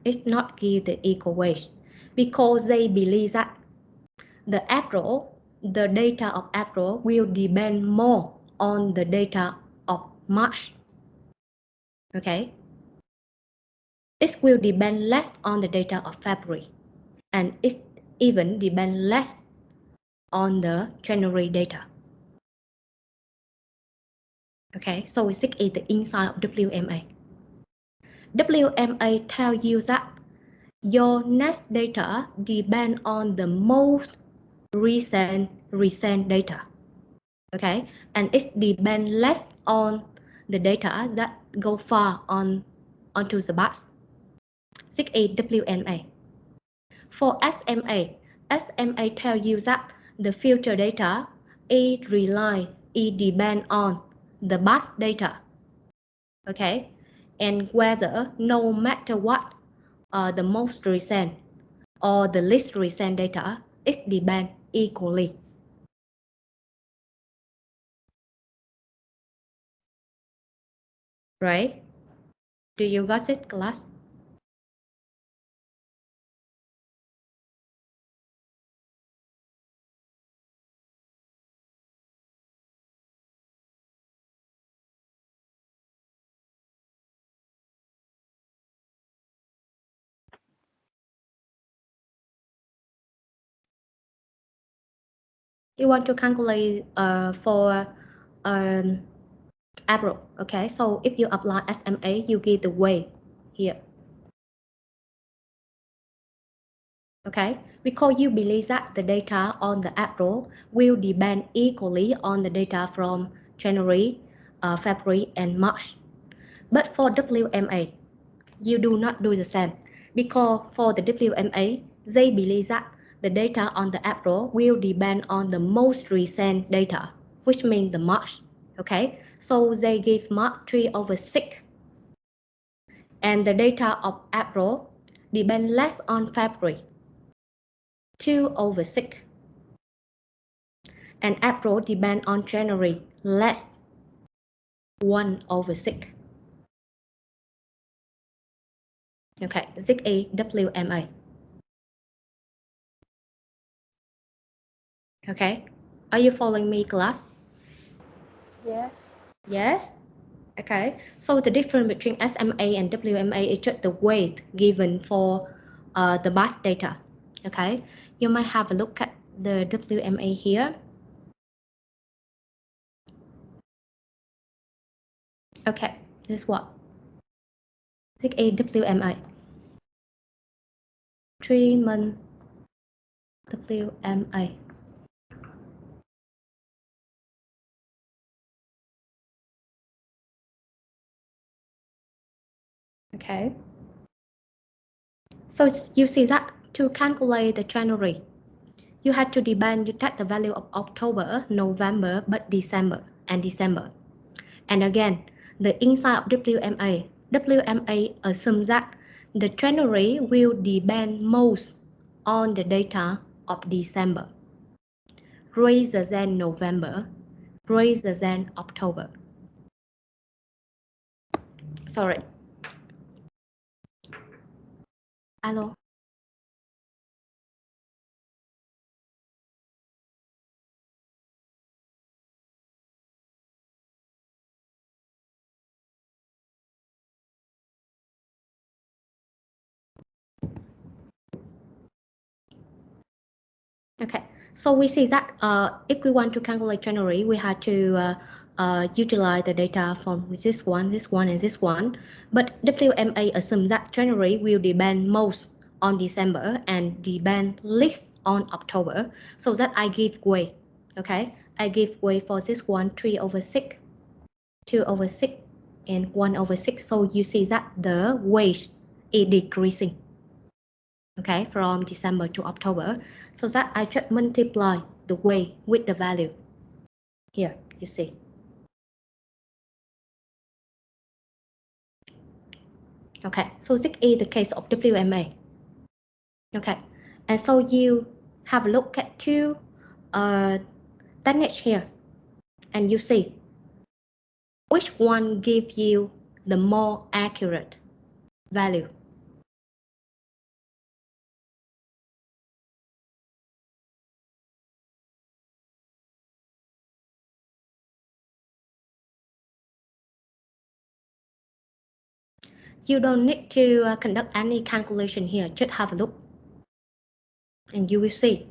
Speaker 1: It's not give the equal weight because they believe that the data of April will depend more on the data of March. Okay, it will depend less on the data of February, and it even depend less on the January data. Okay, so this is the inside of WMA. WMA tells you that your next data depend on the most recent data. Okay, and it depends less on the data that go far onto the bus. 6A WMA. For SMA tells you that the future data it depend on the past data. Okay, and whether no matter what the most recent or the least recent data, it depend equally. Right? Do you got it, class? You want to calculate for April. Okay, so if you apply SMA, you get the weight here. Okay, because you believe that the data on the April will depend equally on the data from January, February, and March. But for WMA, you do not do the same because for the WMA, they believe that the data on the April will depend on the most recent data, which means the March. Okay, so they give March 3/6, and the data of April depend less on February, 2/6, and April depend on January, less, 1/6. Okay, this is WMA. Okay, are you following me, class?
Speaker 3: Yes.
Speaker 1: Yes. Okay, so the difference between SMA and WMA is just the weight given for the bus data. Okay, you might have a look at the WMA here. Okay, this is what? 6A WMA. 3-month WMA. Okay. So you see that to calculate the January, you had to depend, you take the value of October, November, but December and December. And again, the inside of WMA assumes that the January will depend most on the data of December rather than November, rather than October. Sorry. Alo. Okay, so we see that if we want to calculate January, we had to utilize the data from this one, and this one. But WMA assumes that January will depend most on December and depend least on October. So that I give way. Okay, I give way for this one, 3/6, 2/6, and 1/6. So you see that the weight is decreasing. Okay, from December to October, so that I just multiply the weight with the value. Here, you see. Okay, so this is the case of WMA. Okay, and so you have a look at two techniques here, and you see which one gives you the more accurate value. You don't need to conduct any calculation here, just have a look and you will see.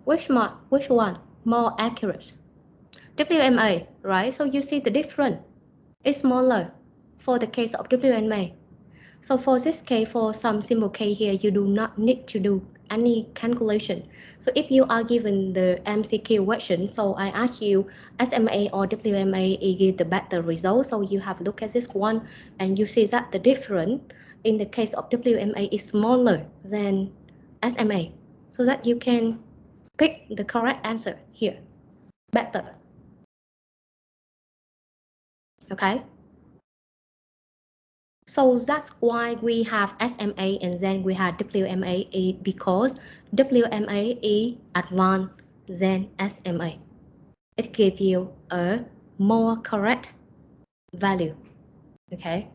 Speaker 1: Which one more accurate? WMA, right? So you see the difference is smaller for the case of WMA. So for this case, for some simple case here, you do not need to do any calculation. So if you are given the MCQ question, so I ask you SMA or WMA give the better result. So you have a look at this one and you see that the difference in the case of WMA is smaller than SMA. So that you can pick the correct answer here, better. Okay. So that's why we have SMA and then we have WMA because WMA is advanced than SMA. It gives you a more correct value. Okay.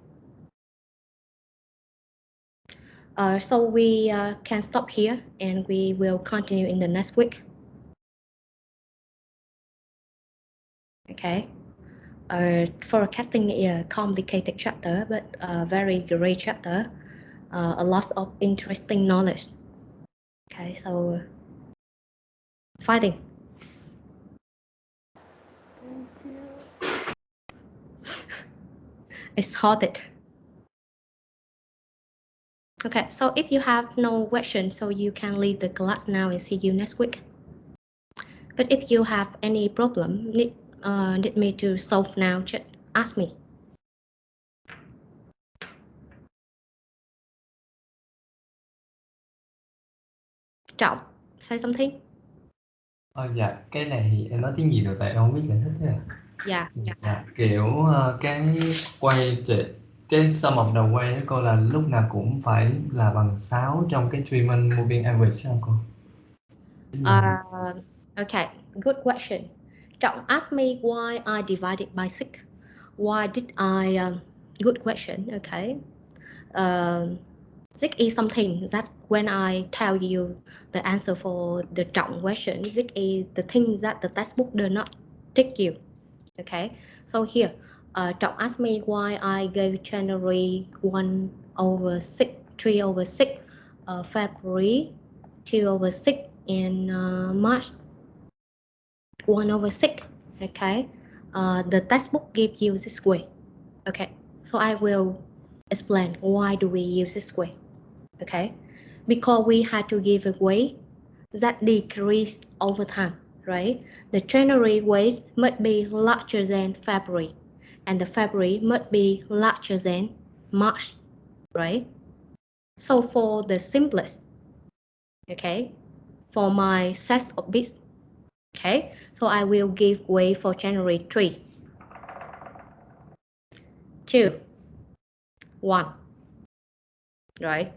Speaker 1: So we can stop here and we will continue in the next week. Okay. Forecasting is a complicated chapter, but a very great chapter. A lot of interesting knowledge. Okay, so fighting.
Speaker 3: Thank you.
Speaker 1: It's hard. Okay, so if you have no questions, so you can leave the class now and see you next week. But if you have any problem, need me to solve now, just ask me. Trọng, say something.
Speaker 4: Dạ, cái này thì em nói tiếng gì được tại em không biết giải thích thế à.
Speaker 1: Yeah.
Speaker 4: Dạ, kiểu cái quay cái sum of the way đó cô là lúc nào cũng phải là bằng 6 trong cái Treatment Moving Average không cô?
Speaker 1: Okay, good question. Trọng ask me why I divided by 6. Why did I? Good question. Okay. This is something that when I tell you the answer for the trọng question, this is the thing that the textbook does not teach you. Okay, so here, trọng asked me why I gave January 1/6, 3/6, February 2/6, and March 1/6. Okay, the textbook gives you this way. Okay, so I will explain why do we use this way. Okay, because we had to give a weight that decreased over time, right? The January weight must be larger than February, and the February must be larger than March, right? So for the simplest, okay, for my set of bits, okay, so I will give weight for January 3, 2, 1, right?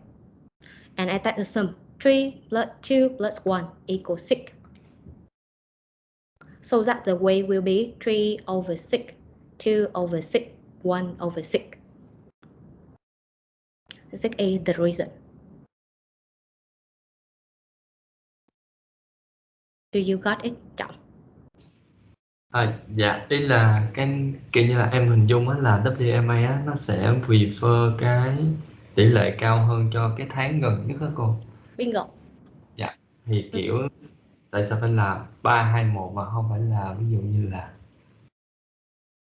Speaker 1: And I take the sum 3 plus 2 plus 1 equals 6. So that the weight will be 3/6, 2/6, 1/6. This is the reason. Do you got it? Trọng.
Speaker 4: Dạ, ý là cái kiểu như là em hình dung á là WMA á nó sẽ prefer cái tỷ lệ cao hơn cho cái tháng gần nhất đó cô.
Speaker 1: Bingo.
Speaker 4: Dạ, thì kiểu tại sao phải là 3-2-1 mà không phải là ví dụ như là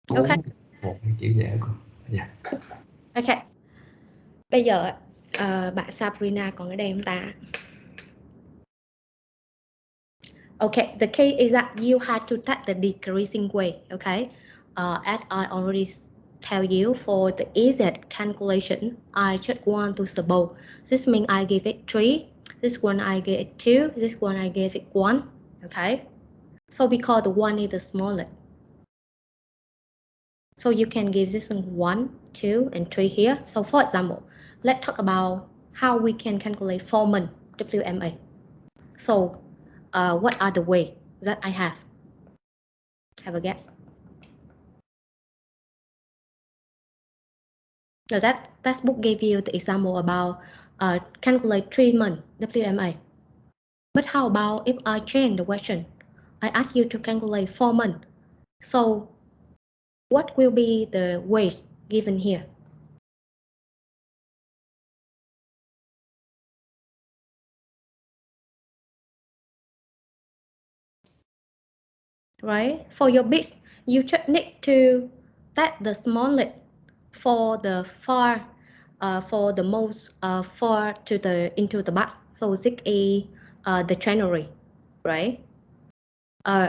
Speaker 4: 4-1 hay kiểu vậy hả cô? Dạ.
Speaker 1: Ok. Bây giờ bạn Sabrina còn ở đây không ta? Okay, the key is that you had to take the decreasing way, okay? As I already tell you, for the easy calculation, I just want to suppose. This means I give it 3, this one I give it 2, this one I give it 1, okay? So because the 1 is the smallest. So you can give this 1, 2, and 3 here. So for example, let's talk about how we can calculate 4 months WMA. So what are the ways that I have? Have a guess. Now that textbook gave you the example about calculate 3 months WMA. But how about if I change the question? I ask you to calculate 4 months. So what will be the wage given here? Right? For your bits, you just need to take the smallest for the far, for the most far to the into the box. So this is the January, right?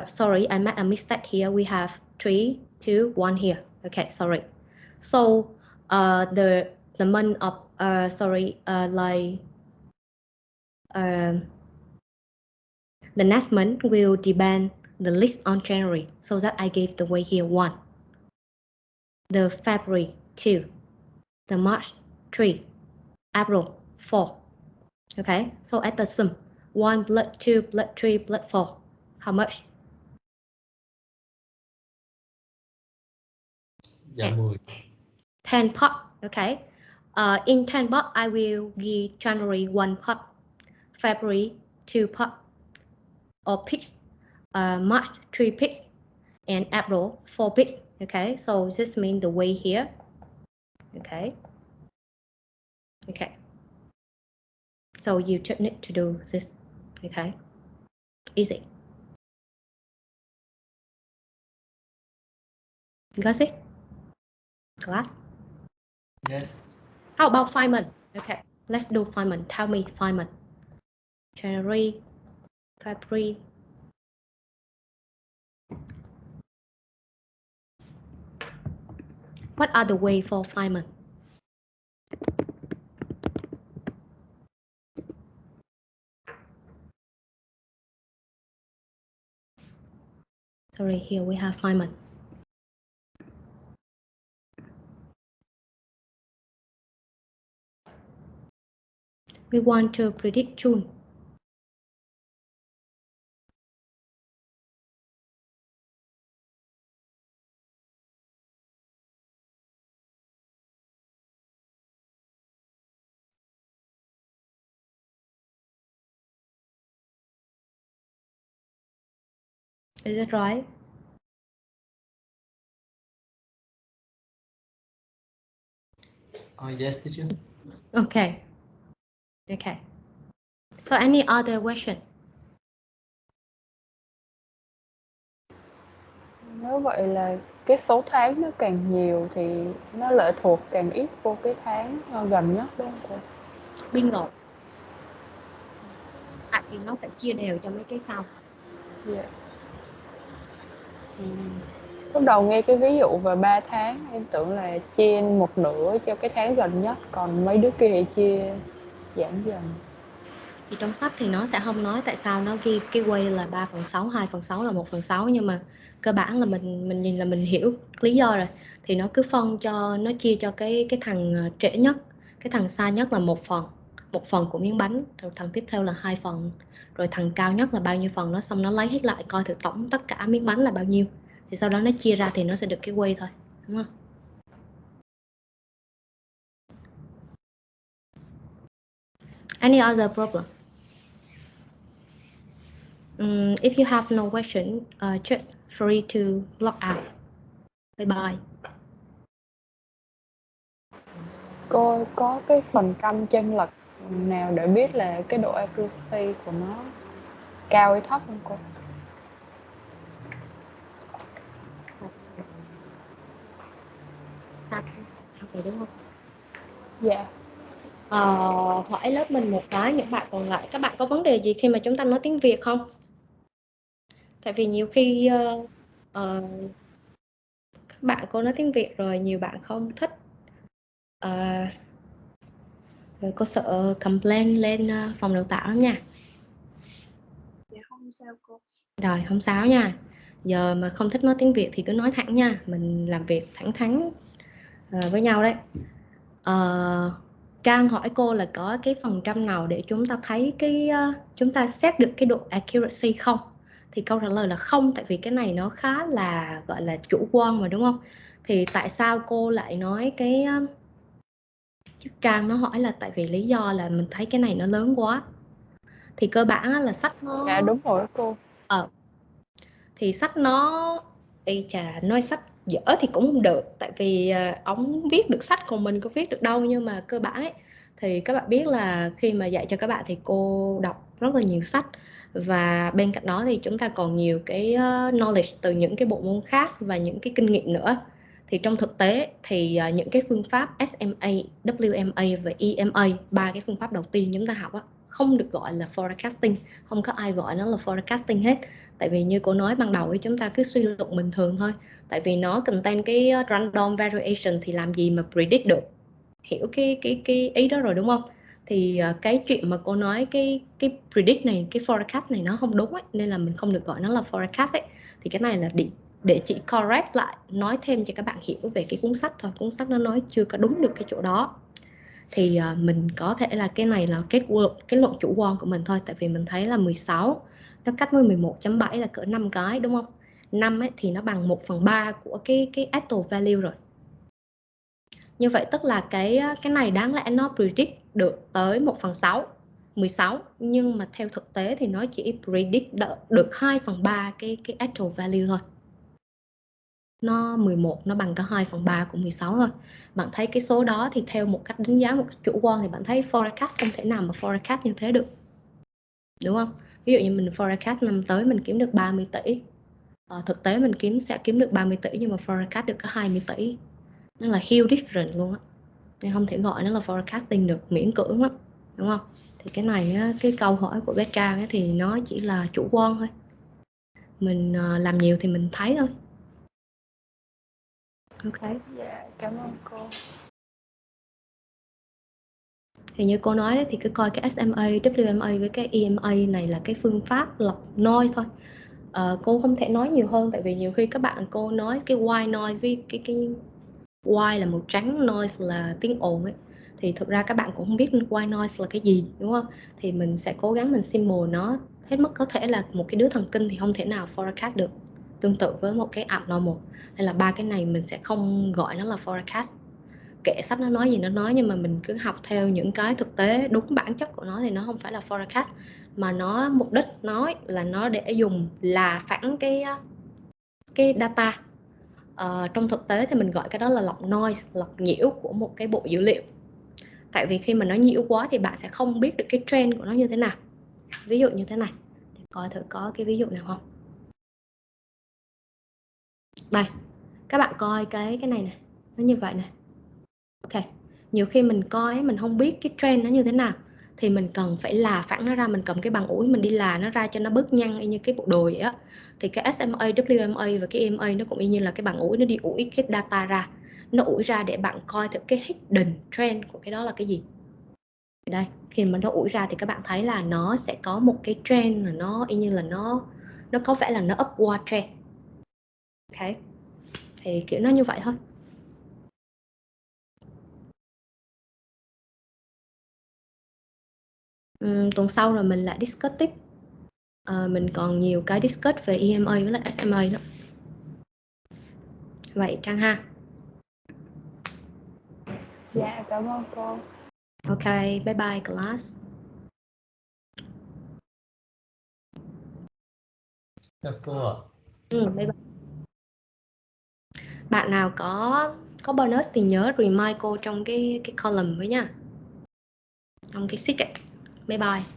Speaker 1: Sorry, I made a mistake here. We have 3, 2, 1 here. Okay, sorry. So the month of the next month will depend the list on January. So that I gave the way here 1. The February 2. The March 3. April 4. Okay, so at the sum 1 plus 2 plus 3 plus 4. How much?
Speaker 4: Dạ 10.
Speaker 1: 10 pot. Okay. In 10 pot, I will give January 1 pot, February 2 pot, or picks, March 3 picks, and April 4 picks. Okay, so this means the way here. Okay. Okay. So you just need to do this. Okay. Easy. Got it? Class?
Speaker 4: Yes.
Speaker 1: How about 5 months? Okay, let's do 5 months. Tell me 5 months. January, February. What are the way for 5 months? Sorry, here we have 5 months. We want to predict June. Is that right?
Speaker 4: Yes, teacher.
Speaker 1: Okay. Okay. So any other question?
Speaker 3: Nếu vậy là cái số tháng nó càng nhiều thì nó lệ thuộc càng ít vô cái tháng gần nhất đúng không cô?
Speaker 1: Bingo. Tại vì nó phải chia đều cho mấy cái sau.
Speaker 3: Dạ. Lúc đầu nghe cái ví dụ về 3 tháng em tưởng là chia một nửa cho cái tháng gần nhất, còn mấy đứa kia thì chia giảm dần.
Speaker 1: Thì trong sách thì nó sẽ không nói tại sao nó ghi cái way là 3/6, 2/6 là 1/6, nhưng mà cơ bản là mình nhìn là mình hiểu lý do rồi. Thì nó cứ phân cho, nó chia cho cái thằng trễ nhất, cái thằng xa nhất là 1 phần của miếng bánh, rồi thằng tiếp theo là 2 phần, rồi thằng cao nhất là bao nhiêu phần đó, xong nó lấy hết lại coi thử tổng tất cả miếng bánh là bao nhiêu, thì sau đó nó chia ra thì nó sẽ được cái way thôi, đúng không? Any other problem? If you have no question, just free to log out. Bye bye.
Speaker 3: Cô có cái phần trăm chênh lệch nào để biết là cái độ accuracy của nó cao hay thấp không cô?
Speaker 1: Học rồi đúng không?
Speaker 3: Dạ.
Speaker 1: Hỏi lớp mình một cái, những bạn còn lại các bạn có vấn đề gì khi mà chúng ta nói tiếng Việt không? Tại vì nhiều khi các bạn cô nói tiếng Việt rồi nhiều bạn không thích, rồi cô sợ complain lên phòng đào tạo lắm nha.
Speaker 9: Dạ không sao cô.
Speaker 1: Rồi không sao nha. Giờ mà không thích nói tiếng Việt thì cứ nói thẳng nha, mình làm việc thẳng thắn với nhau đấy. Trang hỏi cô là có cái phần trăm nào để chúng ta thấy cái chúng ta xét được cái độ accuracy không? Thì câu trả lời là không, tại vì cái này nó khá là gọi là chủ quan mà, đúng không? Thì tại sao cô lại nói cái Trang nó hỏi là tại vì lý do là mình thấy cái này nó lớn quá. Thì cơ bản là sách nó...
Speaker 3: Dạ đúng rồi cô.
Speaker 1: Thì sách nó... nói sách dở thì cũng không được, tại vì ổng viết được sách còn mình có viết được đâu. Nhưng mà cơ bản ấy, thì các bạn biết là khi mà dạy cho các bạn thì cô đọc rất là nhiều sách, và bên cạnh đó thì chúng ta còn nhiều cái knowledge từ những cái bộ môn khác và những cái kinh nghiệm nữa. Thì trong thực tế thì những cái phương pháp SMA, WMA và EMA, 3 cái phương pháp đầu tiên chúng ta học á, không được gọi là forecasting, không có ai gọi nó là forecasting hết. Tại vì như cô nói ban đầu ấy, chúng ta cứ suy luận bình thường thôi. Tại vì nó contain cái random variation thì làm gì mà predict được. Hiểu cái ý đó rồi đúng không? Thì cái chuyện mà cô nói cái predict này, cái forecast này nó không đúng ấy, nên là mình không được gọi nó là forecast ấy. Thì cái này là để chị correct lại, nói thêm cho các bạn hiểu về cái cuốn sách thôi. Cuốn sách nó nói chưa có đúng được cái chỗ đó. Thì mình có thể là cái này là cái luận chủ quan của mình thôi. Tại vì mình thấy là 16 nó cách với 11.7 là cỡ 5 cái, đúng không? 5 ấy thì nó bằng 1/3 của cái actual value rồi. Như vậy tức là cái này đáng lẽ nó predict được tới 1/6, 16, nhưng mà theo thực tế thì nó chỉ predict được 2/3 cái actual value thôi. Nó 11 nó bằng cả 2/3 của 16 thôi. Bạn thấy cái số đó thì theo một cách đánh giá một cách chủ quan thì bạn thấy forecast không thể nào mà forecast như thế được, đúng không? Ví dụ như mình forecast năm tới mình kiếm được 30 tỷ, thực tế mình sẽ kiếm được 30 tỷ nhưng mà forecast được có 20 tỷ. Nó là huge difference luôn á, nên không thể gọi nó là forecasting được, miễn cưỡng lắm, đúng không? Thì cái này á, cái câu hỏi của bé Trang ấy thì nó chỉ là chủ quan thôi, mình làm nhiều thì mình thấy thôi. Ok.
Speaker 3: Dạ cảm ơn cô.
Speaker 1: Thì như cô nói đấy, thì cứ coi cái SMA, WMA với cái EMA này là cái phương pháp lọc noise thôi. Cô không thể nói nhiều hơn tại vì nhiều khi các bạn cô nói cái white noise với cái white là màu trắng, noise là tiếng ồn ấy, thì thực ra các bạn cũng không biết white noise là cái gì, đúng không? Thì mình sẽ cố gắng mình symbol nó hết mức có thể. Là một cái đứa thần kinh thì không thể nào forecast được, tương tự với một cái abnormal. Hay là 3 cái này mình sẽ không gọi nó là forecast. Kệ sách nó nói gì nó nói, nhưng mà mình cứ học theo những cái thực tế đúng bản chất của nó thì nó không phải là forecast. mà nó mục đích nói là nó để dùng là phản cái data. Trong thực tế thì mình gọi cái đó là lọc noise, lọc nhiễu của một cái bộ dữ liệu. Tại vì khi mà nó nhiễu quá thì bạn sẽ không biết được cái trend của nó như thế nào. Ví dụ như thế này, để coi thử có cái ví dụ nào không. Đây, các bạn coi cái này này, nó như vậy này. Ok, nhiều khi mình coi mình không biết cái trend nó như thế nào thì mình cần phải là phản nó ra, mình cầm cái bằng ủi mình đi là nó ra cho nó bớt nhăn y như cái bộ đồ vậy á. Thì cái SMA, WMA và cái EMA nó cũng y như là cái bằng ủi, nó đi ủi cái data ra, nó ủi ra để bạn coi thử cái hidden trend của cái đó là cái gì. Đây, khi mà nó ủi ra thì các bạn thấy là nó sẽ có một cái trend là nó y như là nó có vẻ là nó upward trend. Ok, thì kiểu nó như vậy thôi. Tuần sau rồi mình lại discuss tiếp. Mình còn nhiều cái discuss về EMA với lại SMA đó. Vậy Trang ha.
Speaker 3: Dạ, cảm ơn cô.
Speaker 1: Ok, bye bye class.
Speaker 4: Chào cô ạ.
Speaker 1: Bye bye. Bạn nào có bonus thì nhớ remind cô trong cái column với nha. Trong cái sheet ấy. Bye bye.